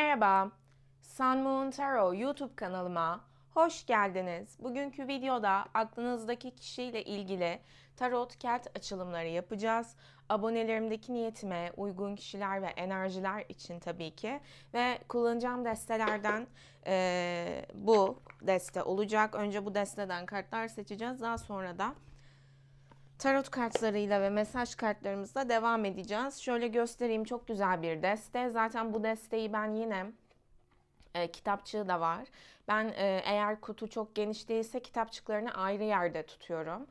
Merhaba, Sun Moon Tarot YouTube kanalıma hoş geldiniz. Bugünkü videoda aklınızdaki kişiyle ilgili tarot kart açılımları yapacağız. Abonelerimdeki niyetime uygun kişiler ve enerjiler için tabii ki ve kullanacağım destelerden bu deste olacak. Önce bu desteden kartlar seçeceğiz. Daha sonra da tarot kartlarıyla ve mesaj kartlarımızla devam edeceğiz. Şöyle göstereyim, çok güzel bir deste. Zaten bu desteği ben yine kitapçığı da var. Ben eğer kutu çok geniş değilse kitapçıklarını ayrı yerde tutuyorum.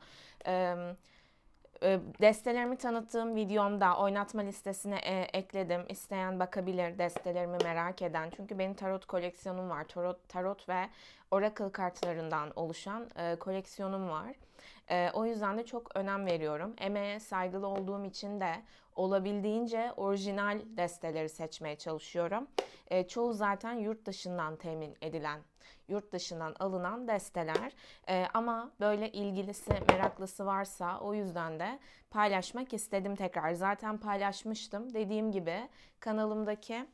Destelerimi tanıttığım videomda oynatma listesine ekledim. İsteyen bakabilir, destelerimi merak eden. Çünkü benim tarot koleksiyonum var. Tarot ve oracle kartlarından oluşan koleksiyonum var. O yüzden de çok önem veriyorum. Emeğe saygılı olduğum için de olabildiğince orijinal desteleri seçmeye çalışıyorum. Çoğu zaten yurt dışından temin edilen, yurt dışından alınan desteler. Ama böyle ilgilisi, meraklısı varsa o yüzden de paylaşmak istedim tekrar. Zaten paylaşmıştım. Dediğim gibi kanalımdaki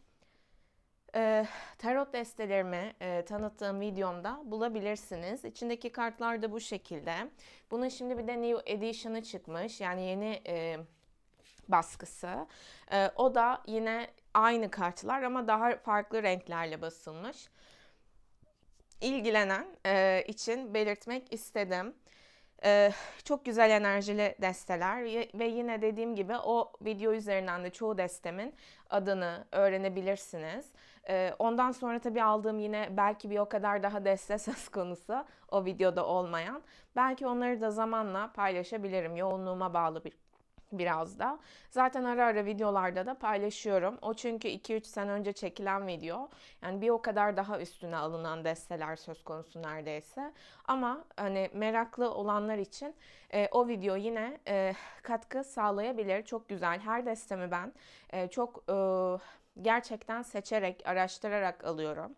tarot destelerimi tanıttığım videomda bulabilirsiniz. İçindeki kartlar da bu şekilde. Bunun şimdi bir de New Edition'ı çıkmış. Yani yeni baskısı. O da yine aynı kartlar ama daha farklı renklerle basılmış. İlgilenen için belirtmek istedim. Çok güzel enerjili desteler ve yine dediğim gibi o video üzerinden de çoğu destemin adını öğrenebilirsiniz. Ondan sonra tabii aldığım yine belki bir o kadar daha deste söz konusu o videoda olmayan. Belki onları da zamanla paylaşabilirim. Yoğunluğuma bağlı biraz da. Zaten ara ara videolarda da paylaşıyorum. O çünkü 2-3 sene önce çekilen video. Yani bir o kadar daha üstüne alınan desteler söz konusu neredeyse. Ama hani meraklı olanlar için o video yine katkı sağlayabilir. Çok güzel. Her destemi ben çok gerçekten seçerek, araştırarak alıyorum.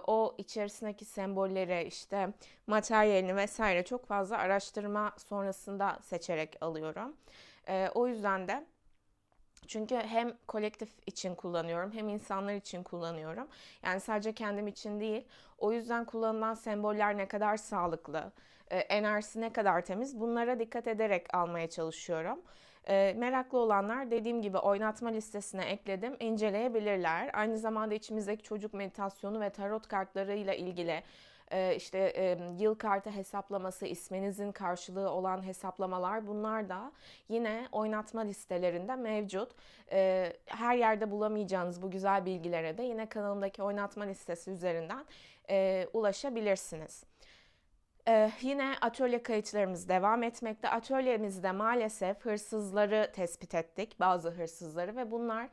O içerisindeki sembolleri, işte materyalini vesaire çok fazla araştırma sonrasında seçerek alıyorum. O yüzden de çünkü hem kolektif için kullanıyorum hem insanlar için kullanıyorum. Yani sadece kendim için değil. O yüzden kullanılan semboller ne kadar sağlıklı, enerjisi ne kadar temiz, bunlara dikkat ederek almaya çalışıyorum. Meraklı olanlar dediğim gibi oynatma listesine ekledim, inceleyebilirler. Aynı zamanda içimizdeki çocuk meditasyonu ve tarot kartlarıyla ilgili yıl kartı hesaplaması, isminizin karşılığı olan hesaplamalar, bunlar da yine oynatma listelerinde mevcut. Her yerde bulamayacağınız bu güzel bilgilere de yine kanalımdaki oynatma listesi üzerinden ulaşabilirsiniz. Yine atölye kayıtlarımız devam etmekte. Atölyemizde maalesef hırsızları tespit ettik, bazı hırsızları, ve bunlar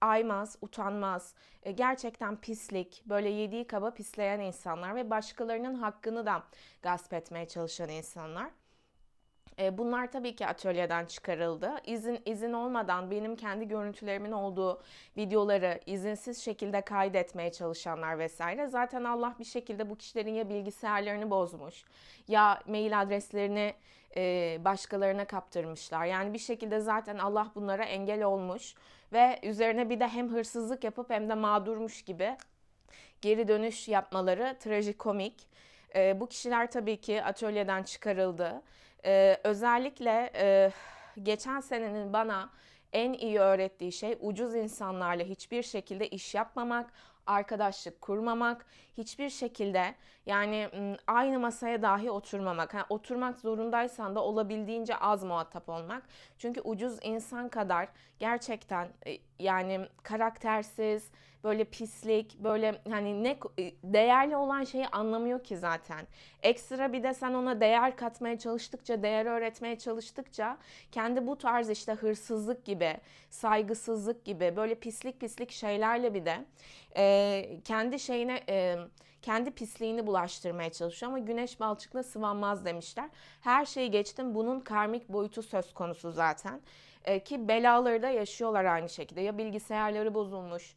aymaz, utanmaz, gerçekten pislik, böyle yediği kaba pisleyen insanlar ve başkalarının hakkını da gasp etmeye çalışan insanlar. Bunlar tabii ki atölyeden çıkarıldı. İzin olmadan benim kendi görüntülerimin olduğu videoları izinsiz şekilde kaydetmeye çalışanlar vesaire. Zaten Allah bir şekilde bu kişilerin ya bilgisayarlarını bozmuş ya mail adreslerini başkalarına kaptırmışlar. Yani bir şekilde zaten Allah bunlara engel olmuş ve üzerine bir de hem hırsızlık yapıp hem de mağdurmuş gibi geri dönüş yapmaları trajikomik. Bu kişiler tabii ki atölyeden çıkarıldı. Özellikle geçen senenin bana en iyi öğrettiği şey ucuz insanlarla hiçbir şekilde iş yapmamak, arkadaşlık kurmamak, hiçbir şekilde yani aynı masaya dahi oturmamak. Yani oturmak zorundaysan da olabildiğince az muhatap olmak. Çünkü ucuz insan kadar gerçekten yani karaktersiz, böyle pislik, böyle hani ne değerli olan şeyi anlamıyor ki zaten. Ekstra bir de sen ona değer katmaya çalıştıkça, değer öğretmeye çalıştıkça kendi bu tarz işte hırsızlık gibi, saygısızlık gibi böyle pislik pislik şeylerle bir de kendi şeyine kendi pisliğini bulaştırmaya çalışıyor, ama güneş balçıkla sıvanmaz demişler. Her şeyi geçtim, bunun karmik boyutu söz konusu zaten. Ki belaları da yaşıyorlar aynı şekilde. Ya bilgisayarları bozulmuş,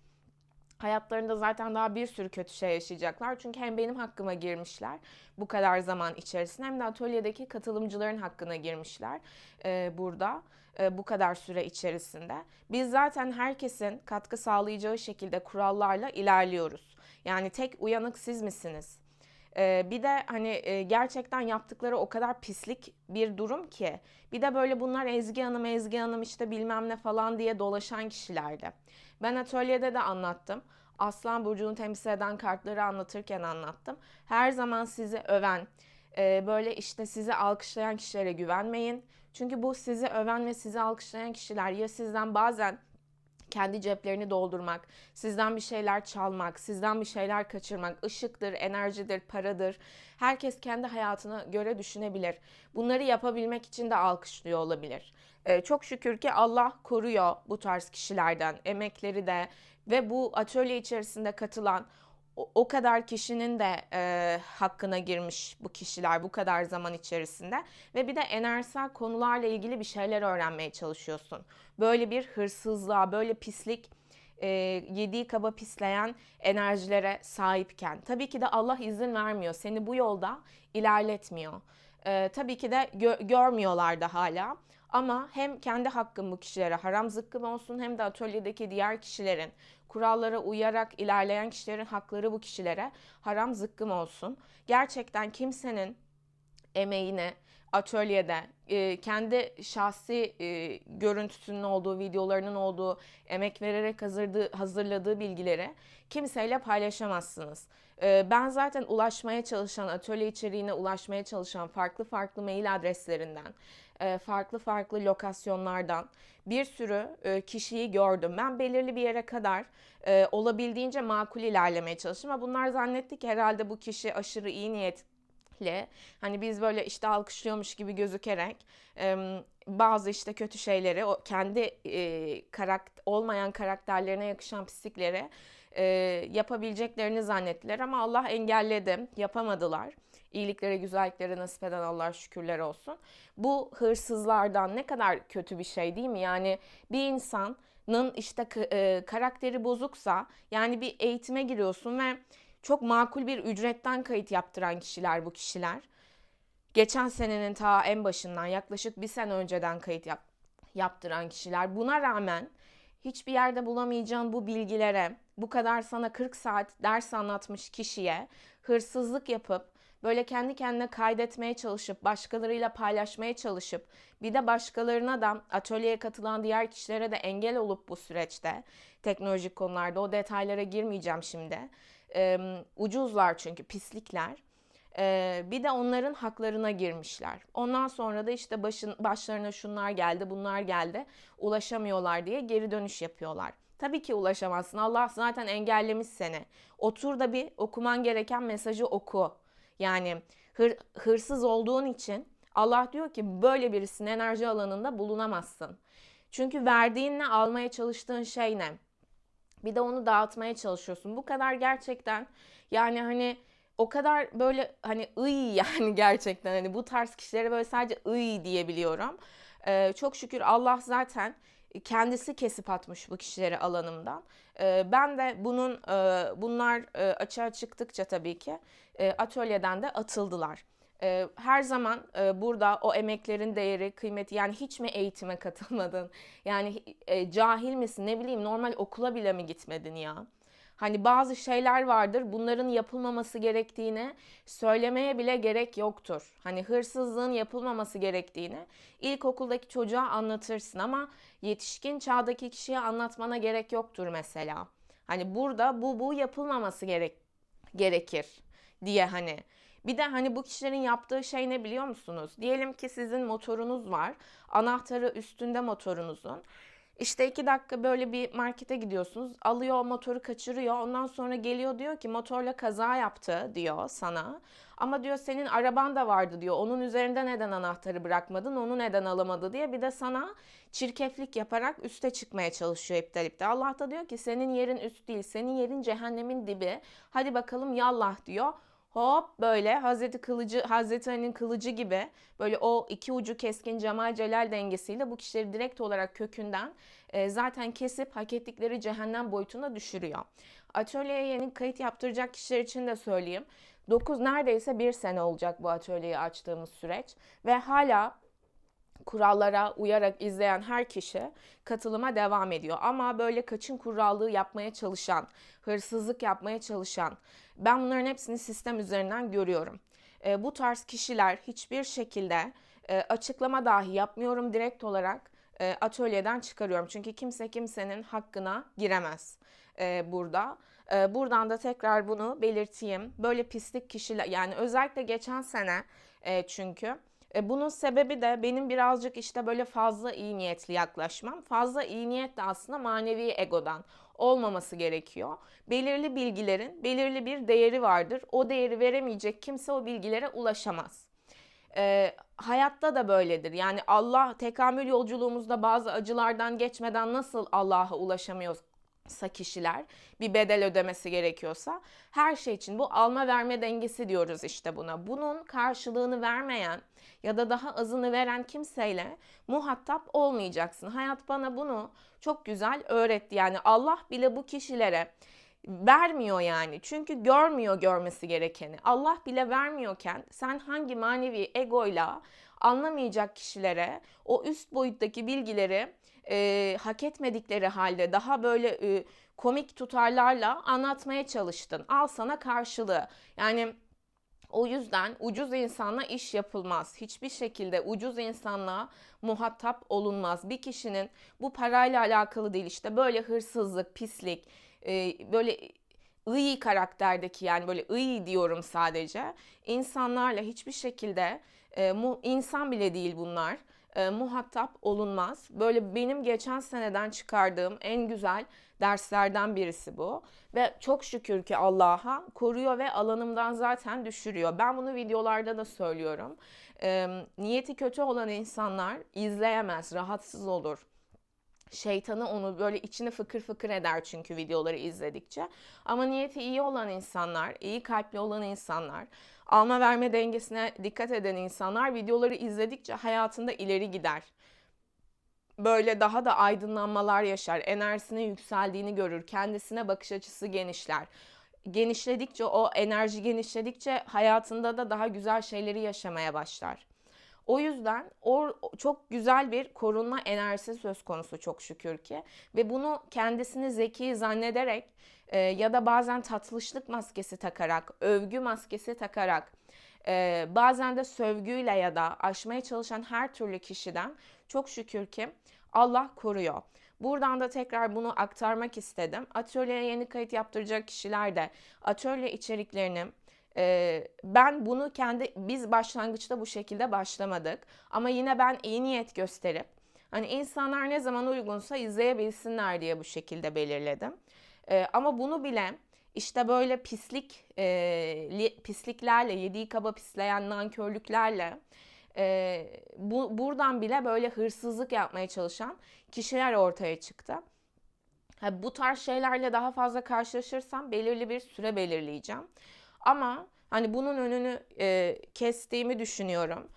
Hayatlarında zaten daha bir sürü kötü şey yaşayacaklar. Çünkü hem benim hakkıma girmişler bu kadar zaman içerisinde, hem de atölyedeki katılımcıların hakkına girmişler burada bu kadar süre içerisinde. Biz zaten herkesin katkı sağlayacağı şekilde kurallarla ilerliyoruz. Yani tek uyanık siz misiniz? Bir de hani gerçekten yaptıkları o kadar pislik bir durum ki. Bir de böyle bunlar Ezgi Hanım, Ezgi Hanım işte bilmem ne falan diye dolaşan kişilerdi. Ben atölyede de anlattım. Aslan Burcu'nu temsil eden kartları anlatırken anlattım. Her zaman sizi öven, böyle işte sizi alkışlayan kişilere güvenmeyin. Çünkü bu sizi öven ve sizi alkışlayan kişiler ya sizden bazen kendi ceplerini doldurmak, sizden bir şeyler çalmak, sizden bir şeyler kaçırmak, ışıktır, enerjidir, paradır. Herkes kendi hayatına göre düşünebilir. Bunları yapabilmek için de alkışlıyor olabilir. Çok şükür ki Allah koruyor bu tarz kişilerden, emekleri de ve bu atölye içerisinde katılan o kadar kişinin de hakkına girmiş bu kişiler bu kadar zaman içerisinde. Ve bir de enerjisel konularla ilgili bir şeyler öğrenmeye çalışıyorsun. Böyle bir hırsızlığa, böyle pislik, yediği kaba pisleyen enerjilere sahipken. Tabii ki de Allah izin vermiyor. Seni bu yolda ilerletmiyor. Tabii ki de görmüyorlar da hala. Ama hem kendi hakkım bu kişilere haram zıkkım olsun, hem de atölyedeki diğer kişilerin, kurallara uyarak ilerleyen kişilerin hakları bu kişilere haram zıkkım olsun. Gerçekten kimsenin emeğine, atölyede, kendi şahsi görüntüsünün olduğu, videolarının olduğu, emek vererek hazırladığı bilgileri kimseyle paylaşamazsınız. Ben zaten ulaşmaya çalışan, atölye içeriğine ulaşmaya çalışan farklı farklı mail adreslerinden, farklı farklı lokasyonlardan bir sürü kişiyi gördüm. Ben belirli bir yere kadar olabildiğince makul ilerlemeye çalıştım. Ama bunlar zannetti ki herhalde bu kişi aşırı iyi niyetli, hani biz böyle işte alkışlıyormuş gibi gözükerek bazı işte kötü şeyleri, o kendi olmayan karakterlerine yakışan pislikleri yapabileceklerini zannettiler, ama Allah engelledi, yapamadılar. İyiliklere, güzelliklere nasip eden Allah şükürler olsun. Bu hırsızlardan ne kadar kötü bir şey değil mi? Yani bir insanın işte karakteri bozuksa, yani bir eğitime giriyorsun ve çok makul bir ücretten kayıt yaptıran kişiler bu kişiler. Geçen senenin ta en başından yaklaşık bir sene önceden kayıt yaptıran kişiler. Buna rağmen hiçbir yerde bulamayacağın bu bilgilere, bu kadar sana 40 saat ders anlatmış kişiye hırsızlık yapıp, böyle kendi kendine kaydetmeye çalışıp, başkalarıyla paylaşmaya çalışıp, bir de başkalarına da, atölyeye katılan diğer kişilere de engel olup bu süreçte, teknolojik konularda o detaylara girmeyeceğim şimdi. Ucuzlar çünkü, pislikler. Bir de onların haklarına girmişler. Ondan sonra da işte başlarına şunlar geldi, bunlar geldi, ulaşamıyorlar diye geri dönüş yapıyorlar. Tabii ki ulaşamazsın. Allah zaten engellemiş seni. Otur da bir okuman gereken mesajı oku. Yani hırsız olduğun için Allah diyor ki böyle birisinin enerji alanında bulunamazsın. Çünkü verdiğinle almaya çalıştığın şey ne? Bir de onu dağıtmaya çalışıyorsun. Bu kadar gerçekten, yani hani o kadar böyle hani yani gerçekten hani bu tarz kişilere böyle sadece diyebiliyorum. Çok şükür Allah zaten kendisi kesip atmış bu kişileri alanımdan. Ben de bunlar açığa çıktıkça tabii ki atölyeden de atıldılar. Her zaman burada o emeklerin değeri, kıymeti, yani hiç mi eğitime katılmadın? Yani cahil misin? Ne bileyim, normal okula bile mi gitmedin ya? Hani bazı şeyler vardır, bunların yapılmaması gerektiğini söylemeye bile gerek yoktur. Hani hırsızlığın yapılmaması gerektiğini ilkokuldaki çocuğa anlatırsın, ama yetişkin çağdaki kişiye anlatmana gerek yoktur mesela. Hani burada bu yapılmaması gerekir diye hani. Bir de hani bu kişilerin yaptığı şey ne biliyor musunuz? Diyelim ki sizin motorunuz var. Anahtarı üstünde motorunuzun. İşte 2 dakika böyle bir markete gidiyorsunuz. Alıyor o motoru, kaçırıyor. Ondan sonra geliyor, diyor ki motorla kaza yaptı diyor sana. Ama diyor senin araban da vardı diyor. Onun üzerinde neden anahtarı bırakmadın? Onu neden alamadı diye bir de sana çirkeflik yaparak üste çıkmaya çalışıyor iptal. Allah da diyor ki senin yerin üst değil. Senin yerin cehennemin dibi. Hadi bakalım yallah diyor. hop böyle Hazreti Ali'nin kılıcı gibi böyle o iki ucu keskin cemal celal dengesiyle bu kişileri direkt olarak kökünden zaten kesip hak ettikleri cehennem boyutuna düşürüyor. Atölyeye yeni kayıt yaptıracak kişiler için de söyleyeyim. Neredeyse bir sene olacak bu atölyeyi açtığımız süreç ve hala kurallara uyarak izleyen her kişi katılıma devam ediyor. Ama böyle kaçın kurallığı yapmaya çalışan, hırsızlık yapmaya çalışan, ben bunların hepsini sistem üzerinden görüyorum. Bu tarz kişiler hiçbir şekilde açıklama dahi yapmıyorum, direkt olarak atölyeden çıkarıyorum. Çünkü kimse kimsenin hakkına giremez burada. Buradan da tekrar bunu belirteyim. Böyle pislik kişiler, yani özellikle geçen sene çünkü bunun sebebi de benim birazcık işte böyle fazla iyi niyetli yaklaşmam. Fazla iyi niyet de aslında manevi egodan olmaması gerekiyor. Belirli bilgilerin belirli bir değeri vardır. O değeri veremeyecek kimse o bilgilere ulaşamaz. Hayatta da böyledir. Yani Allah, tekamül yolculuğumuzda bazı acılardan geçmeden nasıl Allah'a ulaşamıyorsa kişiler, bir bedel ödemesi gerekiyorsa, her şey için bu alma verme dengesi diyoruz işte buna. Bunun karşılığını vermeyen ya da daha azını veren kimseyle muhatap olmayacaksın. Hayat bana bunu çok güzel öğretti. Yani Allah bile bu kişilere vermiyor yani. Çünkü görmüyor görmesi gerekeni. Allah bile vermiyorken sen hangi manevi egoyla anlamayacak kişilere o üst boyuttaki bilgileri hak etmedikleri halde daha böyle komik tutarlarla anlatmaya çalıştın. Al sana karşılığı. Yani o yüzden ucuz insanla iş yapılmaz. Hiçbir şekilde ucuz insanla muhatap olunmaz. Bir kişinin bu parayla alakalı değil, işte böyle hırsızlık, pislik, böyle iyi karakterdeki, yani böyle iyi diyorum sadece, insanlarla hiçbir şekilde insan bile değil bunlar, muhatap olunmaz. Böyle benim geçen seneden çıkardığım en güzel derslerden birisi bu. Ve çok şükür ki Allah'a koruyor ve alanımdan zaten düşürüyor. Ben bunu videolarda da söylüyorum. Niyeti kötü olan insanlar izleyemez, rahatsız olur. Şeytanı onu böyle içini fıkır fıkır eder çünkü videoları izledikçe. Ama niyeti iyi olan insanlar, iyi kalpli olan insanlar, alma verme dengesine dikkat eden insanlar videoları izledikçe hayatında ileri gider. Böyle daha da aydınlanmalar yaşar, enerjisine yükseldiğini görür, kendisine bakış açısı genişler. Genişledikçe, o enerji genişledikçe hayatında da daha güzel şeyleri yaşamaya başlar. O yüzden çok güzel bir korunma enerjisi söz konusu çok şükür ki. Ve bunu kendisini zeki zannederek ya da bazen tatlışlık maskesi takarak, övgü maskesi takarak, bazen de sövgüyle ya da aşmaya çalışan her türlü kişiden çok şükür ki Allah koruyor. Buradan da tekrar bunu aktarmak istedim. Atölyeye yeni kayıt yaptıracak kişiler de atölye içeriklerini, ben bunu biz başlangıçta bu şekilde başlamadık. Ama yine ben iyi niyet gösterip hani insanlar ne zaman uygunsa izleyebilsinler diye bu şekilde belirledim. Ama bunu bile işte böyle pisliklerle, yediği kaba pisleyen nankörlüklerle, buradan bile böyle hırsızlık yapmaya çalışan kişiler ortaya çıktı. Bu tarz şeylerle daha fazla karşılaşırsam belirli bir süre belirleyeceğim. Ama hani bunun önünü kestiğimi düşünüyorum.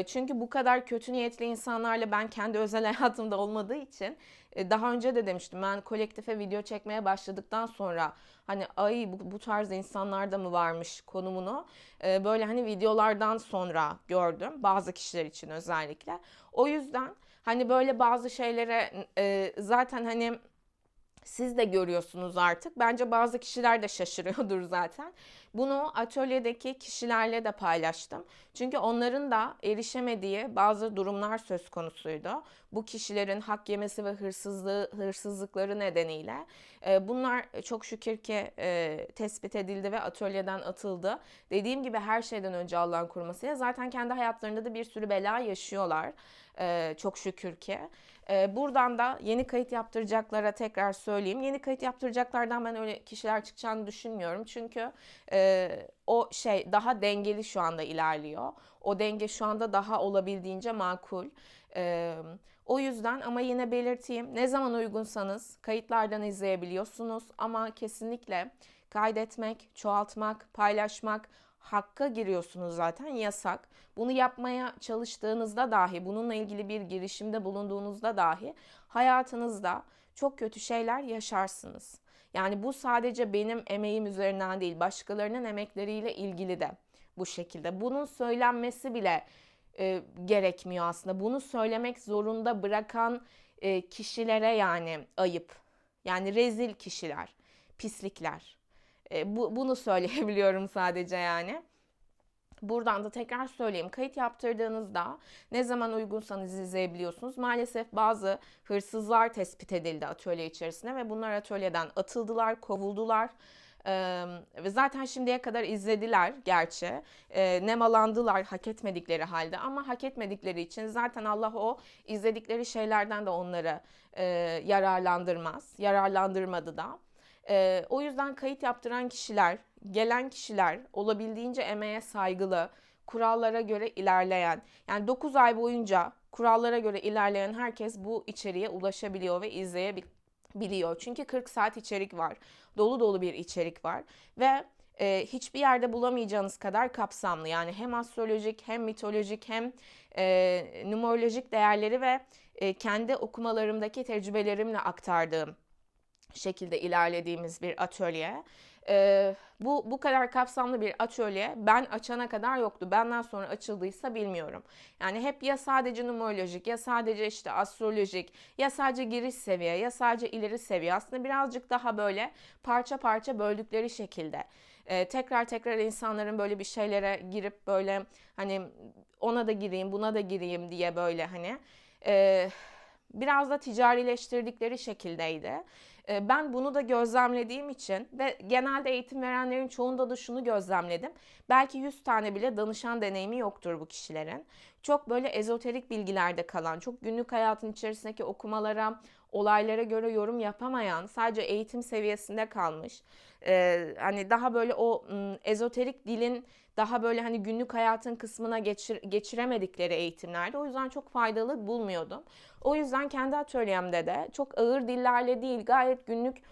Çünkü bu kadar kötü niyetli insanlarla ben kendi özel hayatımda olmadığı için, daha önce de demiştim, ben kolektife video çekmeye başladıktan sonra hani ay bu tarz insanlar da mı varmış konumunu böyle hani videolardan sonra gördüm, bazı kişiler için özellikle. O yüzden hani böyle bazı şeylere zaten hani siz de görüyorsunuz artık. Bence bazı kişiler de şaşırıyordur zaten. Bunu atölyedeki kişilerle de paylaştım. Çünkü onların da erişemediği bazı durumlar söz konusuydu. Bu kişilerin hak yemesi ve hırsızlıkları nedeniyle. Bunlar çok şükür ki tespit edildi ve atölyeden atıldı. Dediğim gibi her şeyden önce Allah'ın korumasıyla zaten kendi hayatlarında da bir sürü bela yaşıyorlar. Çok şükür ki. Buradan da yeni kayıt yaptıracaklara tekrar söyleyeyim. Yeni kayıt yaptıracaklardan ben öyle kişiler çıkacağını düşünmüyorum. Çünkü o şey daha dengeli şu anda ilerliyor. O denge şu anda daha olabildiğince makul. O yüzden ama yine belirteyim, ne zaman uygunsanız kayıtlardan izleyebiliyorsunuz. Ama kesinlikle kaydetmek, çoğaltmak, paylaşmak hakka giriyorsunuz zaten, yasak. Bunu yapmaya çalıştığınızda dahi, bununla ilgili bir girişimde bulunduğunuzda dahi hayatınızda çok kötü şeyler yaşarsınız. Yani bu sadece benim emeğim üzerinden değil, başkalarının emekleriyle ilgili de bu şekilde. Bunun söylenmesi bile gerekmiyor aslında. Bunu söylemek zorunda bırakan kişilere yani ayıp. Yani rezil kişiler, pislikler. Bunu söyleyebiliyorum sadece yani. Buradan da tekrar söyleyeyim. Kayıt yaptırdığınızda ne zaman uygunsanız izleyebiliyorsunuz. Maalesef bazı hırsızlar tespit edildi atölye içerisinde ve bunlar atölyeden atıldılar, kovuldular. Ve zaten şimdiye kadar izlediler gerçi. Nemalandılar hak etmedikleri halde, ama hak etmedikleri için zaten Allah o izledikleri şeylerden de onları yararlandırmaz. Yararlandırmadı da. O yüzden kayıt yaptıran kişiler, gelen kişiler olabildiğince emeğe saygılı, kurallara göre ilerleyen, yani 9 ay boyunca kurallara göre ilerleyen herkes bu içeriğe ulaşabiliyor ve izleyebiliyor. Çünkü 40 saat içerik var. Dolu dolu bir içerik var ve hiçbir yerde bulamayacağınız kadar kapsamlı. Yani hem astrolojik hem mitolojik hem numerolojik değerleri ve kendi okumalarımdaki tecrübelerimle aktardığım şekilde ilerlediğimiz bir atölye. Bu kadar kapsamlı bir atölye ben açana kadar yoktu. Benden sonra açıldıysa bilmiyorum. Yani hep ya sadece numerolojik, ya sadece işte astrolojik, ya sadece giriş seviye, ya sadece ileri seviye. Aslında birazcık daha böyle parça parça böldükleri şekilde. Tekrar tekrar insanların böyle bir şeylere girip böyle hani ona da gireyim, buna da gireyim diye böyle hani biraz da ticarileştirdikleri şekildeydi. Ben bunu da gözlemlediğim için ve genelde eğitim verenlerin çoğunda da şunu gözlemledim. Belki 100 tane bile danışan deneyimi yoktur bu kişilerin. Çok böyle ezoterik bilgilerde kalan, çok günlük hayatın içerisindeki okumalara, olaylara göre yorum yapamayan, sadece eğitim seviyesinde kalmış. Hani daha böyle o ezoterik dilin daha böyle hani günlük hayatın kısmına geçiremedikleri eğitimlerde. O yüzden çok faydalı bulmuyordum. O yüzden kendi atölyemde de çok ağır dillerle değil, gayet günlük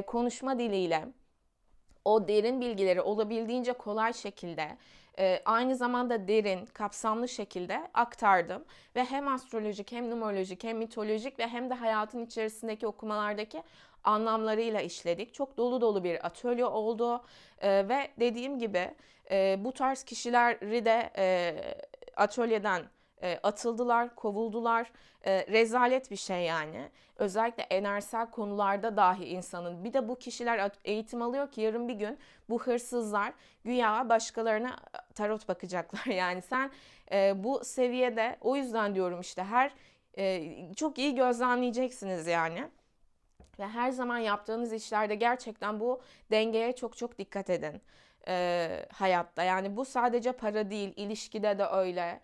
konuşma diliyle o derin bilgileri olabildiğince kolay şekilde, aynı zamanda derin, kapsamlı şekilde aktardım. Ve hem astrolojik hem numerolojik hem mitolojik ve hem de hayatın içerisindeki okumalardaki anlamlarıyla işledik. Çok dolu dolu bir atölye oldu. Ve dediğim gibi bu tarz kişileri de atölyeden atıldılar, kovuldular. Rezalet bir şey yani. Özellikle enerjisel konularda dahi insanın. Bir de bu kişiler eğitim alıyor ki yarın bir gün bu hırsızlar güya başkalarına tarot bakacaklar. Yani sen bu seviyede, o yüzden diyorum işte çok iyi gözlemleyeceksiniz yani. Ve her zaman yaptığınız işlerde gerçekten bu dengeye çok çok dikkat edin hayatta. Yani bu sadece para değil, ilişkide de öyle.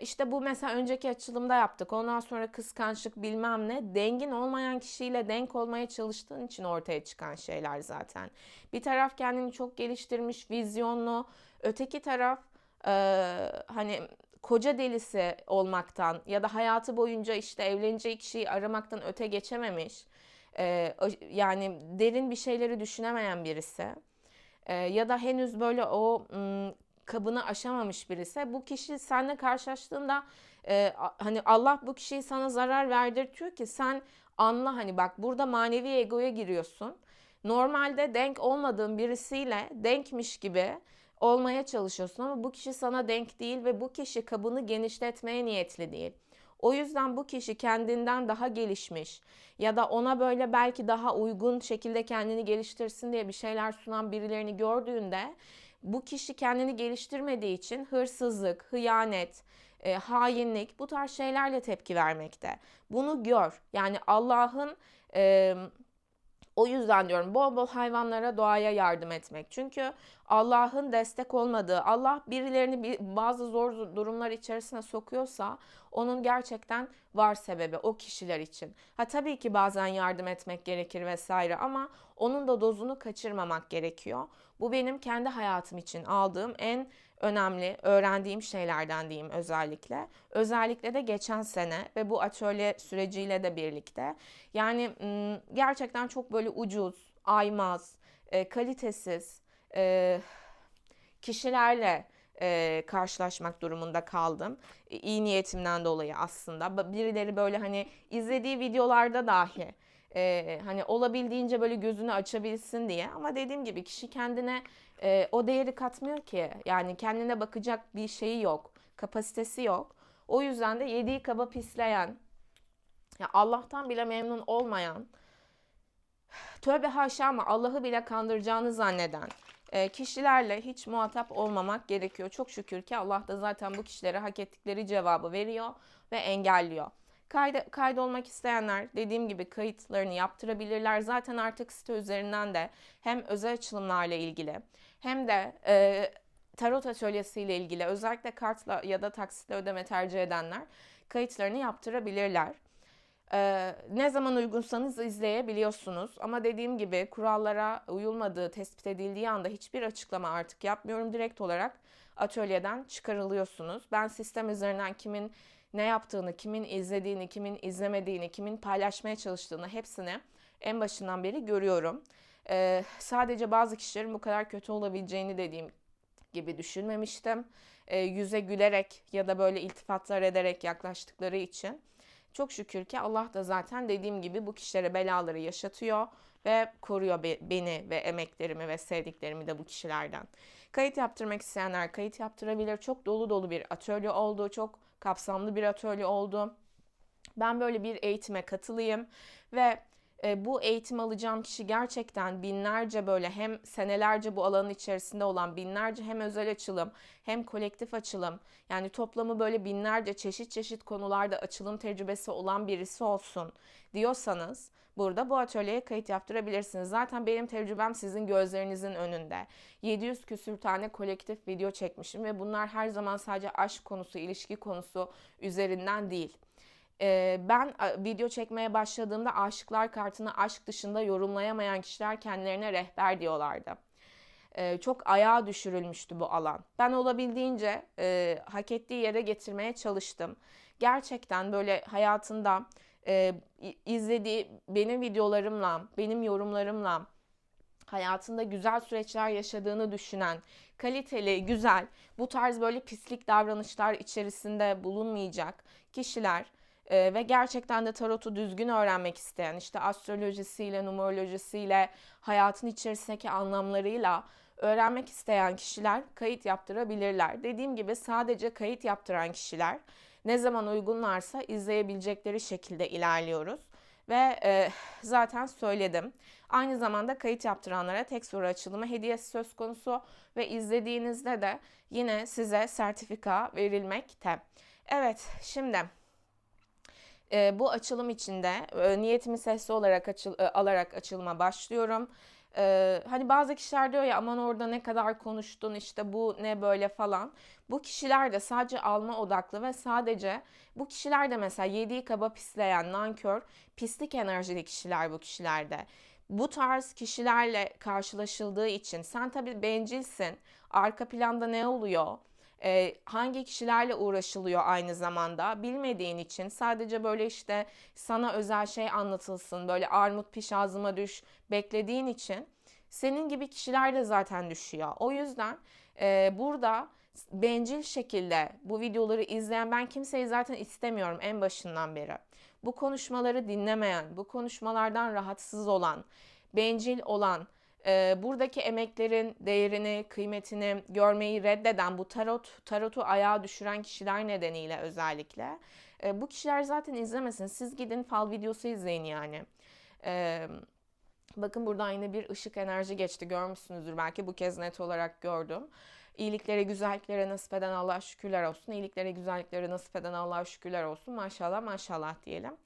İşte bu mesela önceki açılımda yaptık. Ondan sonra kıskançlık bilmem ne. Dengin olmayan kişiyle denk olmaya çalıştığın için ortaya çıkan şeyler zaten. Bir taraf kendini çok geliştirmiş, vizyonlu. Öteki taraf hani koca delisi olmaktan ya da hayatı boyunca işte evleneceği kişiyi aramaktan öte geçememiş. Yani derin bir şeyleri düşünemeyen birisi. Ya da henüz böyle o kabını aşamamış birisi. Bu kişi seninle karşılaştığında hani Allah bu kişiyi sana zarar verdirtiyor ki sen anla, hani bak burada manevi egoya giriyorsun. Normalde denk olmadığın birisiyle denkmiş gibi olmaya çalışıyorsun ama bu kişi sana denk değil ve bu kişi kabını genişletmeye niyetli değil. O yüzden bu kişi kendinden daha gelişmiş ya da ona böyle belki daha uygun şekilde kendini geliştirsin diye bir şeyler sunan birilerini gördüğünde bu kişi kendini geliştirmediği için hırsızlık, hıyanet, hainlik bu tarz şeylerle tepki vermekte. Bunu gör. Yani Allah'ın o yüzden diyorum bol bol hayvanlara, doğaya yardım etmek. Çünkü Allah'ın destek olmadığı, Allah birilerini bazı zor durumlar içerisine sokuyorsa onun gerçekten var sebebi o kişiler için. Ha tabii ki bazen yardım etmek gerekir vesaire ama onun da dozunu kaçırmamak gerekiyor. Bu benim kendi hayatım için aldığım en önemli öğrendiğim şeylerden diyeyim özellikle. Özellikle de geçen sene ve bu atölye süreciyle de birlikte. Yani gerçekten çok böyle ucuz, aymaz, kalitesiz, kişilerle karşılaşmak durumunda kaldım. İyi niyetimden dolayı aslında. Birileri böyle hani izlediği videolarda dahi hani olabildiğince böyle gözünü açabilsin diye. Ama dediğim gibi kişi kendine o değeri katmıyor ki. Yani kendine bakacak bir şeyi yok. Kapasitesi yok. O yüzden de yediği kaba pisleyen, ya Allah'tan bile memnun olmayan, tövbe haşa ama Allah'ı bile kandıracağını zanneden kişilerle hiç muhatap olmamak gerekiyor. Çok şükür ki Allah da zaten bu kişilere hak ettikleri cevabı veriyor ve engelliyor. Kaydolmak isteyenler dediğim gibi kayıtlarını yaptırabilirler. Zaten artık site üzerinden de hem özel açılımlarla ilgili hem de tarot atölyesiyle ilgili özellikle kartla ya da taksitle ödeme tercih edenler kayıtlarını yaptırabilirler. Ne zaman uygunsanız izleyebiliyorsunuz. Ama dediğim gibi kurallara uyulmadığı tespit edildiği anda hiçbir açıklama artık yapmıyorum. Direkt olarak atölyeden çıkarılıyorsunuz. Ben sistem üzerinden kimin ne yaptığını, kimin izlediğini, kimin izlemediğini, kimin paylaşmaya çalıştığını hepsini en başından beri görüyorum. Sadece bazı kişilerin bu kadar kötü olabileceğini dediğim gibi düşünmemiştim. Yüze gülerek ya da böyle iltifatlar ederek yaklaştıkları için. Çok şükür ki Allah da zaten dediğim gibi bu kişilere belaları yaşatıyor ve koruyor beni ve emeklerimi ve sevdiklerimi de bu kişilerden. Kayıt yaptırmak isteyenler kayıt yaptırabilir. Çok dolu dolu bir atölye oldu. Çok kapsamlı bir atölye oldu. Ben böyle bir eğitime katılayım ve bu eğitim alacağım kişi gerçekten binlerce böyle hem senelerce bu alanın içerisinde olan binlerce hem özel açılım hem kolektif açılım, yani toplamı böyle binlerce çeşit çeşit konularda açılım tecrübesi olan birisi olsun diyorsanız burada bu atölyeye kayıt yaptırabilirsiniz. Zaten benim tecrübem sizin gözlerinizin önünde. 700 küsür tane kolektif video çekmişim ve bunlar her zaman sadece aşk konusu, ilişki konusu üzerinden değil. Ben video çekmeye başladığımda aşıklar kartını aşk dışında yorumlayamayan kişiler kendilerine rehber diyorlardı. Çok ayağa düşürülmüştü bu alan. Ben olabildiğince hak ettiği yere getirmeye çalıştım. Gerçekten böyle hayatında izlediği benim videolarımla, benim yorumlarımla hayatında güzel süreçler yaşadığını düşünen, kaliteli, güzel, bu tarz böyle pislik davranışlar içerisinde bulunmayacak kişiler ve gerçekten de tarotu düzgün öğrenmek isteyen, işte astrolojisiyle, numerolojisiyle, hayatın içerisindeki anlamlarıyla öğrenmek isteyen kişiler kayıt yaptırabilirler. Dediğim gibi sadece kayıt yaptıran kişiler ne zaman uygunlarsa izleyebilecekleri şekilde ilerliyoruz. Ve zaten söyledim. Aynı zamanda kayıt yaptıranlara tek soru açılımı hediyesi söz konusu ve izlediğinizde de yine size sertifika verilmekte. Evet, şimdi bu açılım içinde niyetimi sesli olarak alarak açılıma başlıyorum. Hani bazı kişiler diyor ya aman orada ne kadar konuştun işte bu ne böyle falan. Bu kişiler de sadece alma odaklı ve sadece bu kişiler de mesela yediği kaba pisleyen nankör, pislik enerjili kişiler bu kişilerde. Bu tarz kişilerle karşılaşıldığı için sen tabii bencilsin. Arka planda ne oluyor? Hangi kişilerle uğraşılıyor aynı zamanda bilmediğin için sadece böyle işte sana özel şey anlatılsın, böyle armut piş ağzıma düş beklediğin için senin gibi kişiler de zaten düşüyor. O yüzden burada bencil şekilde bu videoları izleyen ben kimseyi zaten istemiyorum en başından beri. Bu konuşmaları dinlemeyen, bu konuşmalardan rahatsız olan, bencil olan, buradaki emeklerin değerini, kıymetini görmeyi reddeden bu tarotu ayağa düşüren kişiler nedeniyle özellikle. Bu kişiler zaten izlemesin. Siz gidin fal videosu izleyin yani. Bakın buradan yine bir ışık enerji geçti. Görmüşsünüzdür belki bu kez net olarak gördüm. İyiliklere, güzelliklere nasip eden Allah'a şükürler olsun. İyiliklere, güzelliklere nasip eden Allah'a şükürler olsun. Maşallah maşallah diyelim.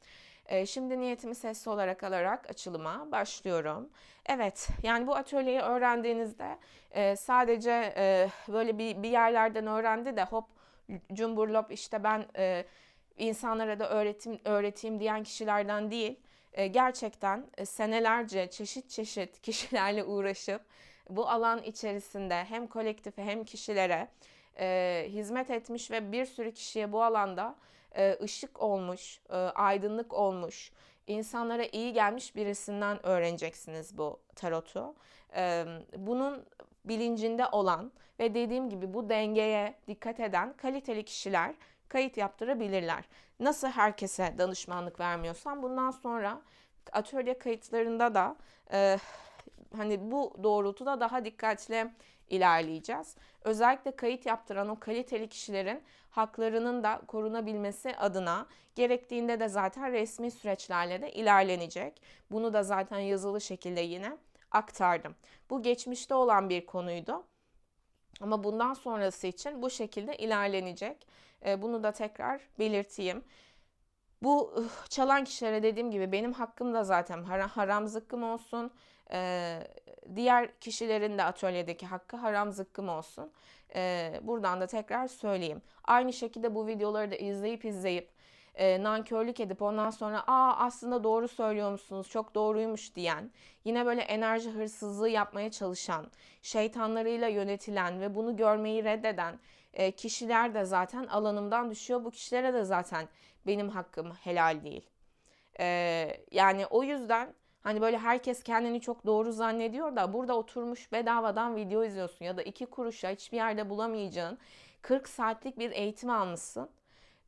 Şimdi niyetimi sesli olarak alarak açılıma başlıyorum. Evet, yani bu atölyeyi öğrendiğinizde sadece böyle bir yerlerden öğrendi de hop cumburlop işte ben insanlara da öğreteyim diyen kişilerden değil. Gerçekten senelerce çeşit çeşit kişilerle uğraşıp bu alan içerisinde hem kolektife hem kişilere hizmet etmiş ve bir sürü kişiye bu alanda ışık olmuş, aydınlık olmuş, insanlara iyi gelmiş birisinden öğreneceksiniz bu tarotu. Bunun bilincinde olan ve dediğim gibi bu dengeye dikkat eden kaliteli kişiler kayıt yaptırabilirler. Nasıl herkese danışmanlık vermiyorsam bundan sonra atölye kayıtlarında da hani bu doğrultuda daha dikkatli ilerleyeceğiz. Özellikle kayıt yaptıran o kaliteli kişilerin haklarının da korunabilmesi adına gerektiğinde de zaten resmi süreçlerle de ilerlenecek. Bunu da zaten yazılı şekilde yine aktardım. Bu geçmişte olan bir konuydu. Ama bundan sonrası için bu şekilde ilerlenecek. Bunu da tekrar belirteyim. Bu çalan kişilere dediğim gibi benim hakkım da zaten haram zıkkım olsun. Diğer kişilerin de atölyedeki hakkı haram zıkkım olsun. Buradan da tekrar söyleyeyim. Aynı şekilde bu videoları da izleyip nankörlük edip ondan sonra aslında doğru söylüyormuşsunuz, çok doğruymuş diyen, yine böyle enerji hırsızlığı yapmaya çalışan, şeytanlarıyla yönetilen ve bunu görmeyi reddeden kişiler de zaten alanımdan düşüyor. Bu kişilere de zaten benim hakkım helal değil. Yani o yüzden hani böyle herkes kendini çok doğru zannediyor da burada oturmuş bedavadan video izliyorsun ya da 2 kuruşa hiçbir yerde bulamayacağın 40 saatlik bir eğitim almışsın.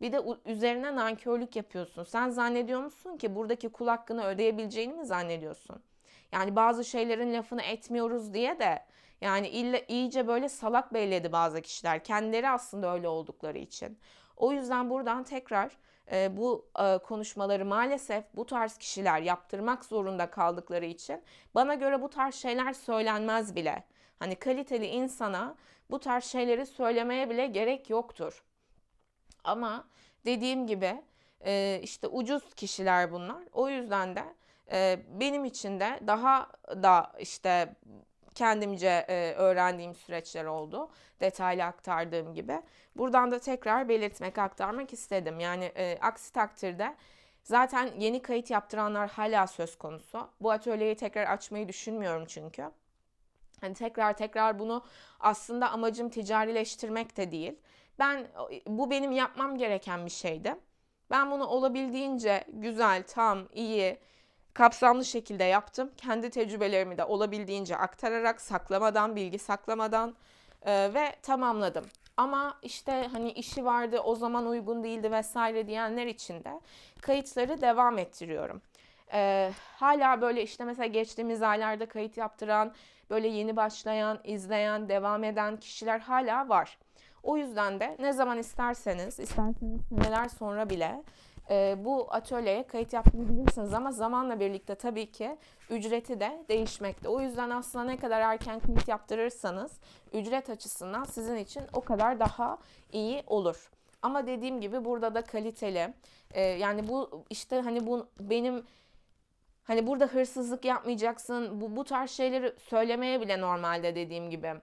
Bir de üzerine nankörlük yapıyorsun. Sen zannediyor musun ki buradaki kul hakkını ödeyebileceğini mi zannediyorsun? Yani bazı şeylerin lafını etmiyoruz diye de yani iyice böyle salak belledi bazı kişiler. Kendileri aslında öyle oldukları için. O yüzden buradan tekrar bu konuşmaları maalesef bu tarz kişiler yaptırmak zorunda kaldıkları için bana göre bu tarz şeyler söylenmez bile. Hani kaliteli insana bu tarz şeyleri söylemeye bile gerek yoktur. Ama dediğim gibi işte ucuz kişiler bunlar. O yüzden de benim için de daha da işte kendimce öğrendiğim süreçler oldu. Detaylı aktardığım gibi. Buradan da tekrar belirtmek, aktarmak istedim. Yani aksi takdirde zaten yeni kayıt yaptıranlar hala söz konusu. Bu atölyeyi tekrar açmayı düşünmüyorum çünkü. Hani tekrar bunu aslında amacım ticarileştirmek de değil. Bu benim yapmam gereken bir şeydi. Ben bunu olabildiğince güzel, tam, iyi, kapsamlı şekilde yaptım. Kendi tecrübelerimi de olabildiğince aktararak, saklamadan, bilgi saklamadan ve tamamladım. Ama işte hani işi vardı, o zaman uygun değildi vesaire diyenler için de kayıtları devam ettiriyorum. Hala böyle işte mesela geçtiğimiz aylarda kayıt yaptıran, böyle yeni başlayan, izleyen, devam eden kişiler hala var. O yüzden de ne zaman isterseniz seneler sonra bile bu atölyeye kayıt yaptırabilirsiniz ama zamanla birlikte tabii ki ücreti de değişmekte. O yüzden aslında ne kadar erken kayıt yaptırırsanız ücret açısından sizin için o kadar daha iyi olur. Ama dediğim gibi burada da kaliteli yani bu işte hani bu benim hani burada hırsızlık yapmayacaksın bu tarz şeyleri söylemeye bile normalde dediğim gibi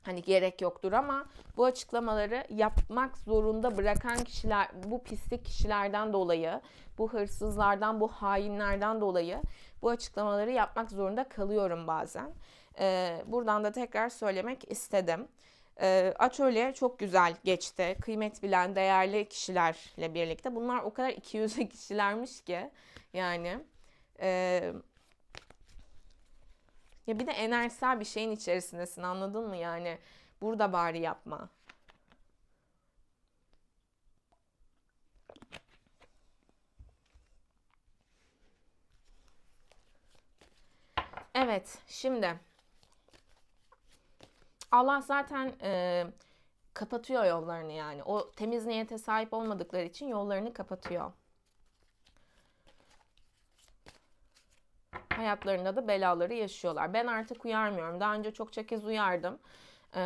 hani gerek yoktur ama bu açıklamaları yapmak zorunda bırakan kişiler, bu pislik kişilerden dolayı, bu hırsızlardan, bu hainlerden dolayı bu açıklamaları yapmak zorunda kalıyorum bazen. Buradan da tekrar söylemek istedim. Atölye çok güzel geçti. Kıymet bilen, değerli kişilerle birlikte. Bunlar o kadar ikiyüzlü kişilermiş ki yani. Ya bir de enerjisel bir şeyin içerisindesin, anladın mı yani? Burada bari yapma. Evet, şimdi Allah zaten kapatıyor yollarını yani. O temiz niyete sahip olmadıkları için yollarını kapatıyor. Hayatlarında da belaları yaşıyorlar. Ben artık uyarmıyorum. Daha önce çokça kez uyardım.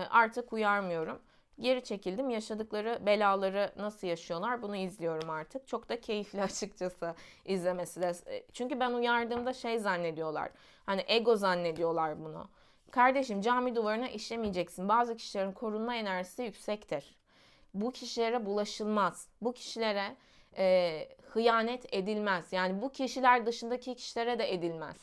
Artık uyarmıyorum. Geri çekildim. Yaşadıkları belaları nasıl yaşıyorlar bunu izliyorum artık. Çok da keyifli açıkçası izlemesi de. Çünkü ben uyardığımda şey zannediyorlar. Hani ego zannediyorlar bunu. Kardeşim cami duvarına işlemeyeceksin. Bazı kişilerin korunma enerjisi yüksektir. Bu kişilere bulaşılmaz. Bu kişilere hıyanet edilmez. Yani bu kişiler dışındaki kişilere de edilmez.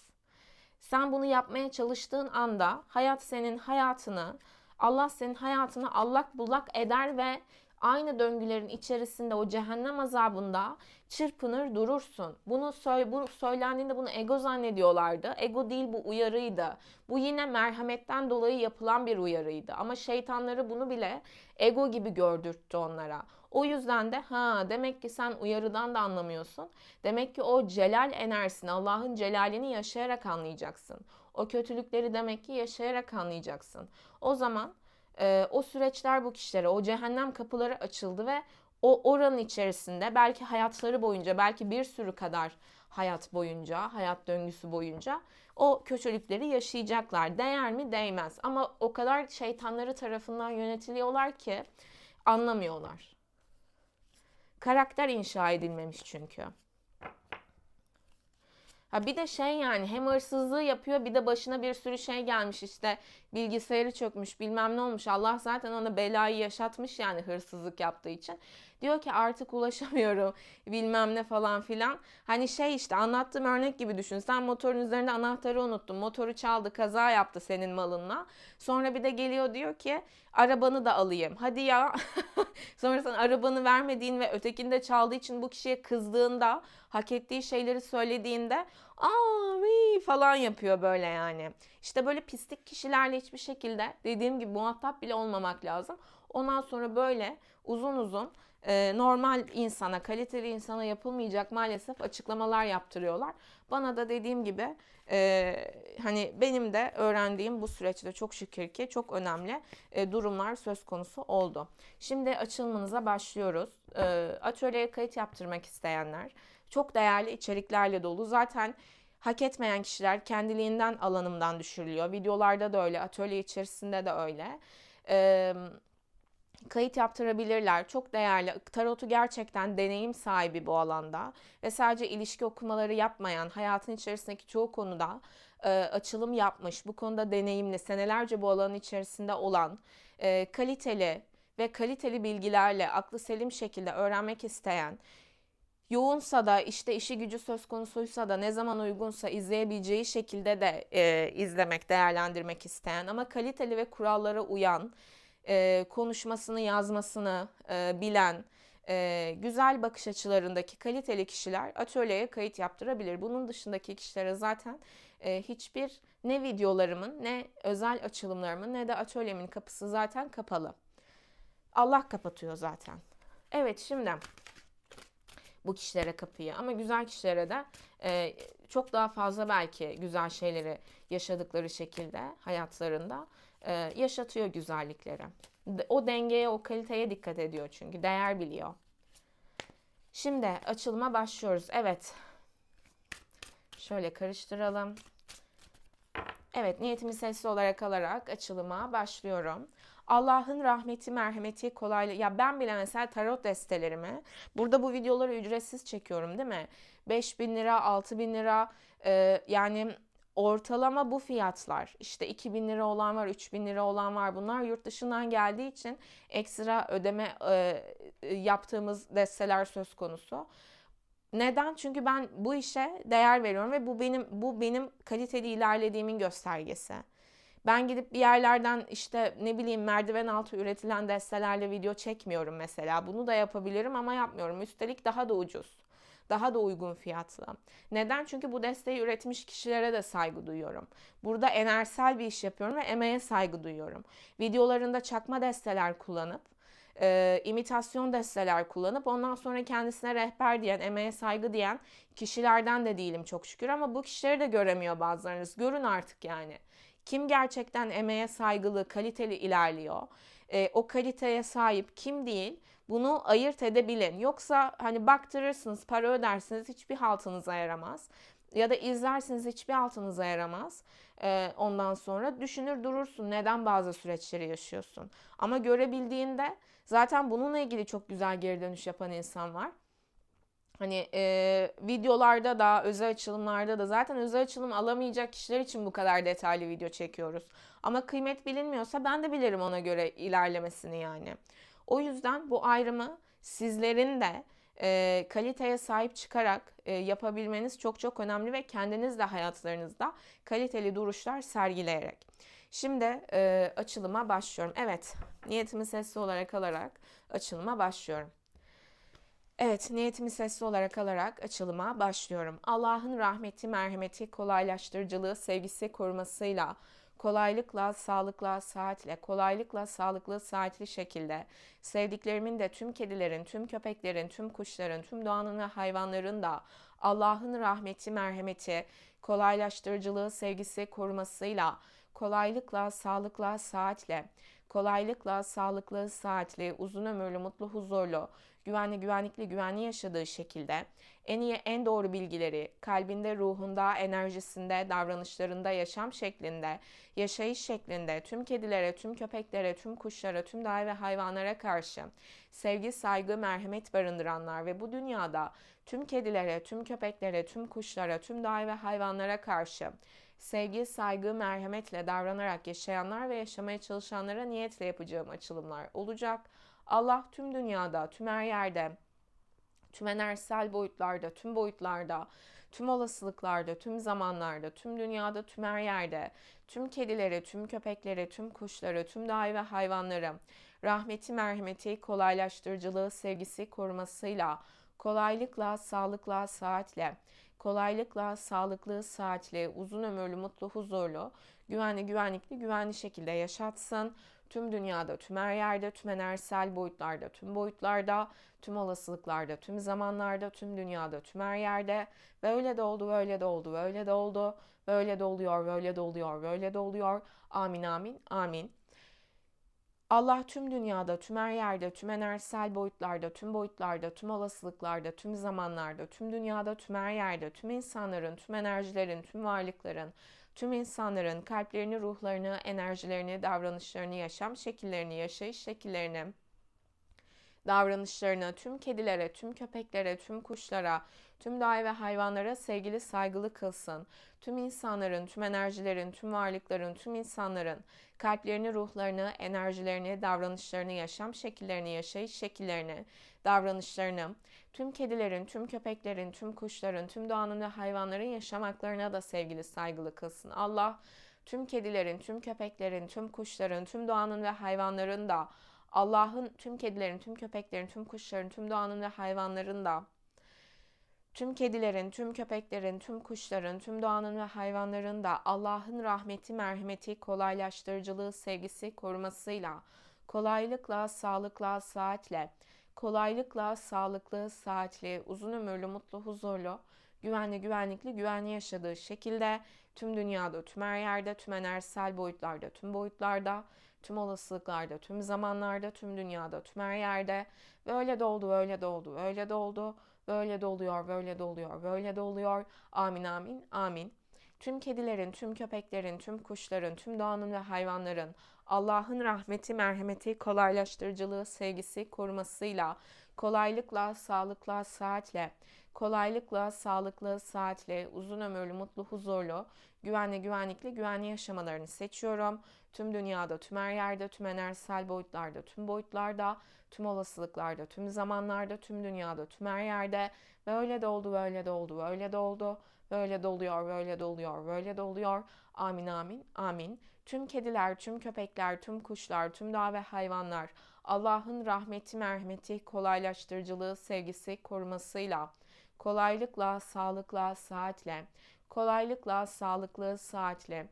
Sen bunu yapmaya çalıştığın anda hayat senin hayatını, Allah senin hayatını allak bullak eder ve Aynı döngülerin içerisinde, o cehennem azabında çırpınır durursun. Bu söylendiğinde bunu ego zannediyorlardı. Ego değil, bu uyarıydı. Bu yine merhametten dolayı yapılan bir uyarıydı. Ama şeytanları bunu bile ego gibi gördürttü onlara. O yüzden de demek ki sen uyarıdan da anlamıyorsun. Demek ki o celal enerjisini, Allah'ın celalini yaşayarak anlayacaksın. O kötülükleri demek ki yaşayarak anlayacaksın. O zaman o süreçler bu kişilere, o cehennem kapıları açıldı ve o oranın içerisinde belki hayatları boyunca, belki bir sürü kadar hayat boyunca, hayat döngüsü boyunca o kötülükleri yaşayacaklar. Değer mi? Değmez. Ama o kadar şeytanları tarafından yönetiliyorlar ki anlamıyorlar. Karakter inşa edilmemiş çünkü. Ha bir de yani hem hırsızlığı yapıyor, bir de başına bir sürü şey gelmiş, işte bilgisayarı çökmüş, bilmem ne olmuş. Allah zaten ona belayı yaşatmış yani hırsızlık yaptığı için. Diyor ki artık ulaşamıyorum bilmem ne falan filan. Hani işte anlattığım örnek gibi düşün. Sen motorun üzerinde anahtarı unuttun. Motoru çaldı, kaza yaptı senin malınla. Sonra bir de geliyor diyor ki arabanı da alayım. Hadi ya. Sonra sen arabanı vermediğin ve ötekini de çaldığı için bu kişiye kızdığında, hak ettiği şeyleri söylediğinde falan yapıyor böyle yani. İşte böyle pislik kişilerle hiçbir şekilde, dediğim gibi, muhatap bile olmamak lazım. Ondan sonra böyle uzun uzun normal insana, kaliteli insana yapılmayacak maalesef açıklamalar yaptırıyorlar. Bana da dediğim gibi hani benim de öğrendiğim bu süreçte çok şükür ki çok önemli durumlar söz konusu oldu. Şimdi açılımınıza başlıyoruz. Atölyeye kayıt yaptırmak isteyenler, çok değerli içeriklerle dolu. Zaten hak etmeyen kişiler kendiliğinden alanımdan düşürülüyor. Videolarda da öyle, atölye içerisinde de öyle. Kayıt yaptırabilirler. Çok değerli. Tarot'u gerçekten deneyim sahibi bu alanda. Ve sadece ilişki okumaları yapmayan, hayatın içerisindeki çoğu konuda açılım yapmış, bu konuda deneyimli, senelerce bu alanın içerisinde olan, kaliteli ve kaliteli bilgilerle aklı selim şekilde öğrenmek isteyen, yoğunsa da, işte işi gücü söz konusuysa da, ne zaman uygunsa izleyebileceği şekilde de izlemek, değerlendirmek isteyen ama kaliteli ve kurallara uyan, konuşmasını, yazmasını bilen, güzel bakış açılarındaki kaliteli kişiler atölyeye kayıt yaptırabilir. Bunun dışındaki kişilere zaten hiçbir, ne videolarımın, ne özel açılımlarımın, ne de atölyemin kapısı zaten kapalı. Allah kapatıyor zaten. Evet, şimdi bu kişilere kapıyı, ama güzel kişilere de çok daha fazla belki güzel şeyleri yaşadıkları şekilde hayatlarında yaşatıyor güzellikleri. O dengeye, o kaliteye dikkat ediyor çünkü değer biliyor. Şimdi açılıma başlıyoruz. Evet. Şöyle karıştıralım. Evet, niyetimi sessiz olarak alarak açılıma başlıyorum. Allah'ın rahmeti, merhameti, kolaylığı. Ya ben bile mesela tarot destelerimi, burada bu videoları ücretsiz çekiyorum değil mi? 5.000 lira, 6.000 lira, yani ortalama bu fiyatlar. İşte 2.000 lira olan var, 3.000 lira olan var. Bunlar yurt dışından geldiği için ekstra ödeme yaptığımız desteler söz konusu. Neden? Çünkü ben bu işe değer veriyorum ve bu benim kaliteli ilerlediğimin göstergesi. Ben gidip bir yerlerden, işte ne bileyim, merdiven altı üretilen destelerle video çekmiyorum mesela. Bunu da yapabilirim ama yapmıyorum. Üstelik daha da ucuz. Daha da uygun fiyatlı. Neden? Çünkü bu desteği üretmiş kişilere de saygı duyuyorum. Burada enerjisel bir iş yapıyorum ve emeğe saygı duyuyorum. Videolarında çakma desteler kullanıp, imitasyon desteler kullanıp ondan sonra kendisine rehber diyen, emeğe saygı diyen kişilerden de değilim çok şükür. Ama bu kişileri de göremiyor bazılarınız. Görün artık yani. Kim gerçekten emeğe saygılı, kaliteli ilerliyor? O kaliteye sahip kim değil? Bunu ayırt edebilin. Yoksa hani baktırırsınız, para ödersiniz, hiçbir haltınıza yaramaz. Ya da izlersiniz, hiçbir altınıza yaramaz. Ondan sonra düşünür durursun neden bazı süreçleri yaşıyorsun. Ama görebildiğinde, zaten bununla ilgili çok güzel geri dönüş yapan insan var. Hani videolarda da, özel açılımlarda da, zaten özel açılım alamayacak kişiler için bu kadar detaylı video çekiyoruz. Ama kıymet bilinmiyorsa ben de bilirim ona göre ilerlemesini yani. O yüzden bu ayrımı sizlerin de Kaliteye sahip çıkarak yapabilmeniz çok çok önemli ve kendiniz de hayatlarınızda kaliteli duruşlar sergileyerek. Şimdi açılıma başlıyorum. Evet, niyetimi sesli olarak alarak açılıma başlıyorum. Evet, niyetimi sesli olarak alarak açılıma başlıyorum. Allah'ın rahmeti, merhameti, kolaylaştırıcılığı, sevgisi, korumasıyla, kolaylıkla, sağlıkla, saatle, kolaylıkla, sağlıklı, saatli şekilde sevdiklerimin de tüm kedilerin, tüm köpeklerin, tüm kuşların, tüm doğanın ve hayvanların da Allah'ın rahmeti, merhameti, kolaylaştırıcılığı, sevgisi, korumasıyla, kolaylıkla, sağlıkla, saatle, kolaylıkla, sağlıklı, saatli, uzun ömürlü, mutlu, huzurlu, güvenli, güvenlikli, güvenli yaşadığı şekilde en iyi, en doğru bilgileri kalbinde, ruhunda, enerjisinde, davranışlarında, yaşam şeklinde, yaşayış şeklinde tüm kedilere, tüm köpeklere, tüm kuşlara, tüm doğa ve hayvanlara karşı sevgi, saygı, merhamet barındıranlar ve bu dünyada tüm kedilere, tüm köpeklere, tüm kuşlara, tüm doğa ve hayvanlara karşı sevgi, saygı, merhametle davranarak yaşayanlar ve yaşamaya çalışanlara niyetle yapacağım açılımlar olacak. Allah tüm dünyada, tüm her yerde, tüm enerjisel boyutlarda, tüm boyutlarda, tüm olasılıklarda, tüm zamanlarda, tüm dünyada, tüm her yerde, tüm kedilere, tüm köpeklere, tüm kuşlara, tüm doğa ve hayvanlara rahmeti, merhameti, kolaylaştırıcılığı, sevgisi, korumasıyla, kolaylıkla, sağlıkla, saatle, kolaylıkla, sağlıklı, saatli, uzun ömürlü, mutlu, huzurlu, güvenli, güvenlikli, güvenli şekilde yaşatsın. Tüm dünyada, tüm her yerde, tüm enerjisel boyutlarda, tüm boyutlarda, tüm olasılıklarda, tüm zamanlarda, tüm dünyada, tüm her yerde. Ve öyle de oldu, öyle de oldu, öyle de oldu, böyle de oluyor, böyle de oluyor, böyle de oluyor. Amin, amin, amin. Allah tüm dünyada, tüm her yerde, tüm enerjisel boyutlarda, tüm boyutlarda, tüm olasılıklarda, tüm zamanlarda, tüm dünyada, tüm her yerde, tüm insanların, tüm enerjilerin, tüm varlıkların, tüm insanların kalplerini, ruhlarını, enerjilerini, davranışlarını, yaşam şekillerini, yaşayış şekillerini, davranışlarına, tüm kedilere, tüm köpeklere, tüm kuşlara, tüm doğa ve hayvanlara sevgili, saygılı kılsın. Tüm insanların, tüm enerjilerin, tüm varlıkların, tüm insanların kalplerini, ruhlarını, enerjilerini, davranışlarını, yaşam şekillerini, yaşayış şekillerini, davranışlarını, tüm kedilerin, tüm köpeklerin, tüm kuşların, tüm doğanın ve hayvanların yaşam haklarına da sevgili, saygılı kılsın. Allah tüm kedilerin, tüm köpeklerin, tüm kuşların, tüm doğanın ve hayvanların da Allah'ın tüm kedilerin, tüm köpeklerin, tüm kuşların, tüm doğanın ve hayvanların da tüm kedilerin, tüm köpeklerin, tüm kuşların, tüm doğanın ve hayvanların da Allah'ın rahmeti, merhameti, kolaylaştırıcılığı, sevgisi, korumasıyla, kolaylıkla, sağlıkla, saatle, kolaylıkla, sağlıklı, saatli, uzun ömürlü, mutlu, huzurlu, güvenli, güvenlikli, güvenli yaşadığı şekilde tüm dünyada, tüm her yerde, tüm enerjisel boyutlarda, tüm boyutlarda, tüm olasılıklarda, tüm zamanlarda, tüm dünyada, tüm her yerde ve öyle de oldu, öyle de oldu, öyle de oldu. Böyle de oluyor, böyle de oluyor, böyle de oluyor. Amin, amin, amin. Tüm kedilerin, tüm köpeklerin, tüm kuşların, tüm doğanın ve hayvanların Allah'ın rahmeti, merhameti, kolaylaştırıcılığı, sevgisi, korumasıyla, kolaylıkla, sağlıkla, saatle, kolaylıkla, sağlıklı, saatli, uzun ömürlü, mutlu, huzurlu, güvenli, güvenlikli, güvenli yaşamalarını seçiyorum. Tüm dünyada, tüm her yerde, tüm enerjisel boyutlarda, tüm boyutlarda, tüm olasılıklarda, tüm zamanlarda, tüm dünyada, tüm her yerde. Böyle de oldu, böyle de oldu, böyle de oldu. Böyle de oluyor, böyle de oluyor, böyle de oluyor. Amin, amin, amin. Tüm kediler, tüm köpekler, tüm kuşlar, tüm dağ ve hayvanlar Allah'ın rahmeti, merhameti, kolaylaştırıcılığı, sevgisi, korumasıyla, kolaylıkla, sağlıkla, saatle, kolaylıkla, sağlıklı, saatle,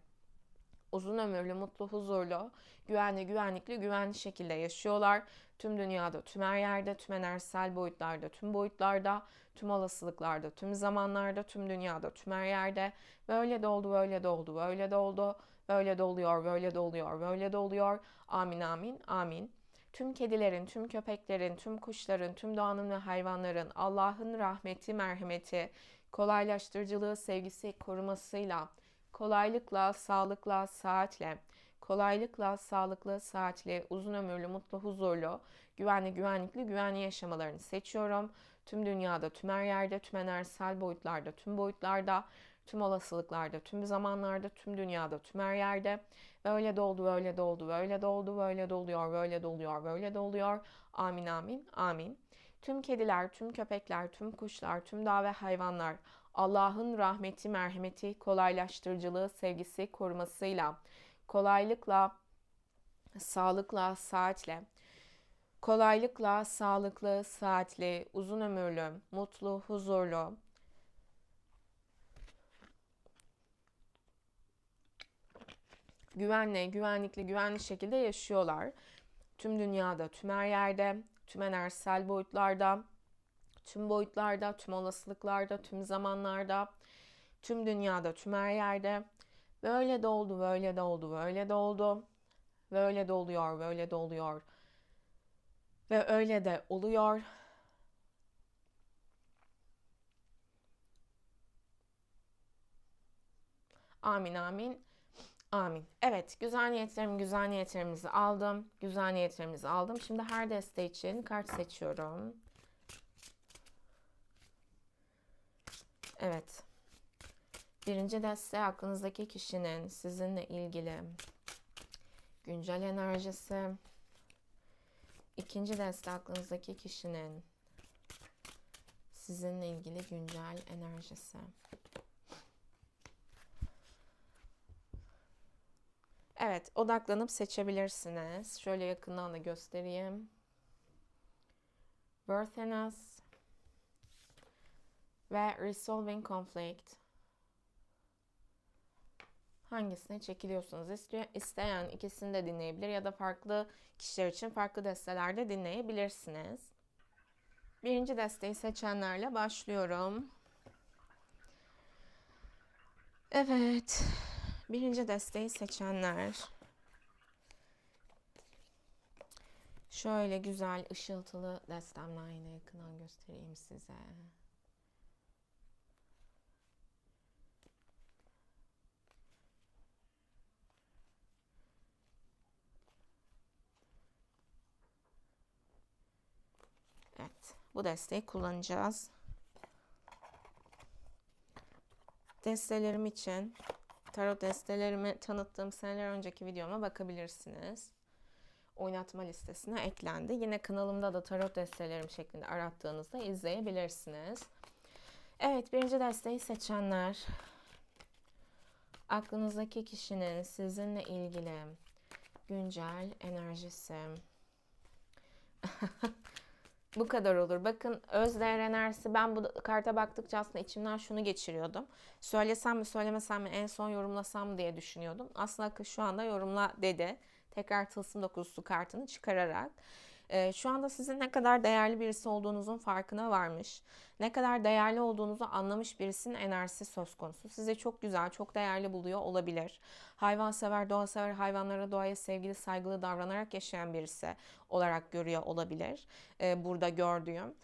uzun ömürlü, mutlu, huzurlu, güvenli, güvenlikli, güvenli şekilde yaşıyorlar. Tüm dünyada, tüm her yerde, tüm enerjisel boyutlarda, tüm boyutlarda, tüm olasılıklarda, tüm zamanlarda, tüm dünyada, tüm her yerde. Böyle de oldu, böyle de oldu, böyle de oldu. Böyle de oluyor, böyle de oluyor, böyle de oluyor. Amin, amin, amin. Tüm kedilerin, tüm köpeklerin, tüm kuşların, tüm doğanın ve hayvanların Allah'ın rahmeti, merhameti, kolaylaştırıcılığı, sevgisi, korumasıyla, kolaylıkla, sağlıkla, saatle, kolaylıkla, sağlıklı, saatli, uzun ömürlü, mutlu, huzurlu, güvenli, güvenlikli, güvenli yaşamalarını seçiyorum. Tüm dünyada, tüm her yerde, tüm enerjisel boyutlarda, tüm boyutlarda, tüm olasılıklarda, tüm zamanlarda, tüm dünyada, tüm her yerde. Böyle de oldu, böyle de oldu, böyle de oldu, böyle de oluyor, böyle de oluyor, böyle de oluyor. Amin, amin, amin. Tüm kediler, tüm köpekler, tüm kuşlar, tüm dağ ve hayvanlar Allah'ın rahmeti, merhameti, kolaylaştırıcılığı, sevgisi, korumasıyla, kolaylıkla, sağlıkla, saatle, kolaylıkla, sağlıklı, saatli, uzun ömürlü, mutlu, huzurlu, güvenli şekilde yaşıyorlar. Tüm dünyada, tüm her yerde, tüm enerjisel boyutlarda, tüm boyutlarda, tüm olasılıklarda, tüm zamanlarda, tüm dünyada, tüm her yerde. Böyle doldu, böyle doldu, böyle doldu. Böyle doluyor, böyle doluyor. Ve öyle de oluyor. Amin, amin, amin. Evet, güzel niyetlerimizi aldım. Güzel niyetlerimizi aldım. Şimdi her deste için kart seçiyorum. Evet. Birinci deste aklınızdaki kişinin sizinle ilgili güncel enerjisi. İkinci deste aklınızdaki kişinin sizinle ilgili güncel enerjisi. Evet, odaklanıp seçebilirsiniz. Şöyle yakından da göstereyim. Worthiness ve Resolving Conflict. Hangisine çekiliyorsunuz? İsteyen ikisini de dinleyebilir ya da farklı kişiler için farklı destelerde dinleyebilirsiniz. Birinci desteği seçenlerle başlıyorum. Evet, birinci desteği seçenler. Şöyle güzel ışıltılı destemler yine yakından göstereyim size. Evet, bu desteği kullanacağız. Destelerim için tarot destelerimi tanıttığım seneler önceki videoma bakabilirsiniz. Oynatma listesine eklendi. Yine kanalımda da tarot destelerim şeklinde arattığınızda izleyebilirsiniz. Evet, birinci desteği seçenler, aklınızdaki kişinin sizinle ilgili güncel enerjisi. Bu kadar olur. Bakın özdeğer enerjisi, ben bu karta baktıkça aslında içimden şunu geçiriyordum. Söylesem mi söylemesem mi, en son yorumlasam mı diye düşünüyordum. Aslında şu anda yorumla dedi. Tekrar tılsım dokuzusu kartını çıkararak. Şu anda sizin ne kadar değerli birisi olduğunuzun farkına varmış. Ne kadar değerli olduğunuzu anlamış birisinin enerjisi söz konusu. Sizi çok güzel, çok değerli buluyor olabilir. Hayvansever, doğa sever, hayvanlara, doğaya sevgili, saygılı davranarak yaşayan birisi olarak görüyor olabilir. Burada gördüğüm.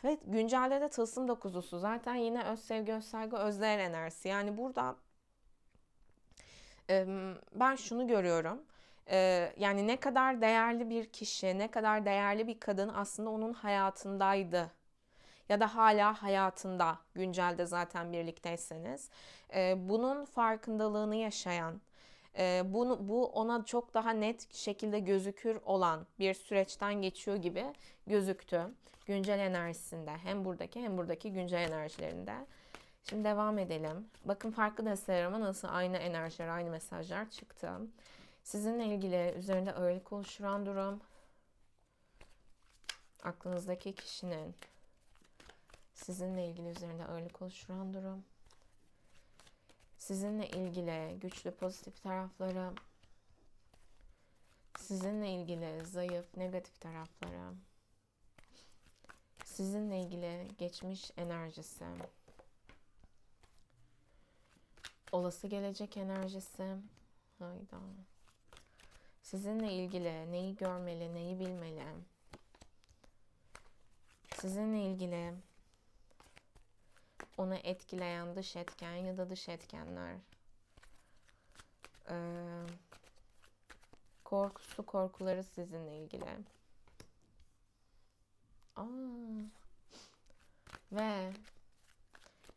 Ve güncelde de tılsım dokuzusu. Zaten yine öz sevgi, öz saygı, özdeğer enerjisi. Yani burada ben şunu görüyorum. Yani ne kadar değerli bir kişi, ne kadar değerli bir kadın aslında onun hayatındaydı. Ya da hala hayatında, güncelde zaten birlikteyseniz. Bunun farkındalığını yaşayan, bu ona çok daha net şekilde gözükür olan bir süreçten geçiyor gibi gözüktü. Güncel enerjisinde, hem buradaki güncel enerjilerinde. Şimdi devam edelim. Bakın farklı destelerime nasıl aynı enerjiler, aynı mesajlar çıktı. Sizinle ilgili üzerinde ağırlık oluşturan durum, aklınızdaki kişinin sizinle ilgili üzerinde ağırlık oluşturan durum, sizinle ilgili güçlü pozitif tarafları, sizinle ilgili zayıf negatif tarafları, sizinle ilgili geçmiş enerjisi, olası gelecek enerjisi, hayda. Sizinle ilgili neyi görmeli, neyi bilmeli, sizinle ilgili onu etkileyen dış etken ya da dış etkenler, korkuları sizinle ilgili. Ve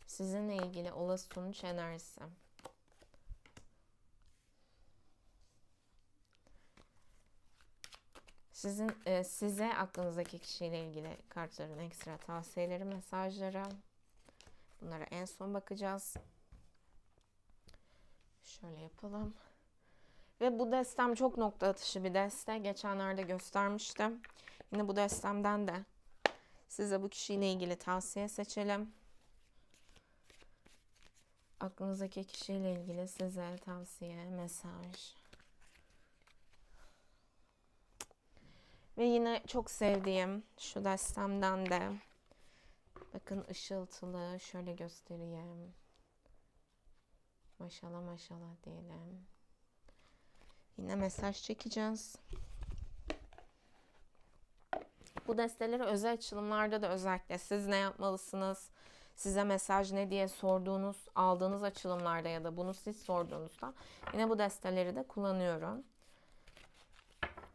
sizinle ilgili olası sonuç enerjisi. Size aklınızdaki kişiyle ilgili kartların ekstra tavsiyeleri, mesajları. Bunlara en son bakacağız. Şöyle yapalım. Ve bu destem çok nokta atışı bir deste. Geçenlerde göstermiştim. Yine bu destemden de size bu kişiyle ilgili tavsiye seçelim. Aklınızdaki kişiyle ilgili size tavsiye, mesaj. Ve yine çok sevdiğim şu destemden de bakın ışıltılı, şöyle göstereyim. Maşallah maşallah diyelim. Yine mesaj çekeceğiz. Bu desteleri özel açılımlarda da özellikle siz ne yapmalısınız, size mesaj ne diye sorduğunuz, aldığınız açılımlarda ya da bunu siz sorduğunuzda yine bu desteleri de kullanıyorum.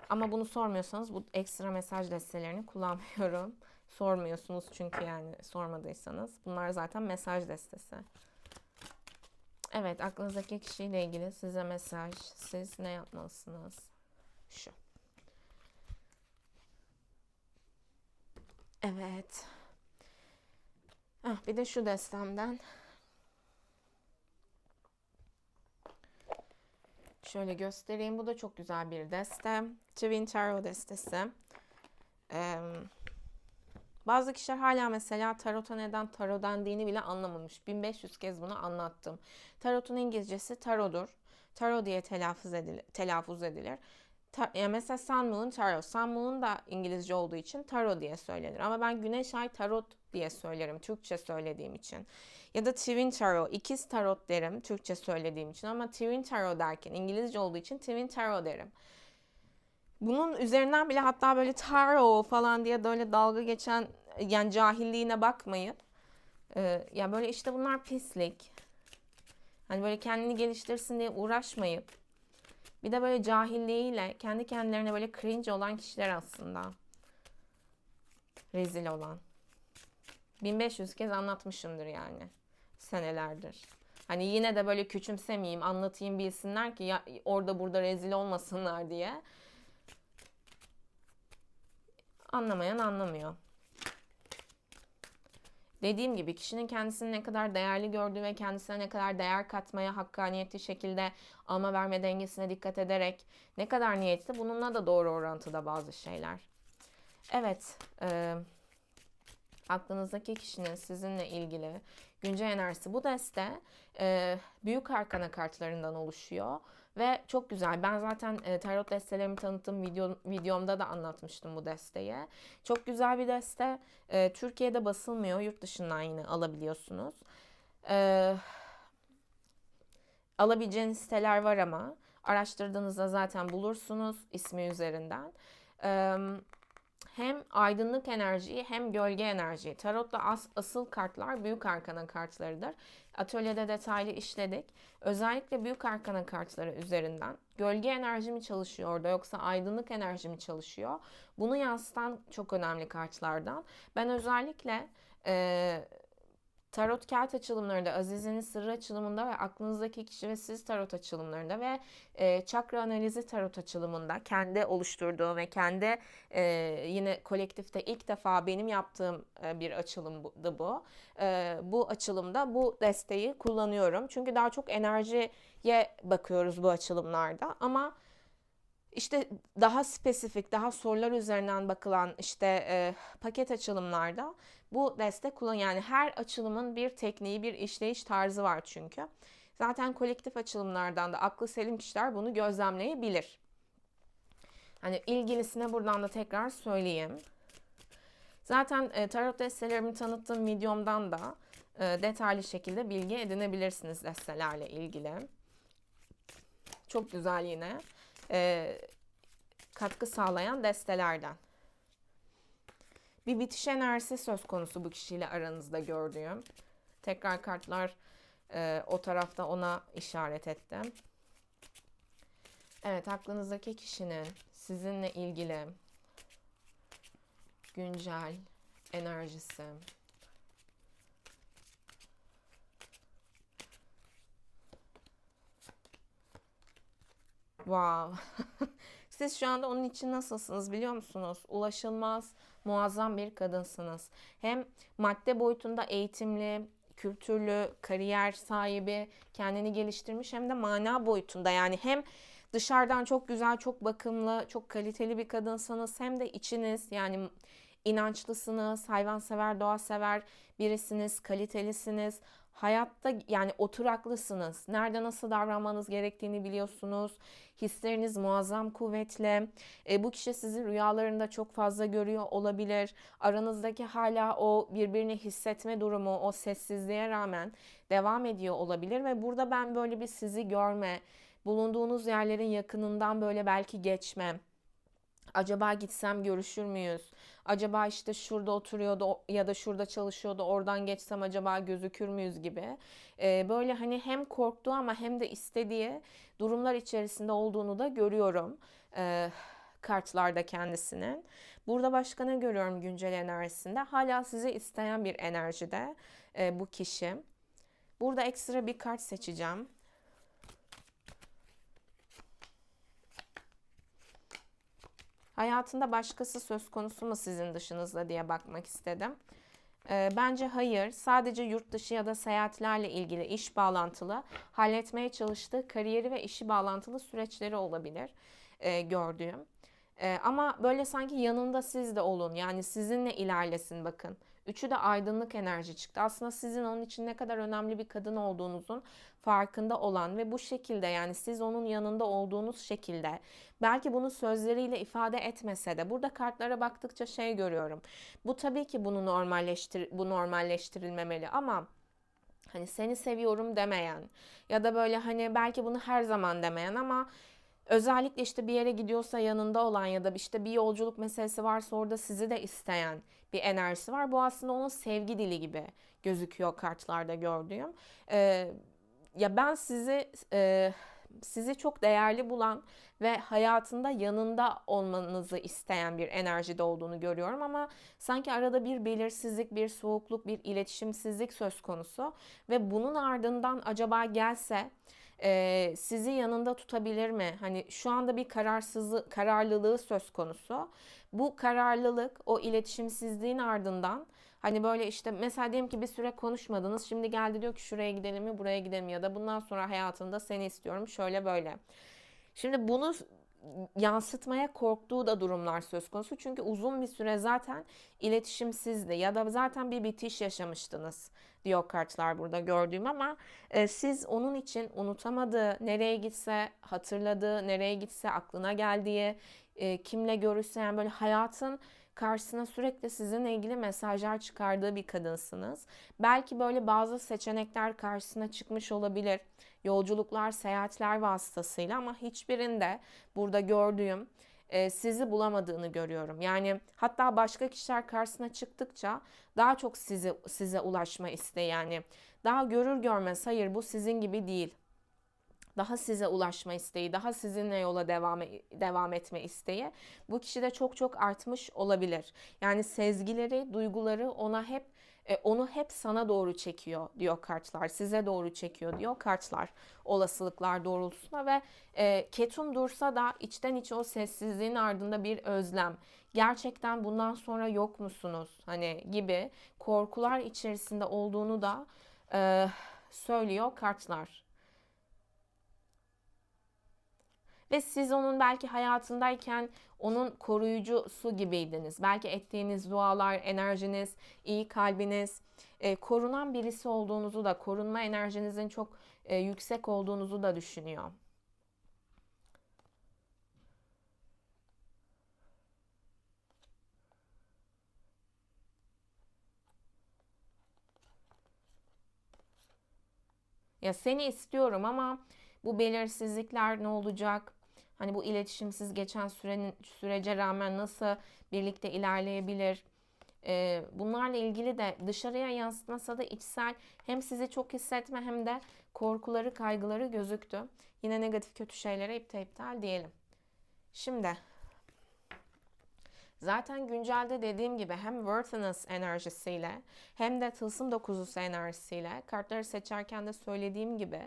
Ama bunu sormuyorsanız bu ekstra mesaj destelerini kullanmıyorum. Sormuyorsunuz çünkü, yani sormadıysanız. Bunlar zaten mesaj destesi. Evet, aklınızdaki kişiyle ilgili size mesaj. Siz ne yapmalısınız? Şu. Evet. Bir de şu destemden. Şöyle göstereyim. Bu da çok güzel bir deste. Twin Tarot destesi. Bazı kişiler hala mesela tarota neden tarot dendiğini bile anlamamış. 1500 kez bunu anlattım. Tarotun İngilizcesi tarodur. Tarot diye telaffuz edilir. Yani mesela Sun Moon Tarot. Sun Moon da İngilizce olduğu için tarot diye söylenir. Ama ben Güneş Ay Tarot diye söylerim Türkçe söylediğim için. Ya da Twin Tarot, ikiz tarot derim Türkçe söylediğim için. Ama Twin Tarot derken İngilizce olduğu için Twin Tarot derim. Bunun üzerinden bile hatta böyle tarot falan diye böyle dalga geçen, yani cahilliğine bakmayıp ya böyle işte bunlar pislik. Hani böyle kendini geliştirsin diye uğraşmayıp bir de böyle cahilliğiyle kendi kendilerine böyle cringe olan kişiler aslında. Rezil olan. 1500 kez anlatmışımdır yani. Senelerdir. Hani yine de böyle küçümsemeyeyim, anlatayım, bilsinler ki ya, orada burada rezil olmasınlar diye. Anlamayan anlamıyor. Dediğim gibi kişinin kendisini ne kadar değerli gördüğü ve kendisine ne kadar değer katmaya hakkaniyetli şekilde alma verme dengesine dikkat ederek ne kadar niyetli, bununla da doğru orantıda bazı şeyler. Evet, aklınızdaki kişinin sizinle ilgili güncel enerjisi, bu deste büyük arkana kartlarından oluşuyor. Ve çok güzel. Ben zaten tarot destelerimi tanıttığım videomda da anlatmıştım bu desteği. Çok güzel bir deste. Türkiye'de basılmıyor. Yurt dışından yine alabiliyorsunuz. Alabileceğiniz siteler var ama araştırdığınızda zaten bulursunuz ismi üzerinden. Hem aydınlık enerjiyi hem gölge enerjiyi. Tarotta asıl kartlar büyük arkana kartlarıdır. Atölyede detaylı işledik. Özellikle büyük arkana kartları üzerinden gölge enerji mi çalışıyor orada yoksa aydınlık enerji mi çalışıyor? Bunu yansıtan çok önemli kartlardan. Ben özellikle tarot kağıt açılımlarında, Azize'nin sırrı açılımında ve aklınızdaki kişi ve siz tarot açılımlarında ve çakra analizi tarot açılımında kendi oluşturduğum ve kendi yine kolektifte ilk defa benim yaptığım bir açılımdı bu. Bu açılımda bu desteği kullanıyorum. Çünkü daha çok enerjiye bakıyoruz bu açılımlarda ama İşte daha spesifik, daha sorular üzerinden bakılan paket açılımlarda bu destek yani her açılımın bir tekniği, bir işleyiş tarzı var çünkü. Zaten kolektif açılımlardan da aklı selim kişiler bunu gözlemleyebilir. Hani ilgilisine buradan da tekrar söyleyeyim. Zaten tarot destelerimi tanıttığım videomdan da detaylı şekilde bilgi edinebilirsiniz destelerle ilgili. Çok güzel yine. Katkı sağlayan destelerden. Bir bitiş enerjisi söz konusu bu kişiyle aranızda gördüğüm. Tekrar kartlar o tarafta ona işaret etti. Evet, aklınızdaki kişinin sizinle ilgili güncel enerjisi. Wow. Siz şu anda onun için nasılsınız biliyor musunuz? Ulaşılmaz, muazzam bir kadınsınız. Hem madde boyutunda eğitimli, kültürlü, kariyer sahibi, kendini geliştirmiş, hem de mana boyutunda, yani hem dışarıdan çok güzel, çok bakımlı, çok kaliteli bir kadınsınız, hem de içiniz, yani inançlısınız, hayvansever, doğasever birisiniz, kalitelisiniz. Hayatta yani oturaklısınız. Nerede nasıl davranmanız gerektiğini biliyorsunuz. Hisleriniz muazzam kuvvetli. Bu kişi sizi rüyalarında çok fazla görüyor olabilir. Aranızdaki hala o birbirini hissetme durumu, o sessizliğe rağmen devam ediyor olabilir ve burada ben böyle bir sizi görme, bulunduğunuz yerlerin yakınından böyle belki geçme, acaba gitsem görüşür müyüz? Acaba işte şurada oturuyordu ya da şurada çalışıyordu, oradan geçsem acaba gözükür müyüz gibi. Böyle hani hem korktuğu ama hem de istediği durumlar içerisinde olduğunu da görüyorum. Kartlarda kendisinin. Burada başka ne görüyorum güncel enerjisinde? Hala sizi isteyen bir enerjide bu kişi. Burada ekstra bir kart seçeceğim. Hayatında başkası söz konusu mu sizin dışınızda diye bakmak istedim. Bence hayır. Sadece yurt dışı ya da seyahatlerle ilgili iş bağlantılı halletmeye çalıştığı kariyeri ve işi bağlantılı süreçleri olabilir gördüğüm. Ama böyle sanki yanında siz de olun. Yani sizinle ilerlesin bakın. Üçü de aydınlık enerji çıktı. Aslında sizin onun için ne kadar önemli bir kadın olduğunuzun farkında olan ve bu şekilde, yani siz onun yanında olduğunuz şekilde, belki bunu sözleriyle ifade etmese de, burada kartlara baktıkça şey görüyorum. Bu tabii ki bu normalleştirilmemeli ama hani seni seviyorum demeyen ya da böyle hani belki bunu her zaman demeyen ama özellikle işte bir yere gidiyorsa yanında olan ya da işte bir yolculuk meselesi varsa orada sizi de isteyen bir enerjisi var. Bu aslında onun sevgi dili gibi gözüküyor kartlarda gördüğüm. Ee, Ya ben sizi çok değerli bulan ve hayatında yanında olmanızı isteyen bir enerjide olduğunu görüyorum ama sanki arada bir belirsizlik, bir soğukluk, bir iletişimsizlik söz konusu ve bunun ardından acaba gelse sizi yanında tutabilir mi? Hani şu anda bir kararlılığı söz konusu. Bu kararlılık o iletişimsizliğin ardından, hani böyle işte mesela diyelim ki bir süre konuşmadınız. Şimdi geldi diyor ki şuraya gidelim mi, buraya gidelim mi, ya da bundan sonra hayatında seni istiyorum şöyle böyle. Şimdi bunu yansıtmaya korktuğu da durumlar söz konusu. Çünkü uzun bir süre zaten iletişimsizdi ya da zaten bir bitiş yaşamıştınız diyor kartlar burada gördüğüm ama siz onun için unutamadığı, nereye gitse hatırladığı, nereye gitse aklına geldiği, kimle görüşse, yani böyle hayatın karşısına sürekli sizinle ilgili mesajlar çıkardığı bir kadınsınız. Belki böyle bazı seçenekler karşısına çıkmış olabilir. Yolculuklar, seyahatler vasıtasıyla ama hiçbirinde burada gördüğüm sizi bulamadığını görüyorum. Yani hatta başka kişiler karşısına çıktıkça daha çok size ulaşma isteği, yani daha görür görmez hayır bu sizin gibi değil, daha size ulaşma isteği, daha sizinle yola devam etme isteği bu kişide çok çok artmış olabilir. Yani sezgileri, duyguları onu hep sana doğru çekiyor diyor kartlar. Size doğru çekiyor diyor kartlar. Olasılıklar doğrultusunda ve ketum dursa da içten içe o sessizliğin ardında bir özlem. Gerçekten bundan sonra yok musunuz? Hani gibi korkular içerisinde olduğunu da söylüyor kartlar. Ve siz onun belki hayatındayken onun koruyucusu gibiydiniz. Belki ettiğiniz dualar, enerjiniz, iyi kalbiniz, korunan birisi olduğunuzu da, korunma enerjinizin çok yüksek olduğunuzu da düşünüyor. Ya seni istiyorum ama bu belirsizlikler ne olacak? Hani bu iletişimsiz geçen sürece rağmen nasıl birlikte ilerleyebilir? Bunlarla ilgili de dışarıya yansıtmasa da içsel hem sizi çok hissetme hem de korkuları, kaygıları gözüktü. Yine negatif kötü şeylere iptal diyelim. Şimdi Zaten güncelde dediğim gibi hem Worthiness enerjisiyle hem de Tılsım Dokuzusu enerjisiyle kartları seçerken de söylediğim gibi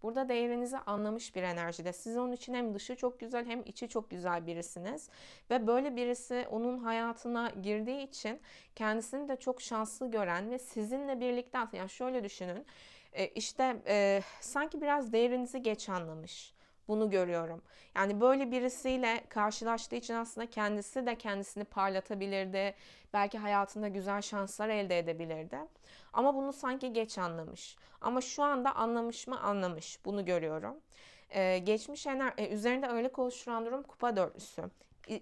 burada değerinizi anlamış bir enerjide. Siz onun için hem dışı çok güzel hem içi çok güzel birisiniz. Ve böyle birisi onun hayatına girdiği için kendisini de çok şanslı gören ve sizinle birlikte, yani şöyle düşünün, sanki biraz değerinizi geç anlamış. Bunu görüyorum. Yani böyle birisiyle karşılaştığı için aslında kendisi de kendisini parlatabilirdi. Belki hayatında güzel şanslar elde edebilirdi. Ama bunu sanki geç anlamış. Ama şu anda anlamış mı? Anlamış. Bunu görüyorum. Üzerinde ağırlık oluşturan durum kupa dörtlüsü.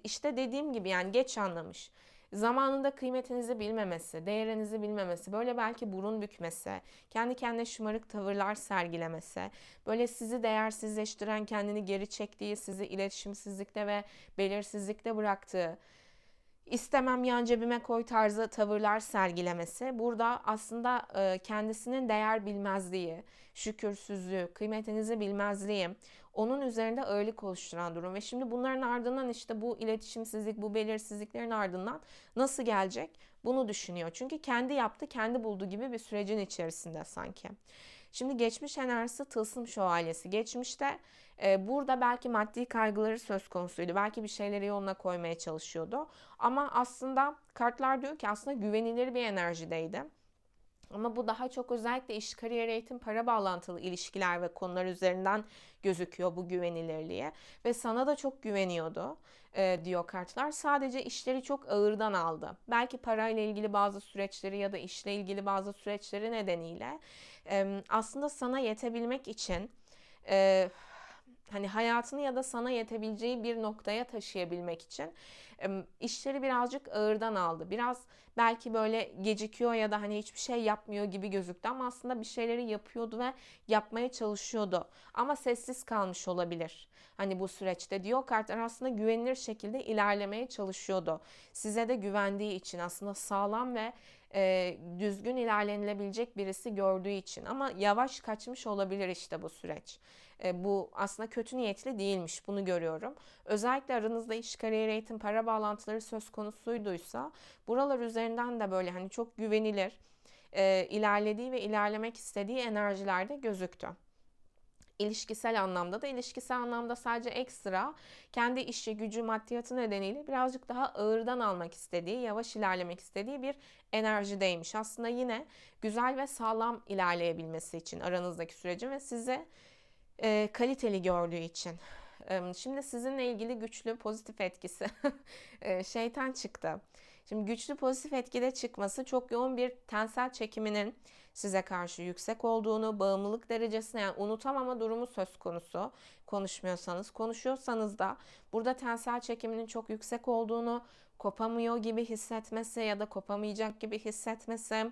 İşte dediğim gibi yani geç anlamış. Zamanında kıymetinizi bilmemesi, değerinizi bilmemesi, böyle belki burun bükmesi, kendi kendine şımarık tavırlar sergilemesi, böyle sizi değersizleştiren, kendini geri çektiği, sizi iletişimsizlikte ve belirsizlikte bıraktığı, istemem yan cebime koy tarzı tavırlar sergilemesi burada aslında kendisinin değer bilmezliği, şükürsüzlüğü, kıymetinizi bilmezliği onun üzerinde ağırlık oluşturan durum. Ve şimdi bunların ardından işte bu iletişimsizlik, bu belirsizliklerin ardından nasıl gelecek bunu düşünüyor. Çünkü kendi yaptı, kendi buldu gibi bir sürecin içerisinde sanki. Şimdi geçmiş enerjisi Tılsım Şövalyesi. Geçmişte burada belki maddi kaygıları söz konusuydu. Belki bir şeyleri yoluna koymaya çalışıyordu. Ama aslında kartlar diyor ki aslında güvenilir bir enerjideydi. Ama bu daha çok özellikle iş, kariyer, eğitim, para bağlantılı ilişkiler ve konular üzerinden gözüküyor bu güvenilirliğe. Ve sana da çok güveniyordu diyor kartlar. Sadece işleri çok ağırdan aldı. Belki parayla ilgili bazı süreçleri ya da işle ilgili bazı süreçleri nedeniyle aslında sana yetebilmek için hani hayatını ya da sana yetebileceği bir noktaya taşıyabilmek için işleri birazcık ağırdan aldı. Biraz belki böyle gecikiyor ya da hani hiçbir şey yapmıyor gibi gözüktü ama aslında bir şeyleri yapıyordu ve yapmaya çalışıyordu. Ama sessiz kalmış olabilir. Hani bu süreçte diyor kartlar aslında güvenilir şekilde ilerlemeye çalışıyordu. Size de güvendiği için aslında sağlam ve düzgün ilerlenilebilecek birisi gördüğü için. Ama yavaş kaçmış olabilir işte bu süreç. Bu aslında kötü niyetli değilmiş, bunu görüyorum. Özellikle aranızda iş, kariyer, eğitim, para bağlantıları söz konusuyduysa buralar üzerinden de böyle hani çok güvenilir ilerlediği ve ilerlemek istediği enerjilerde gözüktü. İlişkisel anlamda sadece ekstra kendi işi, gücü, maddiyatı nedeniyle birazcık daha ağırdan almak istediği, yavaş ilerlemek istediği bir enerjideymiş. Aslında yine güzel ve sağlam ilerleyebilmesi için aranızdaki sürecin ve size kaliteli gördüğü için. Şimdi sizinle ilgili güçlü pozitif etkisi şeytan çıktı. Şimdi güçlü pozitif etkide çıkması çok yoğun bir tensel çekiminin size karşı yüksek olduğunu, bağımlılık derecesine yani unutamama durumu söz konusu. Konuşmuyorsanız, konuşuyorsanız da burada tensel çekiminin çok yüksek olduğunu, kopamıyor gibi hissetmesi ya da kopamayacak gibi hissetmesi.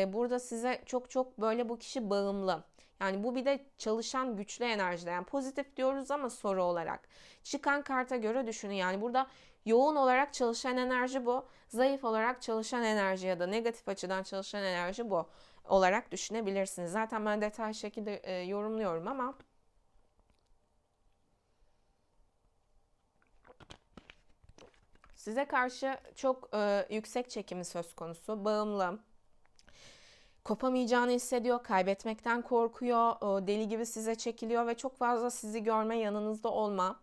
Burada size çok çok böyle bu kişi bağımlı. Yani bu bir de çalışan güçlü enerjide. Yani pozitif diyoruz ama soru olarak. Çıkan karta göre düşünün. Yani burada yoğun olarak çalışan enerji bu. Zayıf olarak çalışan enerji ya da negatif açıdan çalışan enerji bu olarak düşünebilirsiniz. Zaten ben detaylı şekilde yorumluyorum ama size karşı çok yüksek çekimi söz konusu. Bağımlı, kopamayacağını hissediyor, kaybetmekten korkuyor, deli gibi size çekiliyor ve çok fazla sizi görme, yanınızda olma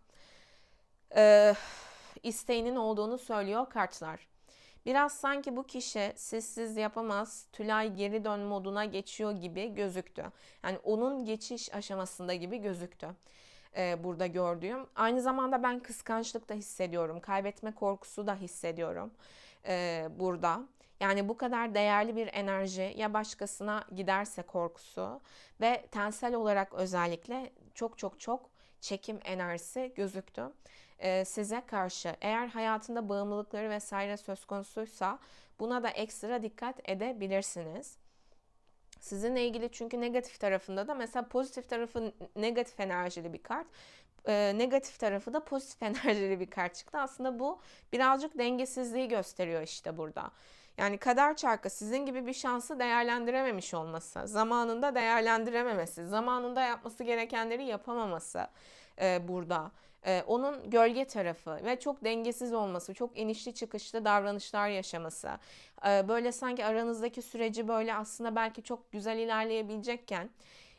isteğinin olduğunu söylüyor kartlar. Biraz sanki bu kişi sizsiz yapamaz, Tülay geri dön moduna geçiyor gibi gözüktü. Yani onun geçiş aşamasında gibi gözüktü burada gördüğüm. Aynı zamanda ben kıskançlık da hissediyorum, kaybetme korkusu da hissediyorum burada. Yani bu kadar değerli bir enerji ya başkasına giderse korkusu ve tensel olarak özellikle çok çok çok çekim enerjisi gözüktü size karşı. Eğer hayatında bağımlılıkları vesaire söz konusuysa buna da ekstra dikkat edebilirsiniz. Sizinle ilgili çünkü negatif tarafında da mesela pozitif tarafı negatif enerjili bir kart. Negatif tarafı da pozitif enerjili bir kart çıktı. Aslında bu birazcık dengesizliği gösteriyor işte burada. Yani kader çarkı sizin gibi bir şansı değerlendirememiş olması, zamanında değerlendirememesi, zamanında yapması gerekenleri yapamaması burada. Onun gölge tarafı ve çok dengesiz olması, çok inişli çıkışlı davranışlar yaşaması. Böyle sanki aranızdaki süreci böyle aslında belki çok güzel ilerleyebilecekken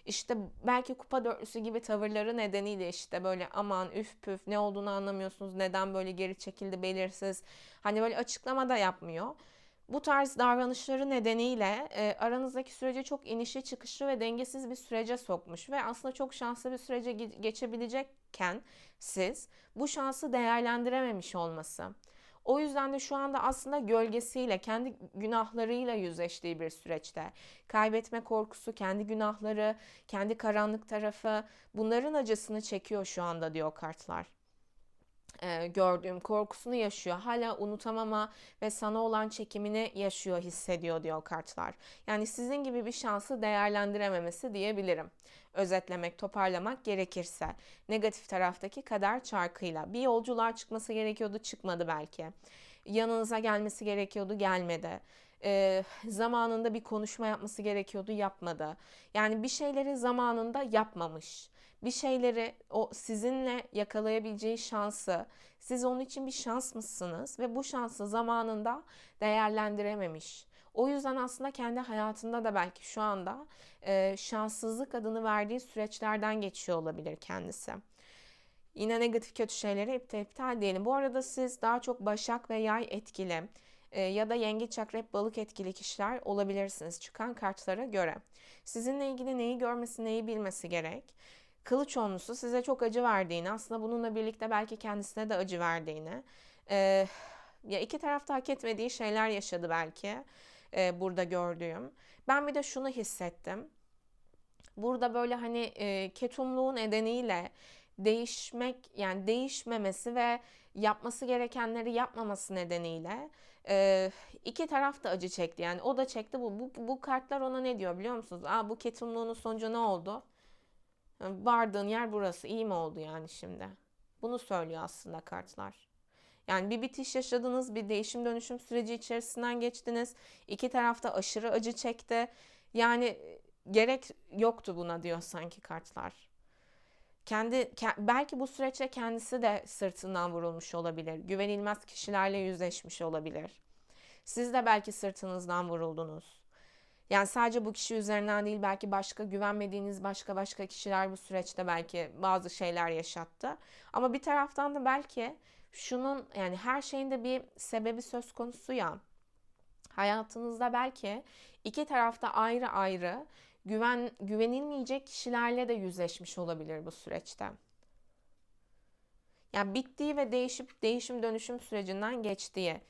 işte belki kupa dörtlüsü gibi tavırları nedeniyle işte böyle aman üf püf ne olduğunu anlamıyorsunuz, neden böyle geri çekildi belirsiz. Hani böyle açıklama da yapmıyor. Bu tarz davranışları nedeniyle aranızdaki süreci çok inişli çıkışlı ve dengesiz bir sürece sokmuş ve aslında çok şanslı bir sürece geçebilecekken siz bu şansı değerlendirememiş olması. O yüzden de şu anda aslında gölgesiyle, kendi günahlarıyla yüzleştiği bir süreçte. Kaybetme korkusu, kendi günahları, kendi karanlık tarafı, bunların acısını çekiyor şu anda diyor kartlar. Gördüğüm korkusunu yaşıyor. Hala unutamama ve sana olan çekimini yaşıyor, hissediyor diyor kartlar. Yani sizin gibi bir şansı değerlendirememesi diyebilirim. Özetlemek, toparlamak gerekirse. Negatif taraftaki kader çarkıyla. Bir yolculuğa çıkması gerekiyordu, çıkmadı belki. Yanınıza gelmesi gerekiyordu, gelmedi. Zamanında bir konuşma yapması gerekiyordu, yapmadı. Yani bir şeyleri zamanında yapmamış. Bir şeyleri, o sizinle yakalayabileceği şansı, siz onun için bir şans mısınız ve bu şansı zamanında değerlendirememiş. O yüzden aslında kendi hayatında da belki şu anda şanssızlık adını verdiği süreçlerden geçiyor olabilir kendisi. Yine negatif kötü şeyleri iptal diyelim. Bu arada siz daha çok Başak ve Yay etkili ya da Yengeç, Akrep, Balık etkili kişiler olabilirsiniz çıkan kartlara göre. Sizinle ilgili neyi görmesi, neyi bilmesi gerek? Kılıç onlusu size çok acı verdiğini, aslında bununla birlikte belki kendisine de acı verdiğini, e, ya iki tarafta hak etmediği şeyler yaşadı belki burada gördüğüm. Ben bir de şunu hissettim. Burada böyle hani ketumluğu nedeniyle değişmek, yani değişmemesi ve yapması gerekenleri yapmaması nedeniyle iki taraf da acı çekti. Yani o da çekti. Bu kartlar ona ne diyor biliyor musunuz? Bu ketumluğunun sonucu ne oldu? Vardığın yer burası. İyi mi oldu yani şimdi? Bunu söylüyor aslında kartlar. Yani bir bitiş yaşadınız, bir değişim dönüşüm süreci içerisinden geçtiniz. İki tarafta aşırı acı çekti. Yani gerek yoktu buna diyor sanki kartlar. Belki bu süreçte kendisi de sırtından vurulmuş olabilir. Güvenilmez kişilerle yüzleşmiş olabilir. Siz de belki sırtınızdan vuruldunuz. Yani sadece bu kişi üzerinden değil, belki başka güvenmediğiniz başka kişiler bu süreçte belki bazı şeyler yaşattı. Ama bir taraftan da belki şunun, yani her şeyin de bir sebebi söz konusu ya. Hayatınızda belki iki tarafta ayrı ayrı güvenilmeyecek kişilerle de yüzleşmiş olabilir bu süreçte. Yani bittiği ve değişim dönüşüm sürecinden geçtiği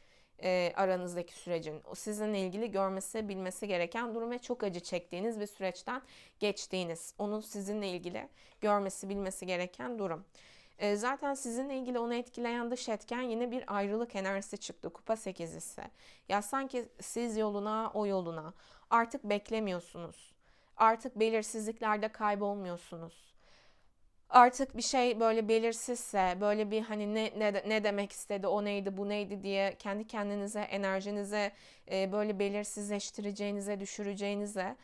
aranızdaki sürecin, o sizinle ilgili görmesi, bilmesi gereken durum ve çok acı çektiğiniz bir süreçten geçtiğiniz, onun sizinle ilgili görmesi, bilmesi gereken durum. Zaten sizinle ilgili onu etkileyen dış etken yine bir ayrılık enerjisi çıktı. Kupa sekizlisi. Ya sanki siz yoluna, o yoluna artık beklemiyorsunuz. Artık belirsizliklerde kaybolmuyorsunuz. Artık bir şey böyle belirsizse, böyle bir hani ne demek istedi, o neydi, bu neydi diye kendi kendinize, enerjinize böyle belirsizleştireceğinize, düşüreceğinize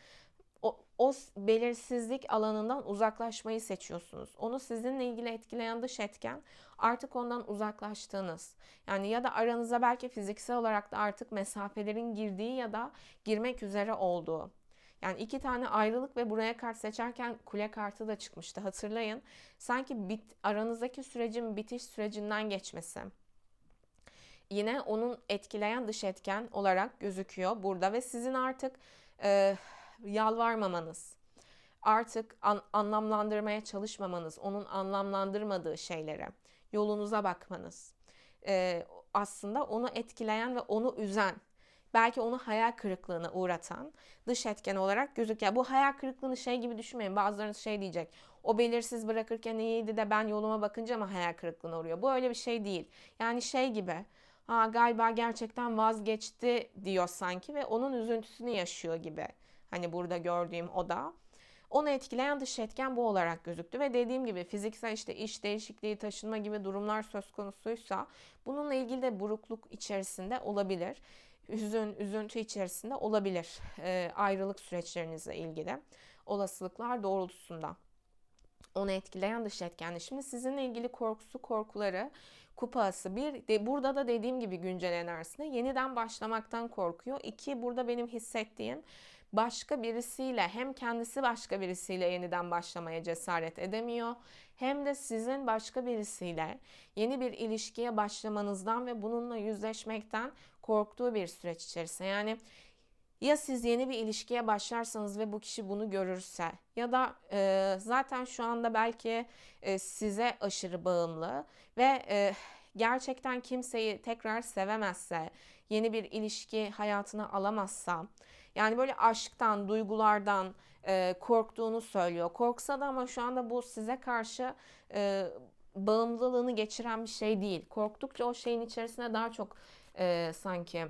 o belirsizlik alanından uzaklaşmayı seçiyorsunuz. Onu sizinle ilgili etkileyen dış etken artık ondan uzaklaştığınız. Yani ya da aranıza belki fiziksel olarak da artık mesafelerin girdiği ya da girmek üzere olduğu. Yani iki tane ayrılık ve buraya kart seçerken kule kartı da çıkmıştı, hatırlayın. Sanki aranızdaki sürecin bitiş sürecinden geçmesi. Yine onun etkileyen dış etken olarak gözüküyor burada ve sizin artık e, yalvarmamanız, artık anlamlandırmaya çalışmamanız, onun anlamlandırmadığı şeylere, yolunuza bakmanız. Aslında onu etkileyen ve onu üzen, belki onu hayal kırıklığına uğratan dış etken olarak gözüküyor. Bu hayal kırıklığını şey gibi düşünmeyin. Bazılarınız şey diyecek. O belirsiz bırakırken iyiydi de ben yoluma bakınca mı hayal kırıklığına uğruyor? Bu öyle bir şey değil. Yani şey gibi. Galiba gerçekten vazgeçti diyor sanki ve onun üzüntüsünü yaşıyor gibi. Hani burada gördüğüm o da. Onu etkileyen dış etken bu olarak gözüktü ve dediğim gibi fiziksel işte iş değişikliği, taşınma gibi durumlar söz konusuysa bununla ilgili de burukluk içerisinde olabilir. üzüntü içerisinde olabilir. Ayrılık süreçlerinizle ilgili olasılıklar doğrultusunda. Onu etkileyen dış etkenler. Şimdi sizinle ilgili korkusu, korkuları, kupası. Bir de burada da dediğim gibi güncel enerjisinde yeniden başlamaktan korkuyor. İki, burada benim hissettiğim başka birisiyle, hem kendisi başka birisiyle yeniden başlamaya cesaret edemiyor. Hem de sizin başka birisiyle yeni bir ilişkiye başlamanızdan ve bununla yüzleşmekten korktuğu bir süreç içerisinde. Yani ya siz yeni bir ilişkiye başlarsanız ve bu kişi bunu görürse, ya da zaten şu anda belki size aşırı bağımlı ve gerçekten kimseyi tekrar sevemezse, yeni bir ilişki hayatına alamazsa, yani böyle aşktan, duygulardan korktuğunu söylüyor. Korksa da ama şu anda bu size karşı bağımlılığını geçiren bir şey değil. Korktukça o şeyin içerisine daha çok sanki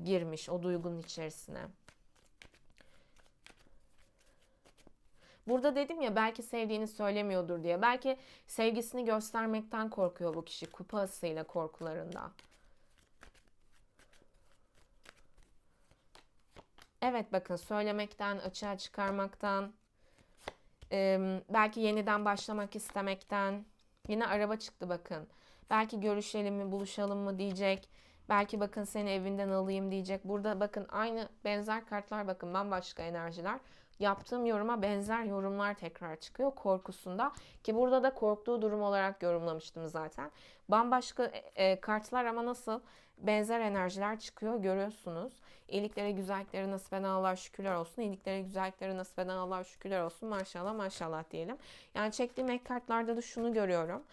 girmiş o duygunun içerisine. Burada dedim ya, belki sevdiğini söylemiyordur diye. Belki sevgisini göstermekten korkuyor bu kişi, kupa asıyla korkularında. Evet, bakın, söylemekten, açığa çıkarmaktan, belki yeniden başlamak istemekten. Yine araba çıktı, bakın. Belki görüşelim mi, buluşalım mı diyecek. Belki bakın seni evinden alayım diyecek. Burada bakın aynı benzer kartlar, bakın bambaşka enerjiler. Yaptığım yoruma benzer yorumlar tekrar çıkıyor korkusunda. Ki burada da korktuğu durum olarak yorumlamıştım zaten. Bambaşka kartlar ama nasıl benzer enerjiler çıkıyor görüyorsunuz. İyiliklere, güzelliklere nasip eden Allah'a şükürler olsun. İyiliklere, güzelliklere nasip eden Allah'a şükürler olsun. Maşallah maşallah diyelim. Yani çektiğim ek kartlarda da şunu görüyorum.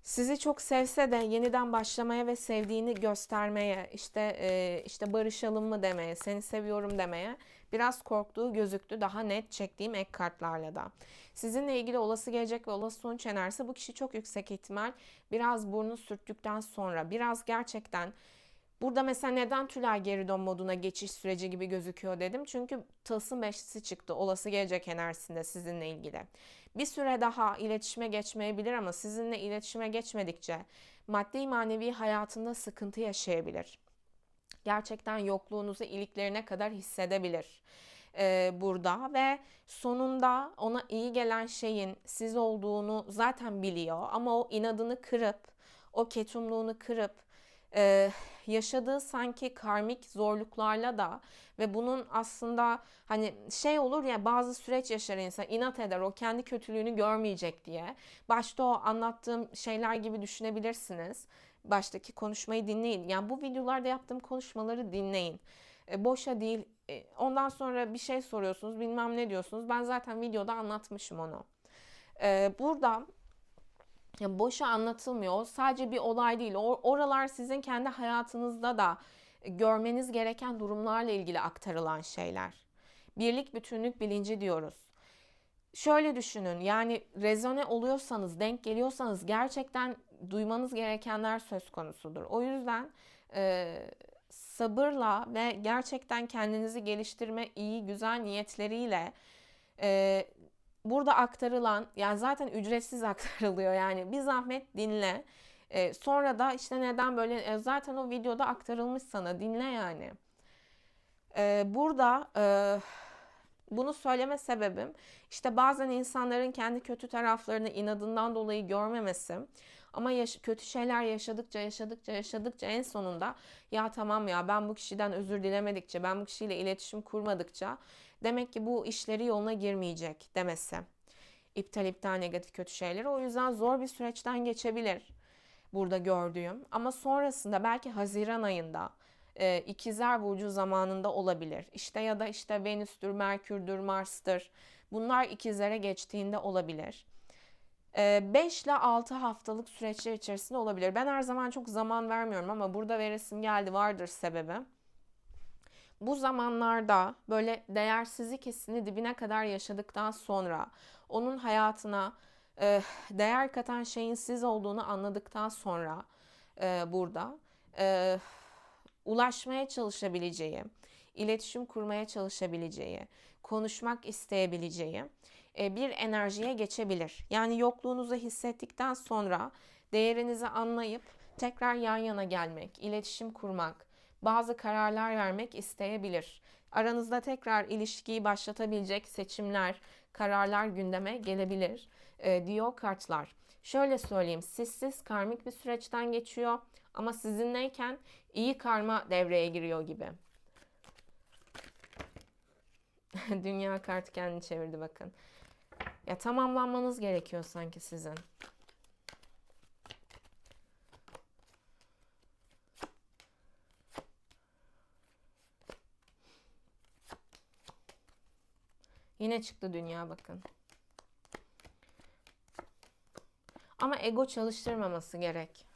Sizi çok sevse de yeniden başlamaya ve sevdiğini göstermeye, işte barışalım mı demeye, seni seviyorum demeye biraz korktuğu gözüktü daha net çektiğim ek kartlarla da. Sizinle ilgili olası gelecek ve olası sonuç enerjisi, bu kişi çok yüksek ihtimal biraz burnu sürttükten sonra, biraz gerçekten burada mesela neden Tülay geri dön moduna geçiş süreci gibi gözüküyor dedim. Çünkü tılsım beşlisi çıktı olası gelecek enerjisinde sizinle ilgili. Bir süre daha iletişime geçmeyebilir ama sizinle iletişime geçmedikçe maddi manevi hayatında sıkıntı yaşayabilir. Gerçekten yokluğunuzu iliklerine kadar hissedebilir burada ve sonunda ona iyi gelen şeyin siz olduğunu zaten biliyor ama o inadını kırıp, o ketumluğunu kırıp yaşadığı sanki karmik zorluklarla da ve bunun aslında hani şey olur ya, bazı süreç yaşar insan, inat eder, o kendi kötülüğünü görmeyecek diye. Başta o anlattığım şeyler gibi düşünebilirsiniz. Baştaki konuşmayı dinleyin. Yani bu videolarda yaptığım konuşmaları dinleyin. Boşa değil. Ondan sonra bir şey soruyorsunuz, bilmem ne diyorsunuz. Ben zaten videoda anlatmışım onu. Burada ya boşa anlatılmıyor. O sadece bir olay değil. Oralar sizin kendi hayatınızda da görmeniz gereken durumlarla ilgili aktarılan şeyler. Birlik, bütünlük bilinci diyoruz. Şöyle düşünün, yani rezone oluyorsanız, denk geliyorsanız gerçekten duymanız gerekenler söz konusudur. O yüzden sabırla ve gerçekten kendinizi geliştirme iyi, güzel niyetleriyle burada aktarılan, yani zaten ücretsiz aktarılıyor, yani bir zahmet dinle. Sonra da işte neden böyle, zaten o videoda aktarılmış, sana dinle yani. Burada bunu söyleme sebebim, işte bazen insanların kendi kötü taraflarını inadından dolayı görmemesi. Ama kötü şeyler yaşadıkça en sonunda ya tamam ya, ben bu kişiden özür dilemedikçe, ben bu kişiyle iletişim kurmadıkça demek ki bu işleri yoluna girmeyecek demesi. İptal negatif kötü şeyleri. O yüzden zor bir süreçten geçebilir burada gördüğüm. Ama sonrasında belki Haziran ayında İkizler Burcu zamanında olabilir. İşte ya da işte Venüs'tür, Merkür'dür, Mars'tır. Bunlar ikizlere geçtiğinde olabilir. 5 ile 6 haftalık süreçler içerisinde olabilir. Ben her zaman çok zaman vermiyorum ama burada veresim geldi, vardır sebebi. Bu zamanlarda böyle değersizlik hissini dibine kadar yaşadıktan sonra, onun hayatına değer katan şeyin siz olduğunu anladıktan sonra burada ulaşmaya çalışabileceği, iletişim kurmaya çalışabileceği, konuşmak isteyebileceği bir enerjiye geçebilir. Yani yokluğunuzu hissettikten sonra değerinizi anlayıp tekrar yan yana gelmek, iletişim kurmak, bazı kararlar vermek isteyebilir. Aranızda tekrar ilişkiyi başlatabilecek seçimler, kararlar gündeme gelebilir diyor kartlar. Şöyle söyleyeyim, sizsiz karmik bir süreçten geçiyor ama sizinleyken iyi karma devreye giriyor gibi. Dünya kartı kendini çevirdi bakın. Ya tamamlanmanız gerekiyor sanki sizin. Yine çıktı dünya bakın. Ama ego çalıştırmaması gerek.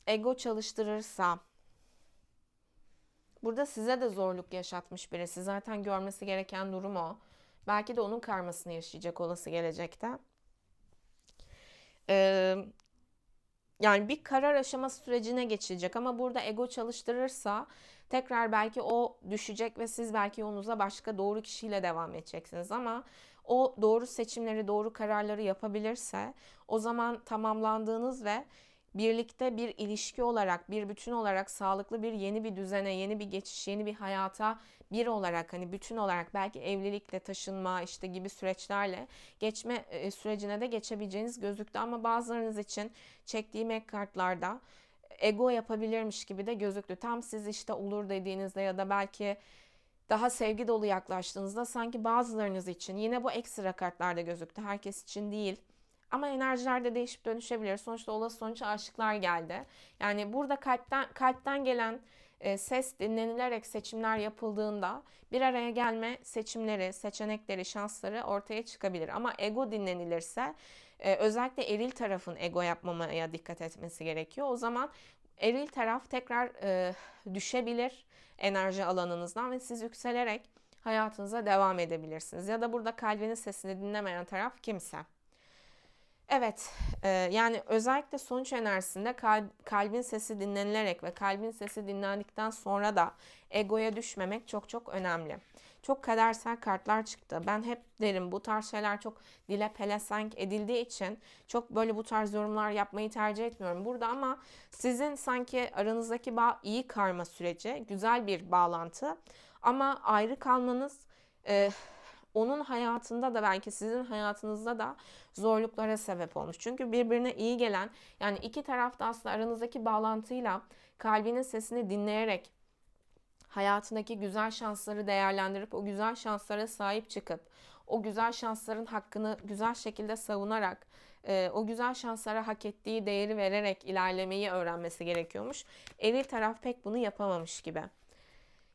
Ego çalıştırırsa, burada size de zorluk yaşatmış birisi. Zaten görmesi gereken durum o. Belki de onun karmasını yaşayacak olası gelecekte. Yani bir karar aşaması sürecine geçilecek ama burada ego çalıştırırsa tekrar belki o düşecek ve siz belki yolunuza başka doğru kişiyle devam edeceksiniz ama o doğru seçimleri, doğru kararları yapabilirse o zaman tamamlandığınız ve birlikte bir ilişki olarak, bir bütün olarak sağlıklı bir yeni bir düzene, yeni bir geçiş, yeni bir hayata bir olarak hani bütün olarak belki evlilikle, taşınma işte gibi süreçlerle geçme sürecine de geçebileceğiniz gözüktü ama bazılarınız için çektiğim ek kartlarda ego yapabilirmiş gibi de gözüktü. Tam siz işte olur dediğinizde ya da belki daha sevgi dolu yaklaştığınızda sanki bazılarınız için yine bu ekstra kartlarda gözüktü. Herkes için değil. Ama enerjiler de değişip dönüşebilir. Sonuçta olası sonuç aşıklar geldi. Yani burada kalpten gelen ses dinlenilerek seçimler yapıldığında bir araya gelme seçimleri, seçenekleri, şansları ortaya çıkabilir. Ama ego dinlenilirse özellikle eril tarafın ego yapmamaya dikkat etmesi gerekiyor. O zaman eril taraf tekrar düşebilir enerji alanınızdan ve siz yükselerek hayatınıza devam edebilirsiniz. Ya da burada kalbinin sesini dinlemeyen taraf kimse. Evet, yani özellikle sonuç enerjisinde kalbin sesi dinlenilerek ve kalbin sesi dinlendikten sonra da egoya düşmemek çok çok önemli. Çok kadersel kartlar çıktı. Ben hep derim bu tarz şeyler çok dile pelesenk edildiği için çok böyle bu tarz yorumlar yapmayı tercih etmiyorum burada ama sizin sanki aranızdaki bağ iyi karma süreci, güzel bir bağlantı ama ayrı kalmanız onun hayatında da belki sizin hayatınızda da zorluklara sebep olmuş. Çünkü birbirine iyi gelen yani iki taraf da aslında aranızdaki bağlantıyla kalbinin sesini dinleyerek hayatındaki güzel şansları değerlendirip o güzel şanslara sahip çıkıp o güzel şansların hakkını güzel şekilde savunarak o güzel şanslara hak ettiği değeri vererek ilerlemeyi öğrenmesi gerekiyormuş. Eril taraf pek bunu yapamamış gibi.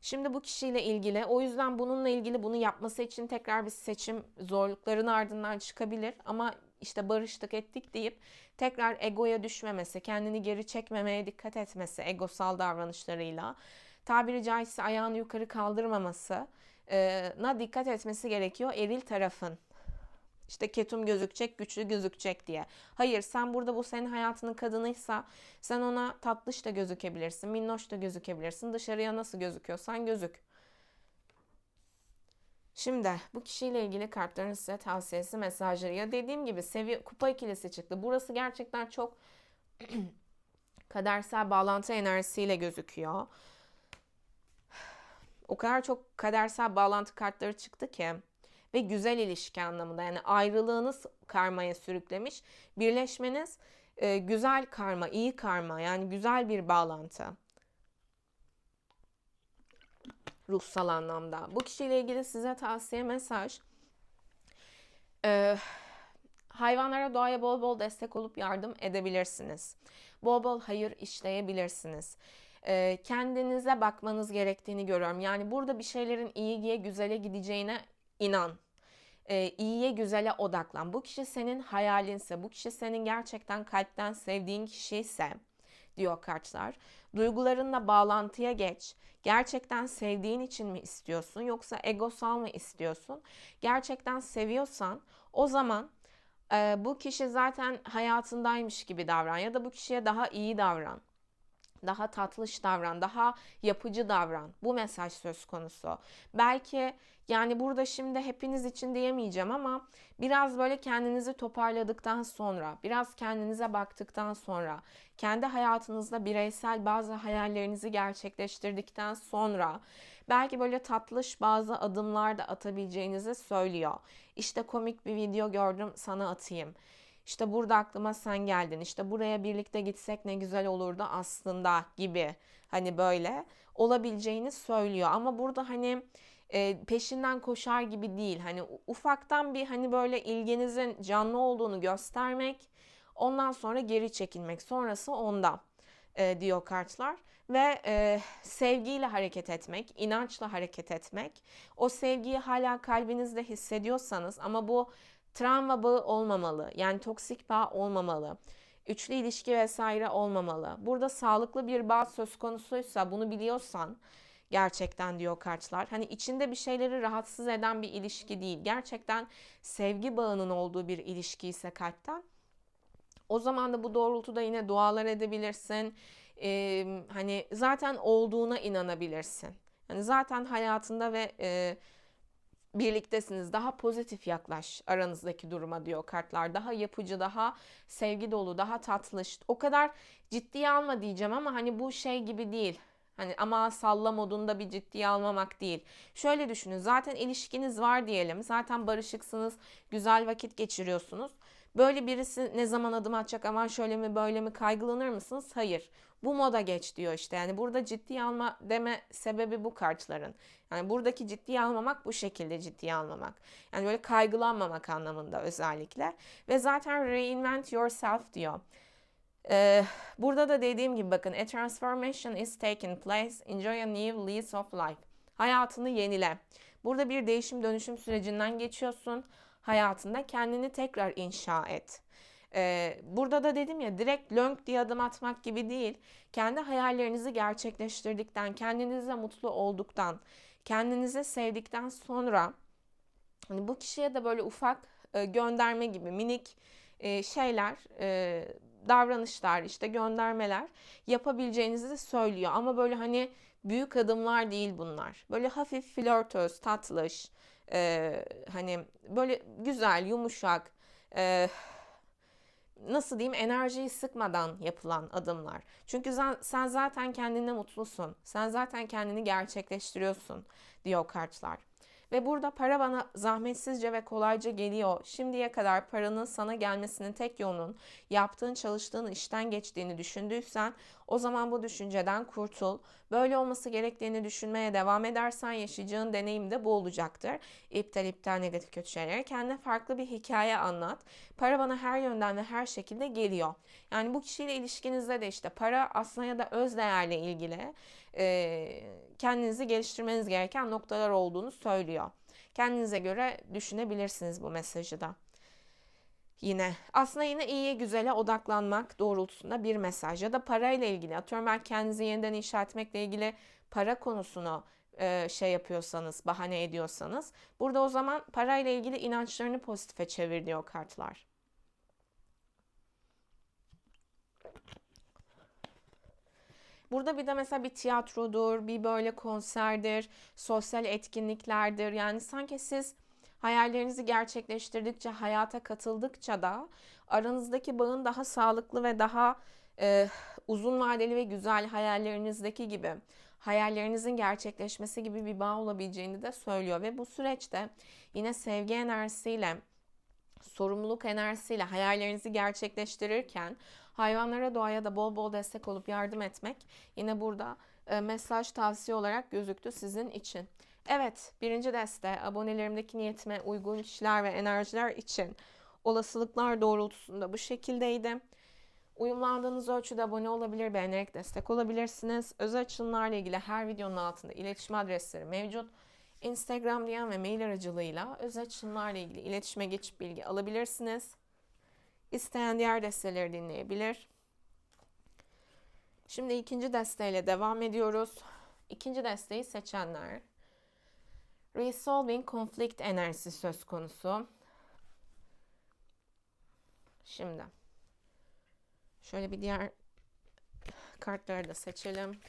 Şimdi bu kişiyle ilgili o yüzden bununla ilgili bunu yapması için tekrar bir seçim zorlukların ardından çıkabilir. Ama işte barıştık ettik deyip tekrar egoya düşmemesi, kendini geri çekmemeye dikkat etmesi egosal davranışlarıyla tabiri caizse ayağını yukarı kaldırmaması na dikkat etmesi gerekiyor eril tarafın. İşte ketum gözükecek, güçlü gözükecek diye. Hayır, sen burada bu senin hayatının kadınıysa sen ona tatlış da gözükebilirsin, minnoş da gözükebilirsin. Dışarıya nasıl gözüküyorsan gözük. Şimdi bu kişiyle ilgili kartların size tavsiyesi, mesajları. Ya dediğim gibi kupa ikilisi çıktı. Burası gerçekten çok kadersel bağlantı enerjisiyle gözüküyor. O kadar çok kadersel bağlantı kartları çıktı ki. Ve güzel ilişki anlamında yani ayrılığınız karmaya sürüklemiş. Birleşmeniz güzel karma, iyi karma yani güzel bir bağlantı. Ruhsal anlamda. Bu kişiyle ilgili size tavsiye mesaj. Hayvanlara, doğaya bol bol destek olup yardım edebilirsiniz. Bol bol hayır işleyebilirsiniz. Kendinize bakmanız gerektiğini görüyorum. Yani burada bir şeylerin iyiye, güzele gideceğine inan. İyiye, güzele odaklan. Bu kişi senin hayalinse, bu kişi senin gerçekten kalpten sevdiğin kişiyse diyor kartlar. Duygularınla bağlantıya geç. Gerçekten sevdiğin için mi istiyorsun yoksa egosal mı istiyorsun? Gerçekten seviyorsan o zaman bu kişi zaten hayatındaymış gibi davran ya da bu kişiye daha iyi davran. Daha tatlış davran, daha yapıcı davran. Bu mesaj söz konusu. Belki yani burada şimdi hepiniz için diyemeyeceğim ama biraz böyle kendinizi toparladıktan sonra, biraz kendinize baktıktan sonra, kendi hayatınızda bireysel bazı hayallerinizi gerçekleştirdikten sonra belki böyle tatlış bazı adımlar da atabileceğinizi söylüyor. İşte komik bir video gördüm, sana atayım. İşte burada aklıma sen geldin. İşte buraya birlikte gitsek ne güzel olurdu aslında gibi, hani böyle olabileceğini söylüyor. Ama burada hani peşinden koşar gibi değil. Hani ufaktan bir hani böyle ilginizin canlı olduğunu göstermek, ondan sonra geri çekilmek. Sonrası onda diyor kartlar. Ve sevgiyle hareket etmek, inançla hareket etmek. O sevgiyi hala kalbinizde hissediyorsanız, ama bu travma bağı olmamalı. Yani toksik bağ olmamalı. Üçlü ilişki vesaire olmamalı. Burada sağlıklı bir bağ söz konusuysa, bunu biliyorsan gerçekten diyor kartlar. Hani içinde bir şeyleri rahatsız eden bir ilişki değil. Gerçekten sevgi bağının olduğu bir ilişki ise kalpten, o zaman da bu doğrultuda yine dualar edebilirsin. Hani zaten olduğuna inanabilirsin. Hani zaten hayatında ve birliktesiniz. Daha pozitif yaklaş aranızdaki duruma diyor kartlar. Daha yapıcı, daha sevgi dolu, daha tatlış. O kadar ciddiye alma diyeceğim ama hani bu şey gibi değil. Hani ama salla modunda bir ciddiye almamak değil. Şöyle düşünün, zaten ilişkiniz var diyelim. Zaten barışıksınız, güzel vakit geçiriyorsunuz. Böyle birisi ne zaman adım atacak, aman şöyle mi böyle mi kaygılanır mısınız? Hayır. Bu moda geç diyor işte. Yani burada ciddiye alma deme sebebi bu kartların. Yani buradaki ciddiye almamak, bu şekilde ciddiye almamak. Yani böyle kaygılanmamak anlamında özellikle. Ve zaten reinvent yourself diyor. Burada da dediğim gibi bakın, a transformation is taking place. Enjoy a new lease of life. Hayatını yenile. Burada bir değişim dönüşüm sürecinden geçiyorsun. Hayatında kendini tekrar inşa et. Burada da dedim ya, direkt lönk diye adım atmak gibi değil. Kendi hayallerinizi gerçekleştirdikten, kendinizle mutlu olduktan, kendinizi sevdikten sonra hani bu kişiye de böyle ufak gönderme gibi minik şeyler, davranışlar, işte göndermeler yapabileceğinizi de söylüyor. Ama böyle hani büyük adımlar değil bunlar. Böyle hafif flörtöz, tatlış, hani böyle güzel, yumuşak, nasıl diyeyim, enerjiyi sıkmadan yapılan adımlar. Çünkü sen zaten kendine mutlusun. Sen zaten kendini gerçekleştiriyorsun diyor kartlar. Ve burada para bana zahmetsizce ve kolayca geliyor. Şimdiye kadar paranın sana gelmesinin tek yolunun yaptığın, çalıştığın işten geçtiğini düşündüysen, o zaman bu düşünceden kurtul. Böyle olması gerektiğini düşünmeye devam edersen yaşayacağın deneyim de bu olacaktır. İptal, negatif, kötü şeyleri. Kendine farklı bir hikaye anlat. Para bana her yönden ve her şekilde geliyor. Yani bu kişiyle ilişkinizde de işte para aslında ya da öz değerle ilgili kendinizi geliştirmeniz gereken noktalar olduğunu söylüyor. Kendinize göre düşünebilirsiniz bu mesajı da. Yine aslında yine iyiye güzele odaklanmak doğrultusunda bir mesaj. Ya da parayla ilgili, atıyorum ben kendinizi yeniden inşa etmekle ilgili para konusunu şey yapıyorsanız, bahane ediyorsanız, burada o zaman parayla ilgili inançlarını pozitife çevir diyor kartlar. Burada bir de mesela bir tiyatrodur, bir böyle konserdir, sosyal etkinliklerdir. Yani sanki siz hayallerinizi gerçekleştirdikçe, hayata katıldıkça da aranızdaki bağın daha sağlıklı ve daha uzun vadeli ve güzel, hayallerinizdeki gibi, hayallerinizin gerçekleşmesi gibi bir bağ olabileceğini de söylüyor. Ve bu süreçte yine sevgi enerjisiyle, sorumluluk enerjisiyle hayallerinizi gerçekleştirirken hayvanlara, doğaya da bol bol destek olup yardım etmek yine burada mesaj, tavsiye olarak gözüktü sizin için. Evet, birinci deste abonelerimdeki niyetime uygun kişiler ve enerjiler için olasılıklar doğrultusunda bu şekildeydi. Uyumlandığınız ölçüde abone olabilir, beğenerek destek olabilirsiniz. Özel açılımlarla ilgili her videonun altında iletişim adresleri mevcut. Instagram, DM ve mail aracılığıyla özel açılımlarla ilgili iletişime geçip bilgi alabilirsiniz. İsteyen diğer desteleri dinleyebilir. Şimdi ikinci desteyle devam ediyoruz. İkinci desteği seçenler. Resolving Conflict enerjisi söz konusu. Şimdi şöyle bir diğer Kartları da seçelim.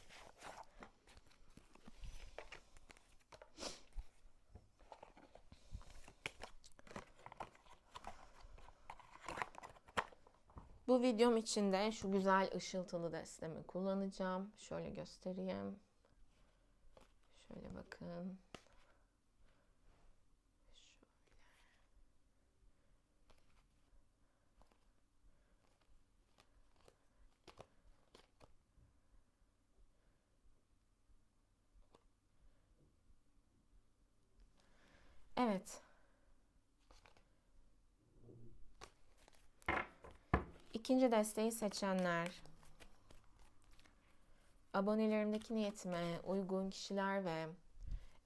Bu videom içinde şu güzel ışıltılı destemi kullanacağım. Şöyle göstereyim. Şöyle bakın. Evet. İkinci desteği seçenler, abonelerimdeki niyetime uygun kişiler ve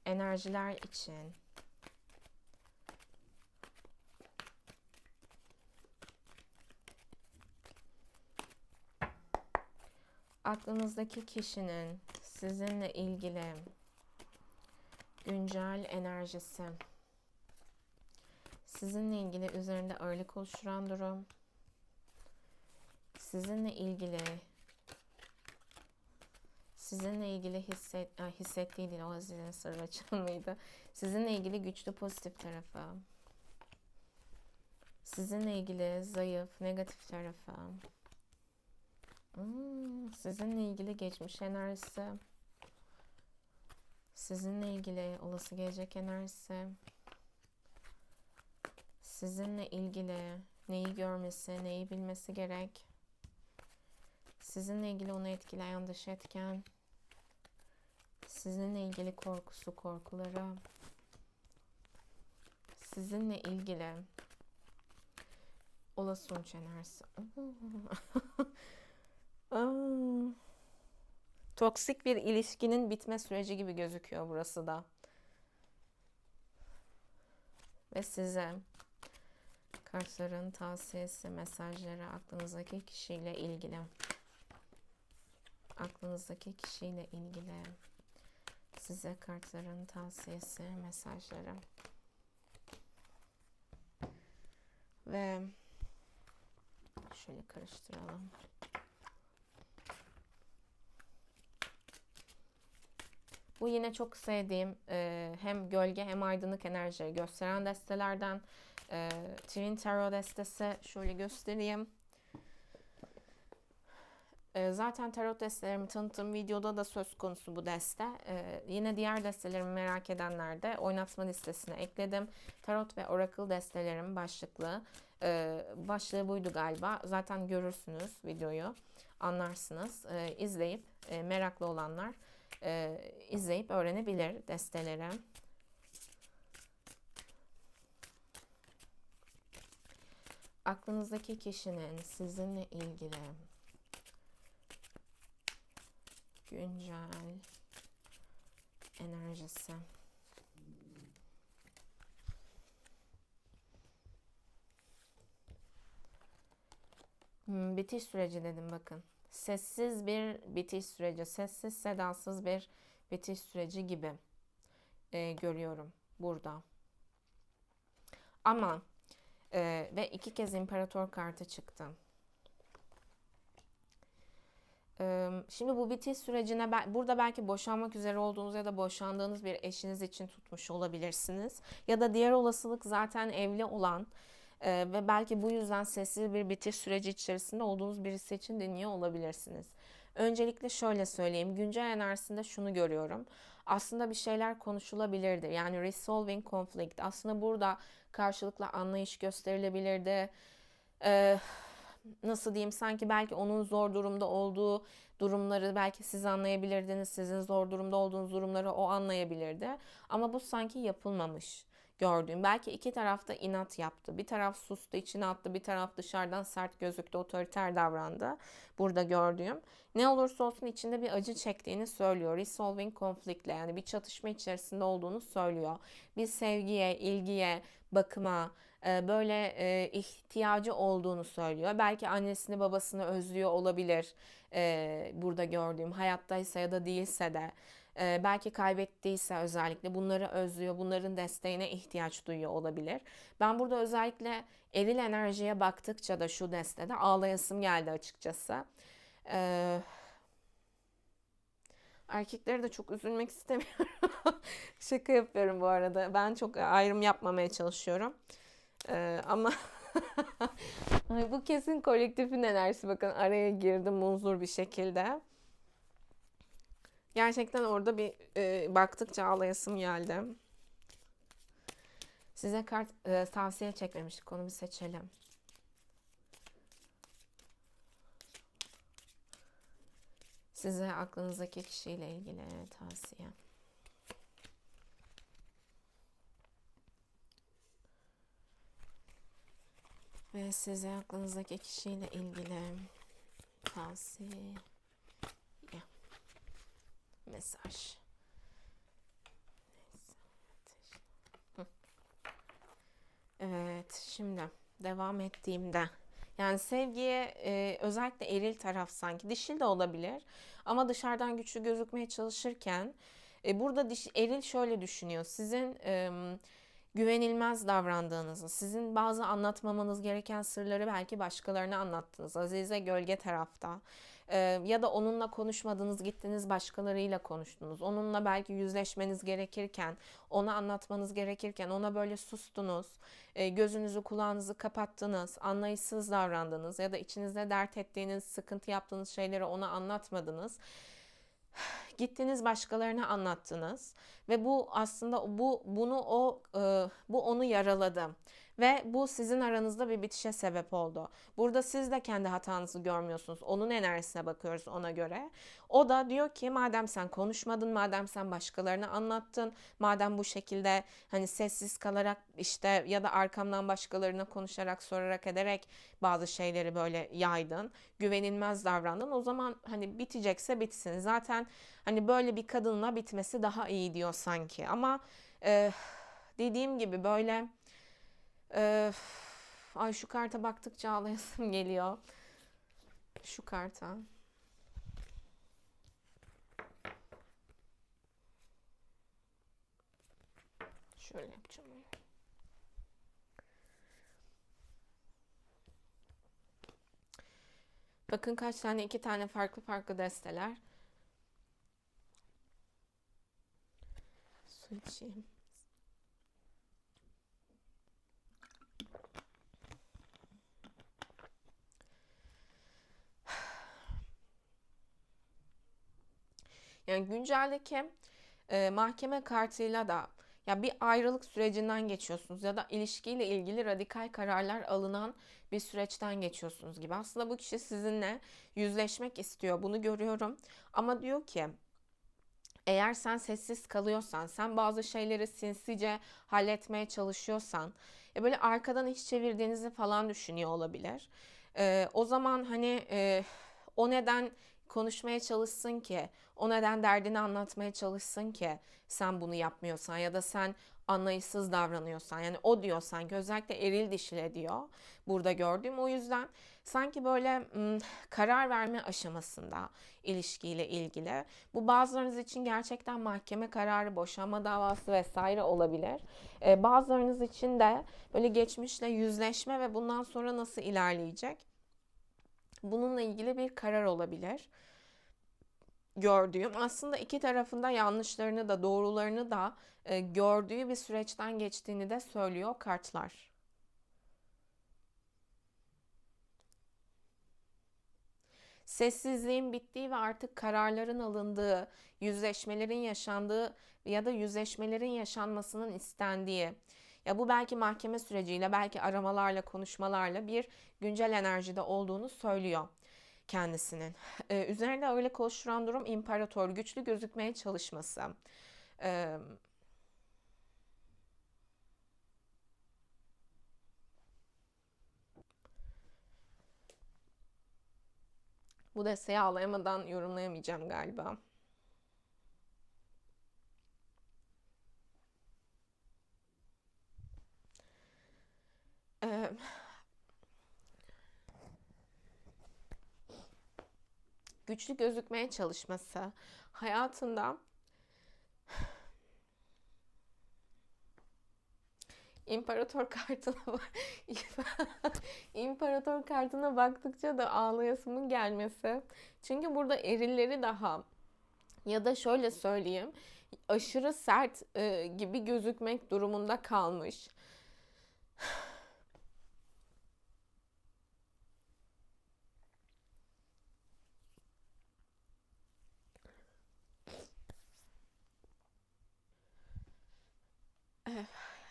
enerjiler için aklınızdaki kişinin sizinle ilgili güncel enerjisi, sizinle ilgili üzerinde ağırlık oluşturan durum, sizinle ilgili hissettiği değil, o Aziz'in sırrı açılımıydı. Sizinle ilgili güçlü pozitif tarafı, sizinle ilgili zayıf negatif tarafı, sizinle ilgili geçmiş enerjisi, sizinle ilgili olası gelecek enerjisi, sizinle ilgili neyi görmesi, neyi bilmesi gerek, sizinle ilgili onu etkileyen dış etken, sizinle ilgili korkusu, korkuları, sizinle ilgili olası sonuç enerjisi. Toksik bir ilişkinin bitme süreci gibi gözüküyor burası da. Ve size kartların tavsiyesi, mesajları aklınızdaki kişiyle ilgili. Aklınızdaki kişiyle ilgili size kartların tavsiyesi, mesajları. Ve şöyle karıştıralım. Bu yine çok sevdiğim hem gölge hem aydınlık enerjileri gösteren destelerden. Twin Tarot destesi, şöyle göstereyim. Zaten tarot destelerimi tanıttığım videoda da söz konusu bu deste. Yine diğer destelerimi merak edenler de oynatma listesine ekledim. Tarot ve Oracle destelerim başlıklı. Başlığı buydu galiba. Zaten görürsünüz videoyu. Anlarsınız. İzleyip meraklı olanlar izleyip öğrenebilir desteleri. Aklınızdaki kişinin sizinle ilgili güncel enerjisi. Bitiş süreci dedim bakın. Sessiz bir bitiş süreci, sessiz sedasız bir bitiş süreci gibi görüyorum burada. Ama ve 2 kez imparator kartı çıktı. Şimdi bu bitiş sürecine burada belki boşanmak üzere olduğunuz ya da boşandığınız bir eşiniz için tutmuş olabilirsiniz. Ya da diğer olasılık zaten evli olan ve belki bu yüzden sessiz bir bitiş süreci içerisinde olduğunuz birisi için dinliyor olabilirsiniz. Öncelikle şöyle söyleyeyim. Güncel enerjisinde şunu görüyorum. Aslında bir şeyler konuşulabilirdi. Yani resolving conflict. Aslında burada karşılıklı anlayış gösterilebilirdi. Nasıl diyeyim, sanki belki onun zor durumda olduğu durumları belki siz anlayabilirdiniz. Sizin zor durumda olduğunuz durumları o anlayabilirdi. Ama bu sanki yapılmamış gördüğüm. Belki iki taraf da inat yaptı. Bir taraf sustu, içine attı. Bir taraf dışarıdan sert gözüktü, otoriter davrandı. Burada gördüğüm. Ne olursa olsun içinde bir acı çektiğini söylüyor. Resolving conflict'le, yani bir çatışma içerisinde olduğunu söylüyor. Bir sevgiye, ilgiye, bakıma, böyle ihtiyacı olduğunu söylüyor. Belki annesini babasını özlüyor olabilir, burada gördüğüm, hayattaysa ya da değilse de. Belki kaybettiyse özellikle bunları özlüyor, bunların desteğine ihtiyaç duyuyor olabilir. Ben burada özellikle eril enerjiye baktıkça da şu destede ağlayasım geldi açıkçası. Erkekleri de çok üzülmek istemiyorum. Şaka yapıyorum bu arada. Ben çok ayrım yapmamaya çalışıyorum. Ama ay, bu kesin kolektifin enerjisi. Bakın araya girdim muzur bir şekilde. Gerçekten orada bir baktıkça ağlayasım geldi. Size kart tavsiye çekmemiştik. Onu bir seçelim. Size aklınızdaki kişiyle ilgili tavsiye. Ve size aklınızdaki kişiyle ilgili tavsiye. Mesaj. Evet, şimdi devam ettiğimde. Yani sevgiye özellikle eril taraf sanki dişil de olabilir ama dışarıdan güçlü gözükmeye çalışırken burada eril şöyle düşünüyor. Sizin güvenilmez davrandığınızı, sizin bazı anlatmamanız gereken sırları belki başkalarına anlattınız. Azize gölge tarafta. Ya da onunla konuşmadınız, gittiniz başkalarıyla konuştunuz. Onunla belki yüzleşmeniz gerekirken, ona anlatmanız gerekirken ona böyle sustunuz. Gözünüzü kulağınızı kapattınız, anlayışsız davrandınız ya da içinizde dert ettiğiniz, sıkıntı yaptığınız şeyleri ona anlatmadınız. Gittiniz başkalarına anlattınız ve bu aslında bu onu yaraladı ve bu sizin aranızda bir bitişe sebep oldu. Burada siz de kendi hatanızı görmüyorsunuz. Onun enerjisine bakıyoruz ona göre. O da diyor ki madem sen konuşmadın, madem sen başkalarına anlattın, madem bu şekilde hani sessiz kalarak işte ya da arkamdan başkalarına konuşarak, sorarak ederek bazı şeyleri böyle yaydın, güvenilmez davrandın. O zaman hani bitecekse bitsin. Zaten hani böyle bir kadınla bitmesi daha iyi diyor sanki. Ama dediğim gibi böyle ay şu karta baktıkça ağlayasım geliyor. Şu karta. Şöyle yapacağım. Bakın kaç tane, 2 tane farklı desteler. Su içeyim. Yani günceldeki mahkeme kartıyla da ya bir ayrılık sürecinden geçiyorsunuz ya da ilişkiyle ilgili radikal kararlar alınan bir süreçten geçiyorsunuz gibi. Aslında bu kişi sizinle yüzleşmek istiyor. Bunu görüyorum. Ama diyor ki eğer sen sessiz kalıyorsan, sen bazı şeyleri sinsice halletmeye çalışıyorsan, böyle arkadan iş çevirdiğinizi falan düşünüyor olabilir. O zaman hani o neden konuşmaya çalışsın ki, o neden derdini anlatmaya çalışsın ki sen bunu yapmıyorsan ya da sen anlayışsız davranıyorsan, yani o diyor sanki, özellikle eril dişile diyor burada gördüğüm. O yüzden sanki böyle karar verme aşamasında ilişkiyle ilgili. Bu bazılarınız için gerçekten mahkeme kararı, boşanma davası vesaire olabilir. Bazılarınız için de böyle geçmişle yüzleşme ve bundan sonra nasıl ilerleyecek? Bununla ilgili bir karar olabilir. Gördüğüm aslında iki tarafında yanlışlarını da doğrularını da gördüğü bir süreçten geçtiğini de söylüyor kartlar. Sessizliğin bittiği ve artık kararların alındığı, yüzleşmelerin yaşandığı ya da yüzleşmelerin yaşanmasının istendiği. Ya bu belki mahkeme süreciyle, belki aramalarla, konuşmalarla bir güncel enerjide olduğunu söylüyor kendisinin. Üzerinde öyle koşturan durum imparator, güçlü gözükmeye çalışması. Ee, Bu desteği ağlayamadan yorumlayamayacağım galiba. Ee, Güçlü gözükmeye çalışması, hayatında İmparator kartına İmparator kartına baktıkça da ağlayasımın gelmesi. Çünkü burada erilleri daha Ya da şöyle söyleyeyim, aşırı sert gibi gözükmek durumunda kalmış.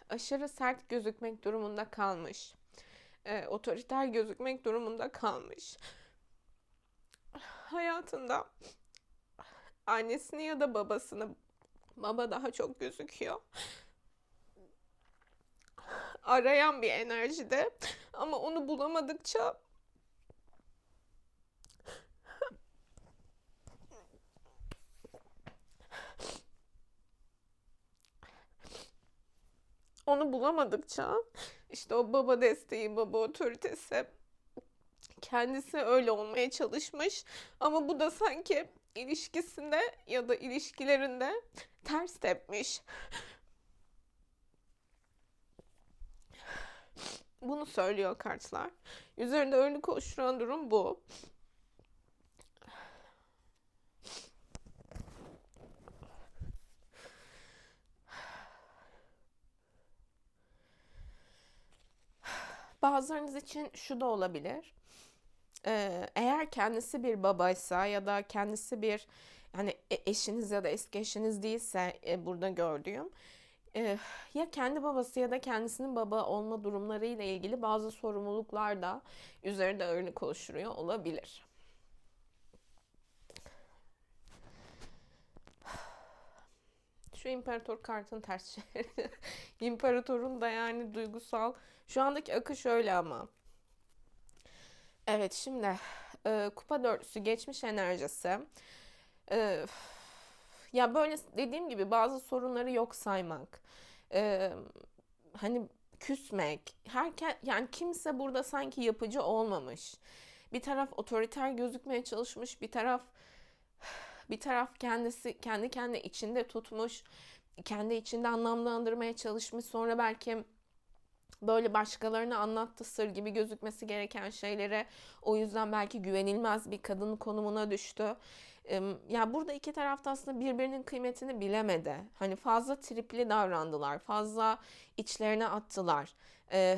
Aşırı sert gözükmek durumunda kalmış. Otoriter gözükmek durumunda kalmış. Hayatında annesini ya da babasını, baba daha çok gözüküyor, arayan bir enerjide, ama onu bulamadıkça işte o baba desteği, baba otoritesi, kendisi öyle olmaya çalışmış, ama bu da sanki ilişkisinde ya da ilişkilerinde ters tepmiş. Bunu söylüyor kartlar. Üzerinde önünü koşturan durum bu. Bazılarınız için şu da olabilir. Eğer kendisi bir babaysa ya da kendisi bir, yani eşiniz ya da eski eşiniz değilse, burada gördüğüm, ya kendi babası ya da kendisinin baba olma durumlarıyla ilgili bazı sorumluluklar da üzerinde ağırlık oluşturuyor olabilir. Şu imparator kartın ters çeviri. İmparatorun da yani duygusal. Şu andaki akış öyle ama. Evet, şimdi kupa dörtlüsü geçmiş enerjisi. E, Ya böyle dediğim gibi bazı sorunları yok saymak. E, Hani küsmek. Yani kimse burada sanki yapıcı olmamış. Bir taraf otoriter gözükmeye çalışmış, bir taraf kendisi kendi içinde tutmuş, kendi içinde anlamlandırmaya çalışmış. Sonra belki böyle başkalarına anlattı, sır gibi gözükmesi gereken şeylere. O yüzden belki güvenilmez bir kadın konumuna düştü. Ya burada iki tarafta aslında birbirinin kıymetini bilemedi. Hani fazla tripli davrandılar, fazla içlerine attılar.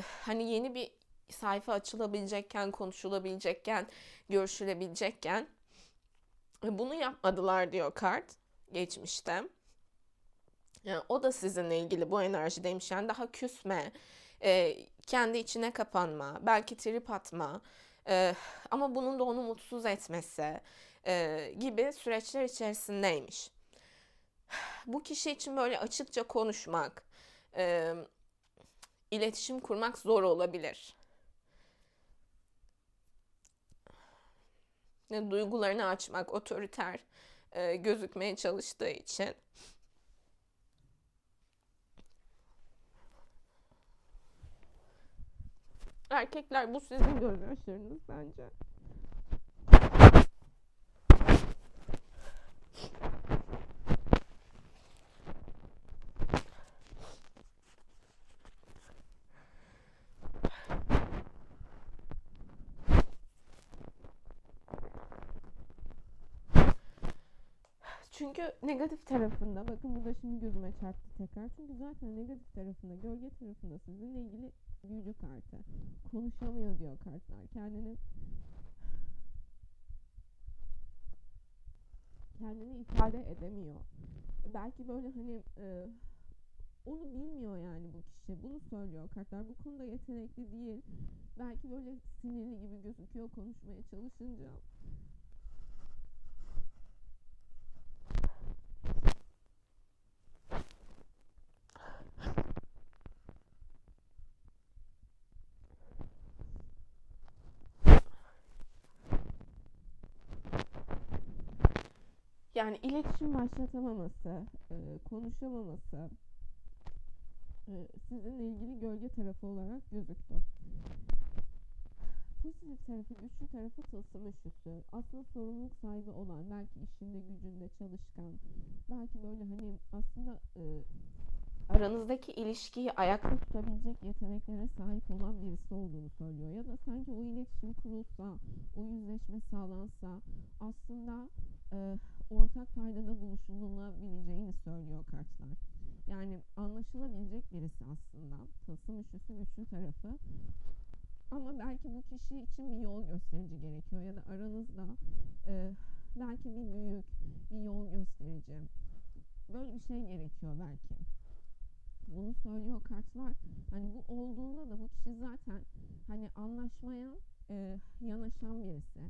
Hani yeni bir sayfa açılabilecekken, konuşulabilecekken, görüşülebilecekken bunu yapmadılar diyor kart geçmişte. Yani o da sizinle ilgili bu enerjideymiş. Yani daha küsme, kendi içine kapanma, belki trip atma, e, ama bunun da onu mutsuz etmesi gibi süreçler içerisindeymiş. Bu kişi için böyle açıkça konuşmak, e, iletişim kurmak zor olabilir. Yani duygularını açmak, otoriter gözükmeye çalıştığı için. Erkekler, bu sizin gözyaşlarınız bence. Çünkü negatif tarafında, bakın bu da şimdi gözüme çarptı tekrar. Çünkü zaten negatif tarafında, gölge tarafında sizinle ilgili büyücü kartı. Konuşamıyor diyor kartlar. Kendini ifade edemiyor. Belki böyle hani onu bilmiyor yani bu kişi. Bunu söylüyor kartlar. Bu konuda yetenekli değil. Belki böyle sinirli gibi gözüküyor konuşmaya çalışınca. Yani iletişim başlatamaması, konuşamaması sizinle ilgili gölge tarafı olarak gözüktü. Pozitif tarafı, güçlü tarafı tılsım üçlüsü. Aslında sorumluluk sahibi olan, belki işinde gücünde çalışkan, belki böyle hani aslında aranızdaki ilişkiyi ayakta tutabilecek yeteneklere sahip olan birisi olduğunu söylüyor. Ya da sanki o iletişim kurulsa, o yüzleşme sağlansa aslında ortak paydada buluşulabileceğini söylüyor kartlar. Yani anlaşılabilecek birisi aslında. Tılsım üçlüsü güçlü tarafı. Ama belki bu kişi için bir yol gösterici gerekiyor ya da aranızda belki bir büyük, bir yol gösterici. Böyle bir şey gerekiyor belki. Bunu söylüyor kartlar. Hani bu olduğunda da bu kişi zaten hani anlaşmaya yanaşan birisi.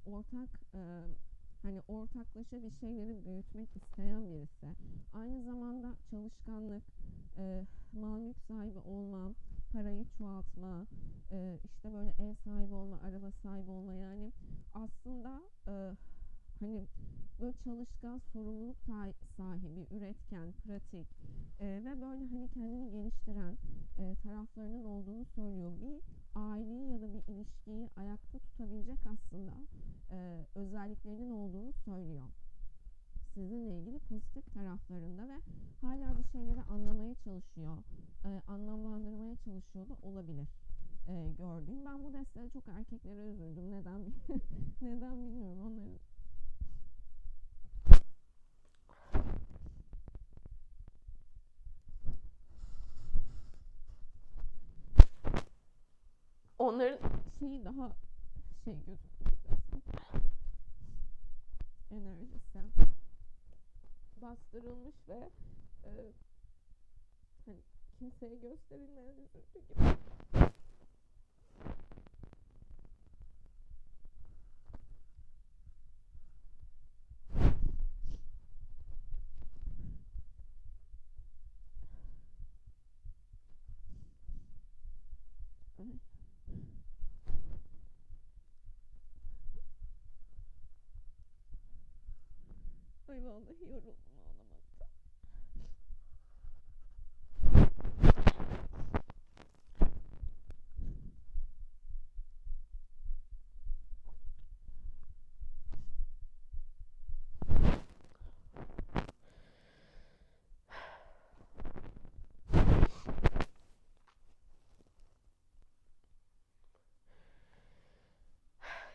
Ortak hani ortaklaşa bir şeyleri büyütmek isteyen birisi. Aynı zamanda çalışkanlık, mal mülk sahibi olma, parayı çoğaltma, işte böyle ev sahibi olma, araba sahibi olma, yani aslında hani böyle çalışkan, sorumluluk sahibi, üretken, pratik ve böyle hani kendini geliştiren taraflarının olduğunu söylüyor. Bir aileyi ya da bir ilişkiyi ayakta tutabilecek aslında özelliklerinin olduğunu söylüyor. Sizinle ilgili pozitif taraflarında ve hala bir şeyleri anlamaya çalışıyor, anlamlandırmaya çalışıyor da olabilir gördüğüm. Ben bu destede çok erkeklere üzüldüm. Neden neden bilmiyorum onları. Onların Şeyi daha şey gözüküyor. Enerjisi bastırılmış ve hani kimseye gösterilmeyen üzüntü gibi. Ay, ay vallahi yoruldum ağlamaktan.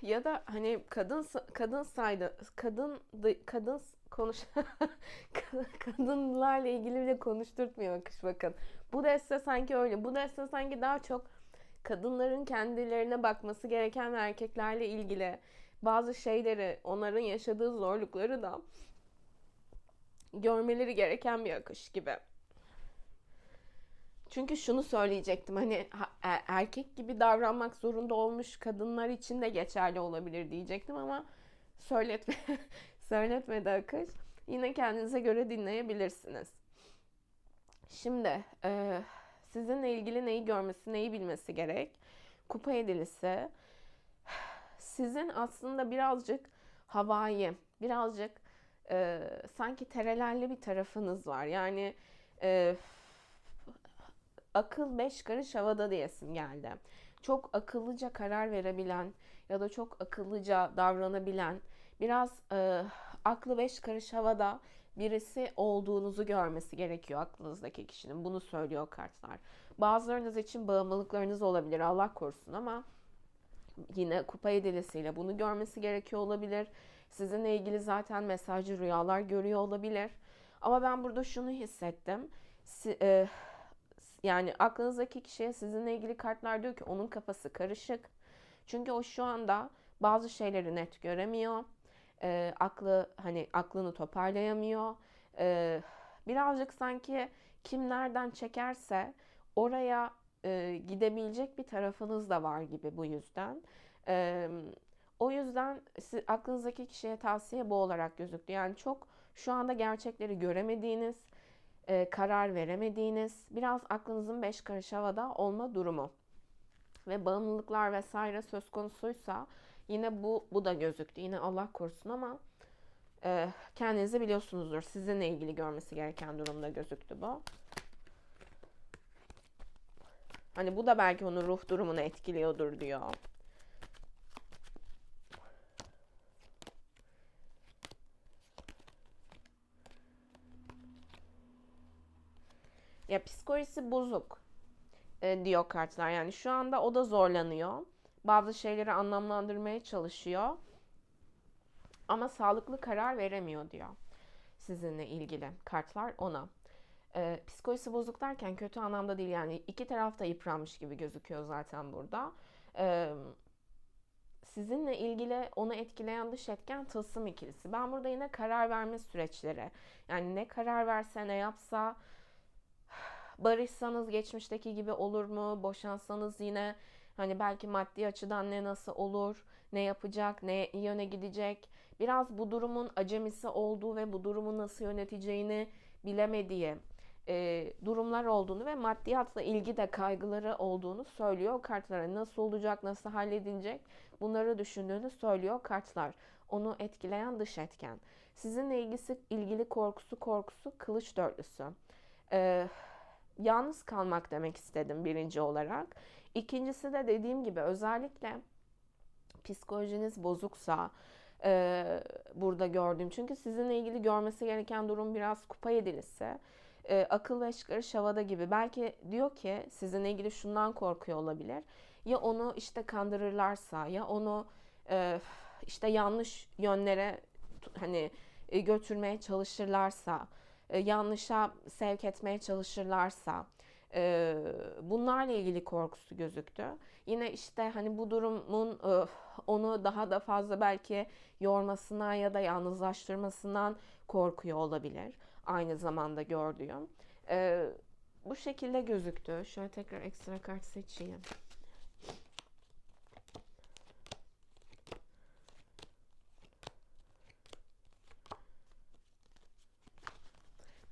ya da hani kadın saydı kadın konuş kadınlarla ilgili bile konuşturtmuyor akış, bakın. Bu deste sanki öyle. Bu deste sanki daha çok kadınların kendilerine bakması gereken ve erkeklerle ilgili bazı şeyleri, onların yaşadığı zorlukları da görmeleri gereken bir akış gibi. Çünkü şunu söyleyecektim, hani erkek gibi davranmak zorunda olmuş kadınlar için de geçerli olabilir diyecektim ama söyletme söyletmedi akış. Yine kendinize göre dinleyebilirsiniz. Şimdi sizinle ilgili neyi görmesi, neyi bilmesi gerek? Kupa yedilisi. Sizin aslında birazcık havai, birazcık sanki terelelli bir tarafınız var. Yani e, akıl beş karış havada diyesim geldi. Çok akıllıca karar verebilen ya da çok akıllıca davranabilen, biraz aklı beş karış havada birisi olduğunuzu görmesi gerekiyor aklınızdaki kişinin. Bunu söylüyor kartlar. Bazılarınız için bağımlılıklarınız olabilir, Allah korusun, ama yine kupa yedilisiyle bunu görmesi gerekiyor olabilir. Sizinle ilgili zaten mesajcı rüyalar görüyor olabilir. Ama ben burada şunu hissettim. Yani aklınızdaki kişiye sizinle ilgili kartlar diyor ki onun kafası karışık. Çünkü o şu anda bazı şeyleri net göremiyor. Aklını toparlayamıyor. Birazcık sanki kim nereden çekerse oraya gidebilecek bir tarafınız da var gibi bu yüzden. E, O yüzden aklınızdaki kişiye tavsiye bu olarak gözüktü. Yani çok şu anda gerçekleri göremediğiniz, karar veremediğiniz, biraz aklınızın beş karış havada olma durumu ve bağımlılıklar vesaire söz konusuysa yine bu da gözüktü. Yine Allah korusun ama kendinizi biliyorsunuzdur. Sizinle ilgili görmesi gereken durumda gözüktü bu. Hani bu da belki onun ruh durumunu etkiliyordur diyor. Ya psikolojisi bozuk diyor kartlar. Yani şu anda o da zorlanıyor. Bazı şeyleri anlamlandırmaya çalışıyor. Ama sağlıklı karar veremiyor diyor sizinle ilgili kartlar ona. Psikolojisi bozuk derken kötü anlamda değil, yani iki taraf da yıpranmış gibi gözüküyor zaten burada. Ee, Sizinle ilgili onu etkileyen dış etken tılsım ikilisi. Ben burada yine karar verme süreçleri. Yani ne karar verse, ne yapsa, barışsanız geçmişteki gibi olur mu? Boşansanız yine hani belki maddi açıdan ne nasıl olur? Ne yapacak? Ne yöne gidecek? Biraz bu durumun acemisi olduğu ve bu durumu nasıl yöneteceğini bilemediği durumlar olduğunu ve maddiyatla ilgili de kaygıları olduğunu söylüyor kartlara. Nasıl olacak, nasıl halledilecek bunları düşündüğünü söylüyor kartlar. Onu etkileyen dış etken. Sizinle ilgili korkusu kılıç dörtlüsü. Ee, Yalnız kalmak demek istedim birinci olarak. İkincisi de dediğim gibi özellikle psikolojiniz bozuksa burada gördüğüm. Çünkü sizinle ilgili görmesi gereken durum biraz kupa yedilisi. Akıl ve çıkarış havada gibi. Belki diyor ki sizinle ilgili şundan korkuyor olabilir. Ya onu işte kandırırlarsa, ya onu işte yanlış yönlere hani götürmeye çalışırlarsa, yanlışa sevk etmeye çalışırlarsa, bunlarla ilgili korkusu gözüktü. Yine işte hani bu durumun onu daha da fazla belki yormasından ya da yalnızlaştırmasından korkuyor olabilir. Aynı zamanda gördüğüm. Bu şekilde gözüktü. Şöyle tekrar ekstra kart seçeyim.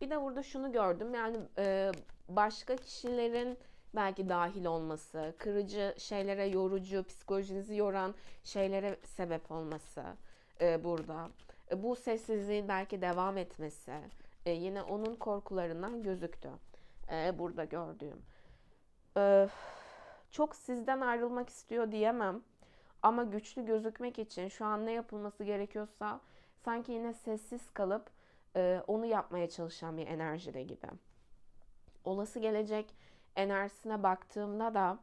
Bir de burada şunu gördüm. Yani başka kişilerin belki dahil olması, kırıcı şeylere, yorucu, psikolojinizi yoran şeylere sebep olması burada. Bu sessizliğin belki devam etmesi yine onun korkularından gözüktü. Burada gördüğüm. E, Çok sizden ayrılmak istiyor diyemem. Ama güçlü gözükmek için şu an ne yapılması gerekiyorsa sanki yine sessiz kalıp onu yapmaya çalışan bir enerjide gibi. Olası gelecek enerjisine baktığımda da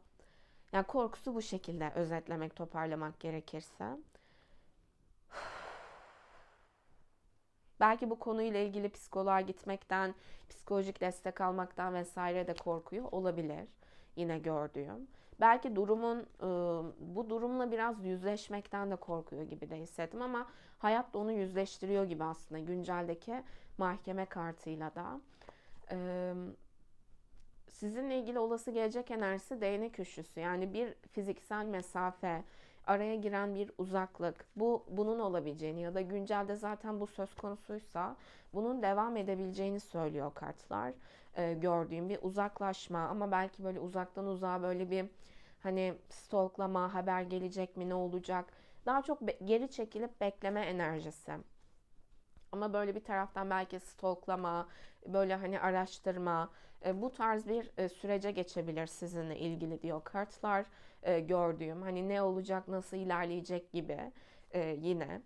yani korkusu bu şekilde özetlemek, toparlamak gerekirse. Belki bu konuyla ilgili psikoloğa gitmekten, psikolojik destek almaktan vesaire de korkuyor olabilir. Yine gördüğüm. Belki bu durumla biraz yüzleşmekten de korkuyor gibi de hissettim ama hayat da onu yüzleştiriyor gibi aslında günceldeki mahkeme kartıyla da. Sizinle ilgili olası gelecek enerjisi değnek üçlüsü. Yani bir fiziksel mesafe, araya giren bir uzaklık, bunun olabileceğini ya da güncelde zaten bu söz konusuysa bunun devam edebileceğini söylüyor kartlar. Gördüğüm bir uzaklaşma ama belki böyle uzaktan uzağa böyle bir hani stalklama, haber gelecek mi, ne olacak? Daha çok geri çekilip bekleme enerjisi. Ama böyle bir taraftan belki stalklama, böyle hani araştırma, bu tarz bir sürece geçebilir sizinle ilgili diyor kartlar gördüğüm. Hani ne olacak, nasıl ilerleyecek gibi yine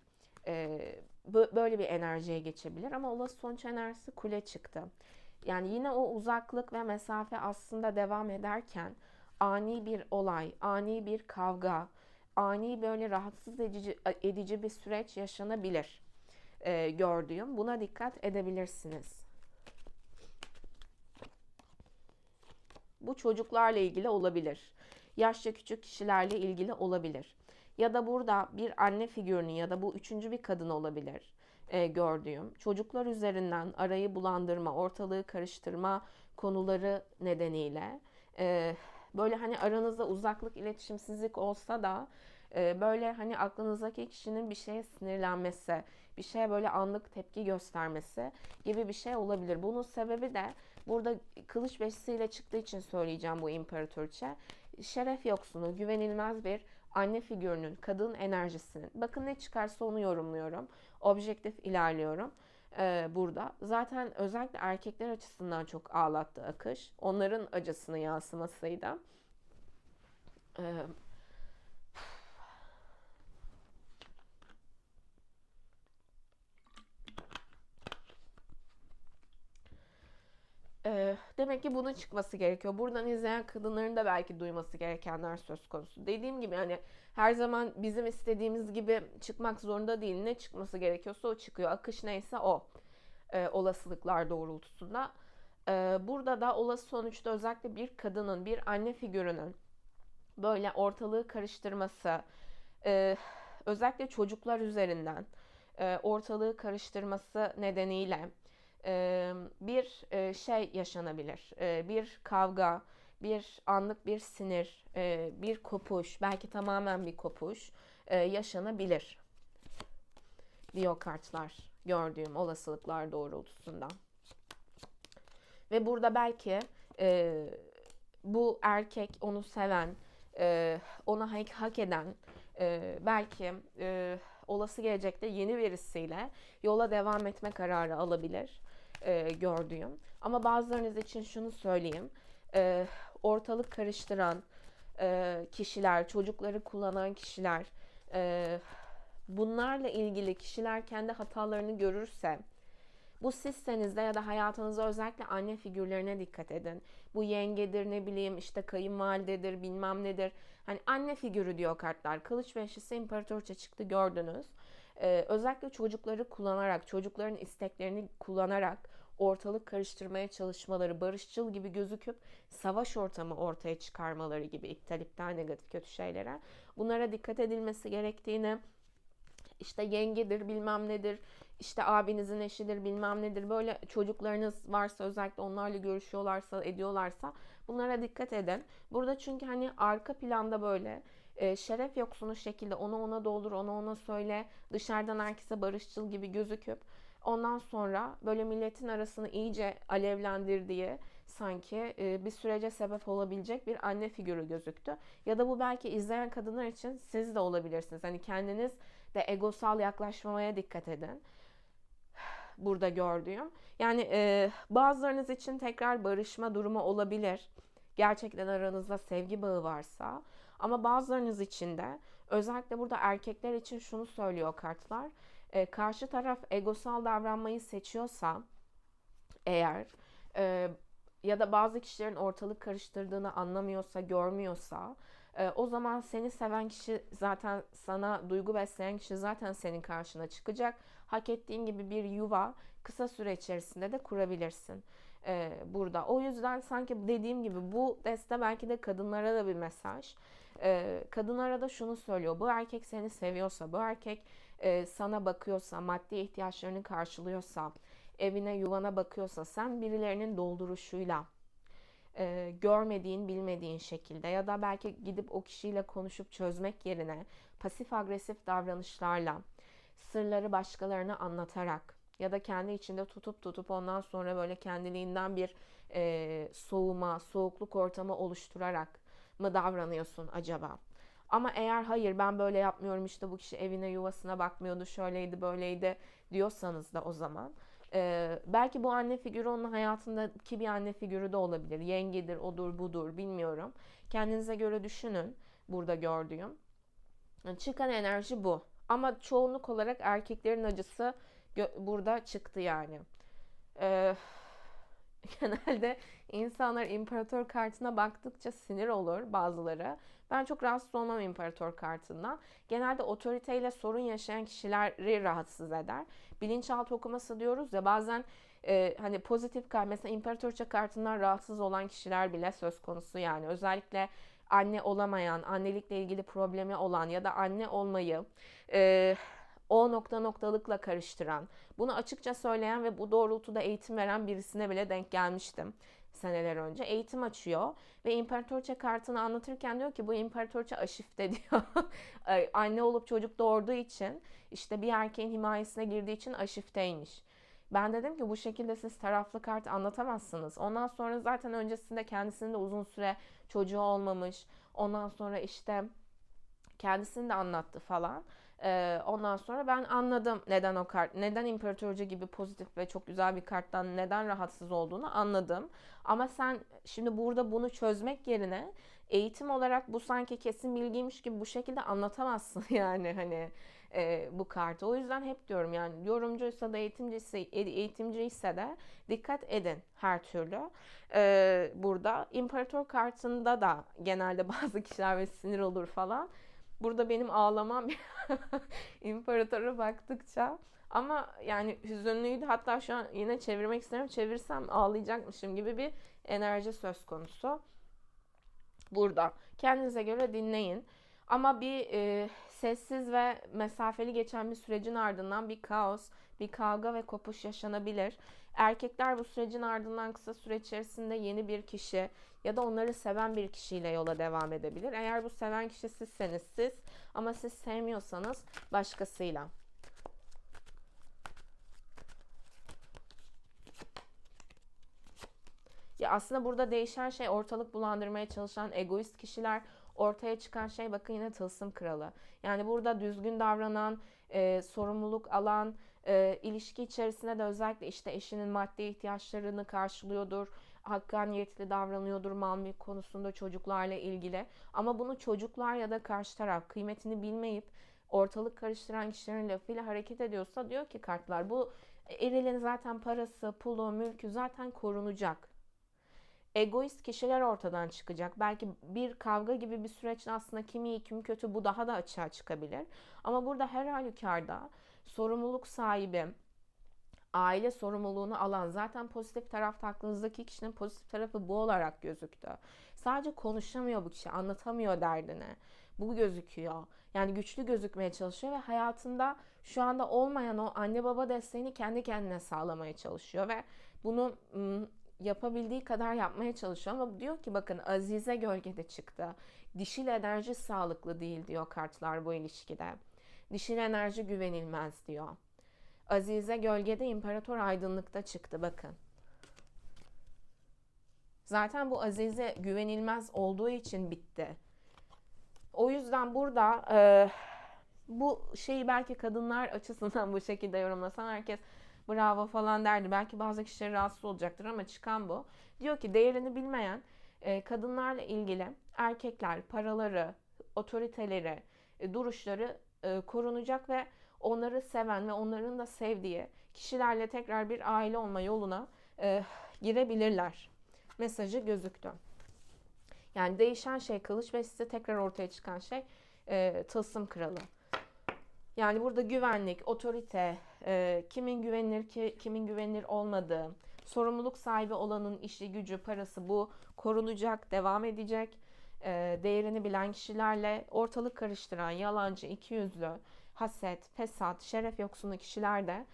böyle bir enerjiye geçebilir. Ama olası sonuç enerjisi kule çıktı. Yani yine o uzaklık ve mesafe aslında devam ederken ani bir olay, ani bir kavga, ani böyle rahatsız edici bir süreç yaşanabilir gördüğüm. Buna dikkat edebilirsiniz. Bu çocuklarla ilgili olabilir. Yaşça küçük kişilerle ilgili olabilir. Ya da burada bir anne figürünün ya da bu üçüncü bir kadın olabilir gördüğüm. Çocuklar üzerinden arayı bulandırma, ortalığı karıştırma konuları nedeniyle böyle hani aranızda uzaklık, iletişimsizlik olsa da böyle hani aklınızdaki kişinin bir şeye sinirlenmesi, bir şeye böyle anlık tepki göstermesi gibi bir şey olabilir. Bunun sebebi de burada kılıç beşisiyle çıktığı için söyleyeceğim bu imparatoriçe. Şeref yoksunu, güvenilmez bir anne figürünün, kadın enerjisinin. Bakın ne çıkarsa onu yorumluyorum. Objektif ilerliyorum burada. Zaten özellikle erkekler açısından çok ağlattı akış. Onların acısını yansımasıydı. Ee, Demek ki bunun çıkması gerekiyor. Buradan izleyen kadınların da belki duyması gerekenler söz konusu. Dediğim gibi hani her zaman bizim istediğimiz gibi çıkmak zorunda değil. Ne çıkması gerekiyorsa o çıkıyor. Akış neyse o. Olasılıklar doğrultusunda. Burada da olası sonuçta özellikle bir kadının, bir anne figürünün böyle ortalığı karıştırması, özellikle çocuklar üzerinden ortalığı karıştırması nedeniyle bir şey yaşanabilir. Bir kavga, bir anlık bir sinir, bir kopuş, belki tamamen bir kopuş yaşanabilir diyor kartlar gördüğüm olasılıklar doğrultusunda. Ve burada belki bu erkek onu seven, ona hak eden, belki olası gelecekte yeni birisiyle yola devam etme kararı alabilir gördüğüm. Ama bazılarınız için şunu söyleyeyim. Ortalık karıştıran kişiler, çocukları kullanan kişiler, bunlarla ilgili kişiler kendi hatalarını görürse, bu sizseniz de ya da hayatınızda özellikle anne figürlerine dikkat edin. Bu yengedir, ne bileyim işte kayınvalidedir, bilmem nedir. Hani anne figürü diyor kartlar. Kılıç beşlisi imparatorça çıktı gördünüz. Özellikle çocukları kullanarak, çocukların isteklerini kullanarak ortalık karıştırmaya çalışmaları, barışçıl gibi gözüküp savaş ortamı ortaya çıkarmaları gibi iptal negatif kötü şeylere. Bunlara dikkat edilmesi gerektiğini, işte yengedir bilmem nedir, işte abinizin eşidir bilmem nedir, böyle çocuklarınız varsa özellikle onlarla görüşüyorlarsa ediyorlarsa bunlara dikkat edin. Burada çünkü hani arka planda böyle şeref yoksunu şekilde ona doldur, ona söyle, dışarıdan herkese barışçıl gibi gözüküp ondan sonra böyle milletin arasını iyice alevlendirdiği sanki bir sürece sebep olabilecek bir anne figürü gözüktü. Ya da bu belki izleyen kadınlar için siz de olabilirsiniz. Hani kendiniz de egosal yaklaşmamaya dikkat edin. Burada gördüğüm. Yani bazılarınız için tekrar barışma durumu olabilir. Gerçekten aranızda sevgi bağı varsa. Ama bazılarınız için de özellikle burada erkekler için şunu söylüyor kartlar. Karşı taraf egosal davranmayı seçiyorsa eğer ya da bazı kişilerin ortalık karıştırdığını anlamıyorsa, görmüyorsa o zaman seni seven kişi zaten, sana duygu besleyen kişi zaten senin karşına çıkacak. Hak ettiğin gibi bir yuva kısa süre içerisinde de kurabilirsin burada. O yüzden sanki dediğim gibi bu deste belki de kadınlara da bir mesaj. Kadınlara da şunu söylüyor. Bu erkek seni seviyorsa, bu erkek sana bakıyorsa, maddi ihtiyaçlarını karşılıyorsa, evine yuvana bakıyorsa, sen birilerinin dolduruşuyla, görmediğin bilmediğin şekilde ya da belki gidip o kişiyle konuşup çözmek yerine pasif agresif davranışlarla, sırları başkalarına anlatarak ya da kendi içinde tutup ondan sonra böyle kendiliğinden bir soğukluk ortamı oluşturarak mı davranıyorsun acaba? Ama eğer hayır ben böyle yapmıyorum, işte bu kişi evine yuvasına bakmıyordu, şöyleydi böyleydi diyorsanız da o zaman belki bu anne figürü onun hayatındaki bir anne figürü de olabilir. Yengedir, odur, budur bilmiyorum. Kendinize göre düşünün burada gördüğüm. Çıkan enerji bu. Ama çoğunluk olarak erkeklerin acısı burada çıktı yani. Ee, Genelde insanlar imparator kartına baktıkça sinir olur bazıları. Ben çok rahatsız olmam imparator kartından. Genelde otoriteyle sorun yaşayan kişileri rahatsız eder. Bilinçaltı okuması diyoruz ya, bazen hani pozitif kart, mesela imparatorça kartından rahatsız olan kişiler bile söz konusu yani. Özellikle anne olamayan, annelikle ilgili problemi olan ya da anne olmayı o noktalıkla karıştıran, bunu açıkça söyleyen ve bu doğrultuda eğitim veren birisine bile denk gelmiştim seneler önce. Eğitim açıyor ve imparatorça kartını anlatırken diyor ki bu imparatorça aşifte diyor. Anne olup çocuk doğurduğu için, işte bir erkeğin himayesine girdiği için aşifteymiş. Ben dedim ki bu şekilde siz taraflı kart anlatamazsınız. Ondan sonra zaten öncesinde kendisinin de uzun süre çocuğu olmamış. Ondan sonra işte Kendisini de anlattı falan. Ondan sonra ben anladım neden o kart, neden imparatorca gibi pozitif ve çok güzel bir karttan neden rahatsız olduğunu anladım. Ama sen şimdi burada bunu çözmek yerine eğitim olarak bu sanki kesin bilgiymiş gibi bu şekilde anlatamazsın yani hani bu kartı. O yüzden hep diyorum yani yorumcuysa da eğitimciyse de dikkat edin her türlü. Burada imparator kartında da genelde bazı kişiler ve sinir olur falan. Burada benim ağlamam imparatora baktıkça. Ama yani hüzünlüydü. Hatta şu an yine çevirmek isterim. Çevirsem ağlayacakmışım gibi bir enerji söz konusu. Burada. Kendinize göre dinleyin. Ama bir sessiz ve mesafeli geçen bir sürecin ardından bir kaos, bir kavga ve kopuş yaşanabilir. Erkekler bu sürecin ardından kısa süre içerisinde yeni bir kişi ya da onları seven bir kişiyle yola devam edebilir. Eğer bu seven kişi sizseniz siz, ama siz sevmiyorsanız başkasıyla. Ya aslında burada değişen şey ortalık bulandırmaya çalışan egoist kişiler, ortaya çıkan şey bakın yine tılsım kralı. Yani burada düzgün davranan, sorumluluk alan, ilişki içerisinde de özellikle işte eşinin maddi ihtiyaçlarını karşılıyordur, hakkaniyetli davranıyordur mal mülk konusunda çocuklarla ilgili. Ama bunu çocuklar ya da karşı taraf kıymetini bilmeyip ortalık karıştıran kişilerin lafıyla hareket ediyorsa diyor ki kartlar bu erilin zaten parası, pulu, mülkü zaten korunacak. Egoist kişiler ortadan çıkacak. Belki bir kavga gibi bir süreçte aslında kimi iyi kimi kötü bu daha da açığa çıkabilir. Ama burada her halükarda sorumluluk sahibi, aile sorumluluğunu alan, zaten pozitif tarafta aklınızdaki kişinin pozitif tarafı bu olarak gözüktü. Sadece konuşamıyor bu kişi, anlatamıyor derdini. Bu gözüküyor. Yani güçlü gözükmeye çalışıyor ve hayatında şu anda olmayan o anne baba desteğini kendi kendine sağlamaya çalışıyor ve bunu yapabildiği kadar yapmaya çalışıyor. Ama diyor ki bakın Azize gölgede çıktı. Dişil enerji sağlıklı değil diyor kartlar bu ilişkide. Dişil enerji güvenilmez diyor. Azize gölgede, imparator aydınlıkta çıktı bakın. Zaten bu Azize güvenilmez olduğu için bitti. O yüzden burada bu şeyi belki kadınlar açısından bu şekilde yorumlasam herkes bravo falan derdi. Belki bazı kişiler rahatsız olacaktır ama çıkan bu. Diyor ki değerini bilmeyen kadınlarla ilgili erkekler paraları, otoriteleri, duruşları korunacak ve onları seven ve onların da sevdiği kişilerle tekrar bir aile olma yoluna girebilirler. Mesajı gözüktü. Yani değişen şey kılıç ve size tekrar ortaya çıkan şey tılsım kralı. Yani burada güvenlik, otorite, kimin güvenilir kimin güvenilir olmadığı, sorumluluk sahibi olanın işi, gücü, parası bu korunacak, devam edecek. Değerini bilen kişilerle ortalık karıştıran, yalancı, ikiyüzlü, haset, fesat, şeref yoksunu kişiler de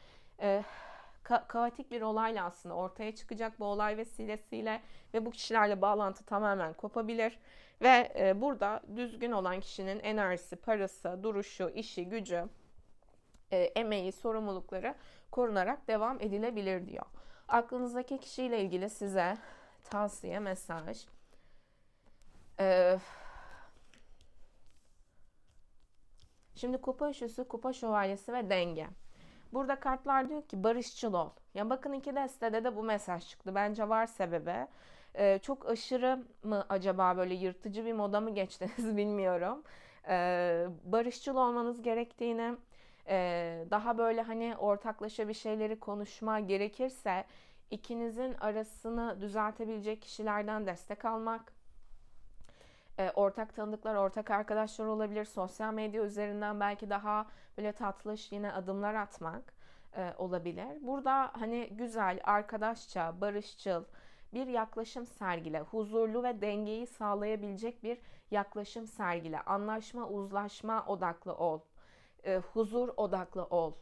kaotik bir olayla aslında ortaya çıkacak bu olay vesilesiyle ve bu kişilerle bağlantı tamamen kopabilir. Ve burada düzgün olan kişinin enerjisi, parası, duruşu, işi, gücü, emeği, sorumlulukları korunarak devam edilebilir diyor. Aklınızdaki kişiyle ilgili size tavsiye, mesaj. Şimdi kupa üçlüsü, kupa şövalyesi ve denge. Burada kartlar diyor ki barışçıl ol. Ya bakın iki destede de bu mesaj çıktı. Bence var sebebi. Çok aşırı mı acaba böyle yırtıcı bir moda mı geçtiniz bilmiyorum. Barışçıl olmanız gerektiğini, daha böyle hani ortaklaşa bir şeyleri konuşma gerekirse ikinizin arasını düzeltebilecek kişilerden destek almak. Ortak tanıdıklar, ortak arkadaşlar olabilir. Sosyal medya üzerinden belki daha böyle tatlış yine adımlar atmak olabilir. Burada hani güzel, arkadaşça, barışçıl bir yaklaşım sergile. Huzurlu ve dengeyi sağlayabilecek bir yaklaşım sergile. Anlaşma, uzlaşma odaklı ol. Huzur odaklı ol.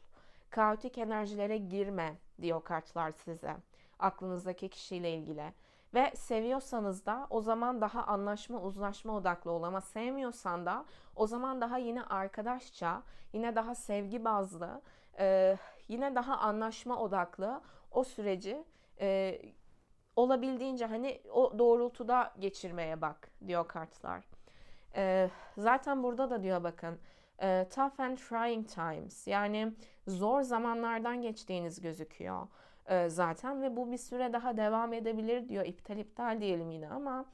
Kaotik enerjilere girme diyor kartlar size. Aklınızdaki kişiyle ilgili. Ve seviyorsanız da o zaman daha anlaşma, uzlaşma odaklı ol. Ama sevmiyorsan da o zaman daha yine arkadaşça, yine daha sevgi bazlı, yine daha anlaşma odaklı o süreci olabildiğince hani o doğrultuda geçirmeye bak diyor kartlar. Zaten burada da diyor bakın, tough and trying times, yani zor zamanlardan geçtiğiniz gözüküyor zaten ve bu bir süre daha devam edebilir diyor. İptal diyelim yine ama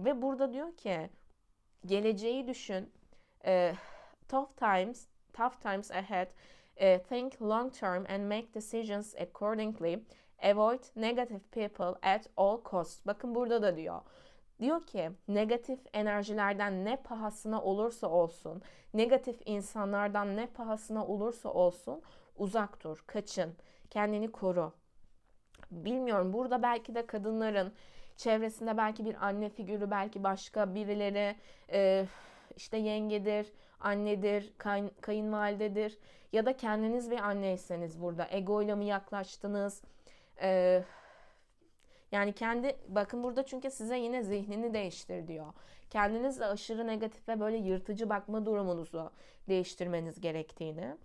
ve burada diyor ki geleceği düşün. E, tough times ahead. Think long term and make decisions accordingly. Avoid negative people at all costs. Bakın burada da diyor. Diyor ki negatif enerjilerden ne pahasına olursa olsun, negatif insanlardan ne pahasına olursa olsun uzak dur, kaçın, kendini koru. Bilmiyorum, burada belki de kadınların çevresinde belki bir anne figürü, belki başka birileri, işte yengedir, annedir, kayınvalidedir ya da kendiniz bir anneyseniz burada egoyla mı yaklaştınız? E, Yani bakın burada çünkü size yine zihnini değiştir diyor. Kendinizle aşırı negatif ve böyle yırtıcı bakma durumunuzu değiştirmeniz gerektiğini.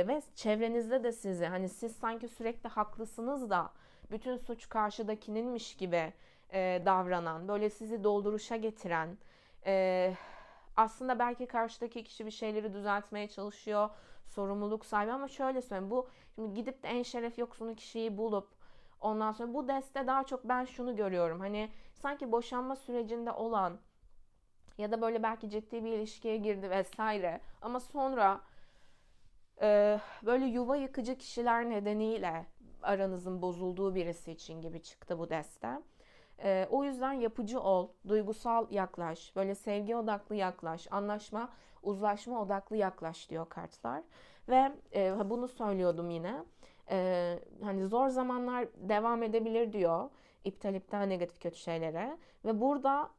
Ve çevrenizde de sizi, hani siz sanki sürekli haklısınız da bütün suç karşıdakininmiş gibi davranan, böyle sizi dolduruşa getiren, aslında belki karşıdaki kişi bir şeyleri düzeltmeye çalışıyor, sorumluluk sahibi, ama şöyle söyleyeyim, bu şimdi gidip de en şeref yoksunu kişiyi bulup ondan sonra bu deste daha çok ben şunu görüyorum. Hani sanki boşanma sürecinde olan ya da böyle belki ciddi bir ilişkiye girdi vesaire ama sonra böyle yuva yıkıcı kişiler nedeniyle aranızın bozulduğu birisi için gibi çıktı bu deste. O yüzden yapıcı ol, duygusal yaklaş, böyle sevgi odaklı yaklaş, anlaşma, uzlaşma odaklı yaklaş diyor kartlar. Ve bunu söylüyordum yine. Hani zor zamanlar devam edebilir diyor. İptal negatif kötü şeylere. Ve burada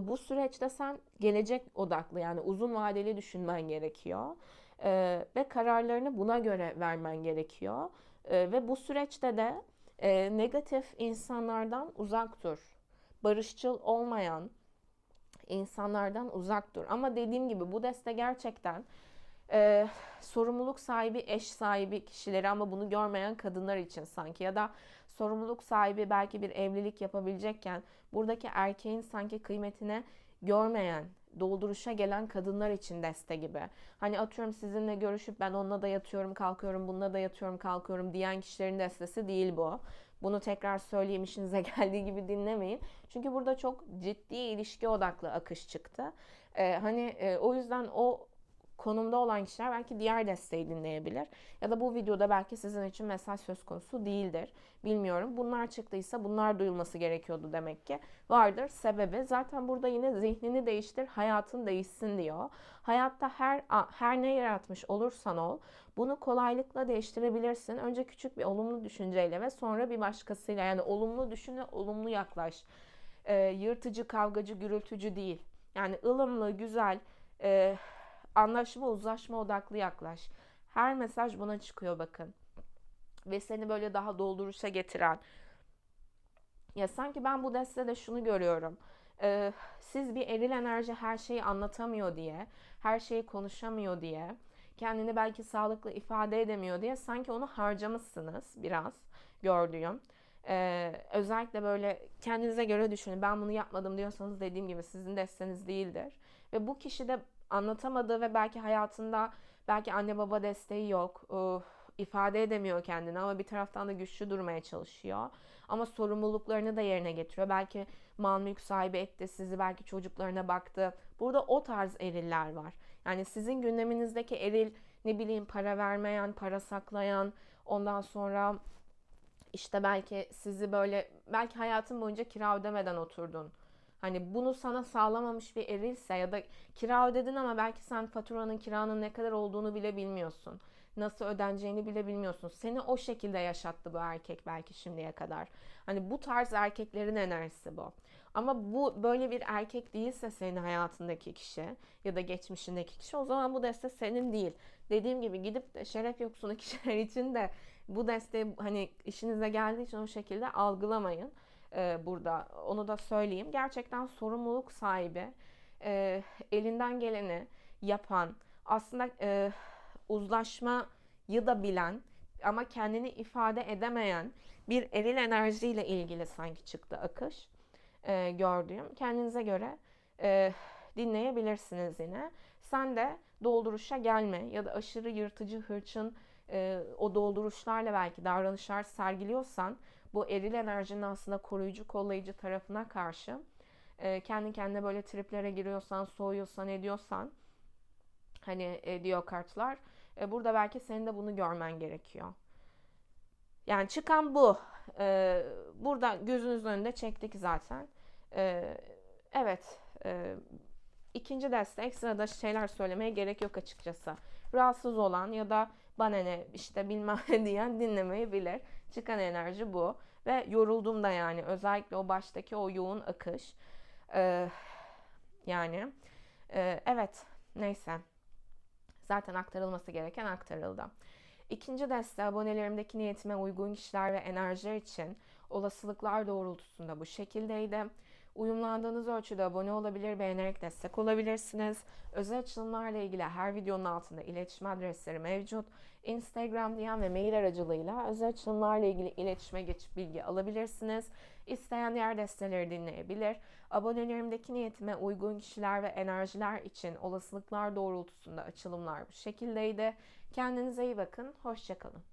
bu süreçte sen gelecek odaklı, yani uzun vadeli düşünmen gerekiyor. Ve kararlarını buna göre vermen gerekiyor. Ve bu süreçte de negatif insanlardan uzak dur. Barışçıl olmayan insanlardan uzak dur. Ama dediğim gibi bu deste gerçekten sorumluluk sahibi, eş sahibi kişileri ama bunu görmeyen kadınlar için sanki, ya da sorumluluk sahibi belki bir evlilik yapabilecekken buradaki erkeğin sanki kıymetine görmeyen, dolduruşa gelen kadınlar için deste gibi. Hani atıyorum sizinle görüşüp ben onunla da yatıyorum kalkıyorum, bununla da yatıyorum kalkıyorum diyen kişilerin destesi değil bu. Bunu tekrar söyleyeyim, işinize geldiği gibi dinlemeyin. Çünkü burada çok ciddi ilişki odaklı akış çıktı. O yüzden o konumda olan kişiler belki diğer desteği dinleyebilir. Ya da bu videoda belki sizin için mesaj söz konusu değildir. Bilmiyorum. Bunlar çıktıysa bunlar duyulması gerekiyordu demek ki. Vardır sebebi. Zaten burada yine zihnini değiştir, hayatın değişsin diyor. Hayatta her ne yaratmış olursan ol, bunu kolaylıkla değiştirebilirsin. Önce küçük bir olumlu düşünceyle ve sonra bir başkasıyla. Yani olumlu düşün ve olumlu yaklaş. Yırtıcı, kavgacı, gürültücü değil. Yani ılımlı, güzel, anlaşma, uzlaşma odaklı yaklaş. Her mesaj buna çıkıyor bakın. Ve seni böyle daha dolduruşa getiren. Ya sanki ben bu destede şunu görüyorum. Siz bir eril enerji her şeyi anlatamıyor diye, her şeyi konuşamıyor diye, kendini belki sağlıklı ifade edemiyor diye sanki onu harcamışsınız biraz gördüğüm. Özellikle böyle kendinize göre düşünün. Ben bunu yapmadım diyorsanız dediğim gibi sizin desteniz değildir. Ve bu kişi de anlatamadığı ve belki hayatında belki anne baba desteği yok. İfade edemiyor kendini ama bir taraftan da güçlü durmaya çalışıyor. Ama sorumluluklarını da yerine getiriyor. Belki mal mülk sahibi etti sizi, belki çocuklarına baktı. Burada o tarz eriller var. Yani sizin gündeminizdeki eril, ne bileyim, para vermeyen, para saklayan, ondan sonra işte belki sizi böyle, belki hayatın boyunca kira ödemeden oturdun. Hani bunu sana sağlamamış bir erilse ya da kira ödedin ama belki sen faturanın, kiranın ne kadar olduğunu bile bilmiyorsun. Nasıl ödeneceğini bile bilmiyorsun. Seni o şekilde yaşattı bu erkek belki şimdiye kadar. Hani bu tarz erkeklerin enerjisi bu. Ama bu böyle bir erkek değilse senin hayatındaki kişi ya da geçmişindeki kişi, o zaman bu deste senin değil. Dediğim gibi gidip de şeref yoksunu kişiler için de bu desteği hani işinize geldiği için o şekilde algılamayın. Burada onu da söyleyeyim. Gerçekten sorumluluk sahibi, elinden geleni yapan, aslında uzlaşmayı da bilen ama kendini ifade edemeyen bir eril enerjiyle ilgili sanki çıktı akış gördüğüm. Kendinize göre dinleyebilirsiniz yine. Sen de dolduruşa gelme ya da aşırı yırtıcı, hırçın o dolduruşlarla belki davranışlar sergiliyorsan, bu eril enerjinin aslında koruyucu, kollayıcı tarafına karşı kendi kendine böyle triplere giriyorsan, soğuyorsan, ediyorsan, hani diyor kartlar, burada belki senin de bunu görmen gerekiyor. Yani çıkan bu. Burada gözünüzün önünde çektik zaten. Evet. İkinci deste ekstra da şeyler söylemeye gerek yok açıkçası. Rahatsız olan ya da bana ne işte bilmem ne diyen dinlemeyebilir. Çıkan enerji bu. Ve yoruldum da yani. Özellikle o baştaki o yoğun akış. Yani evet, neyse. Zaten aktarılması gereken aktarıldı. İkinci deste abonelerimdeki niyetime uygun kişiler ve enerjiler için olasılıklar doğrultusunda bu şekildeydi. Uyumlandığınız ölçüde abone olabilir, beğenerek destek olabilirsiniz. Özel açılımlarla ilgili her videonun altında iletişim adresleri mevcut. Instagram, DM ve mail aracılığıyla özel açılımlarla ilgili iletişime geçip bilgi alabilirsiniz. İsteyen diğer desteleri dinleyebilir. Abonelerimdeki niyetime uygun kişiler ve enerjiler için olasılıklar doğrultusunda açılımlar bu şekildeydi. Kendinize iyi bakın, hoşça kalın.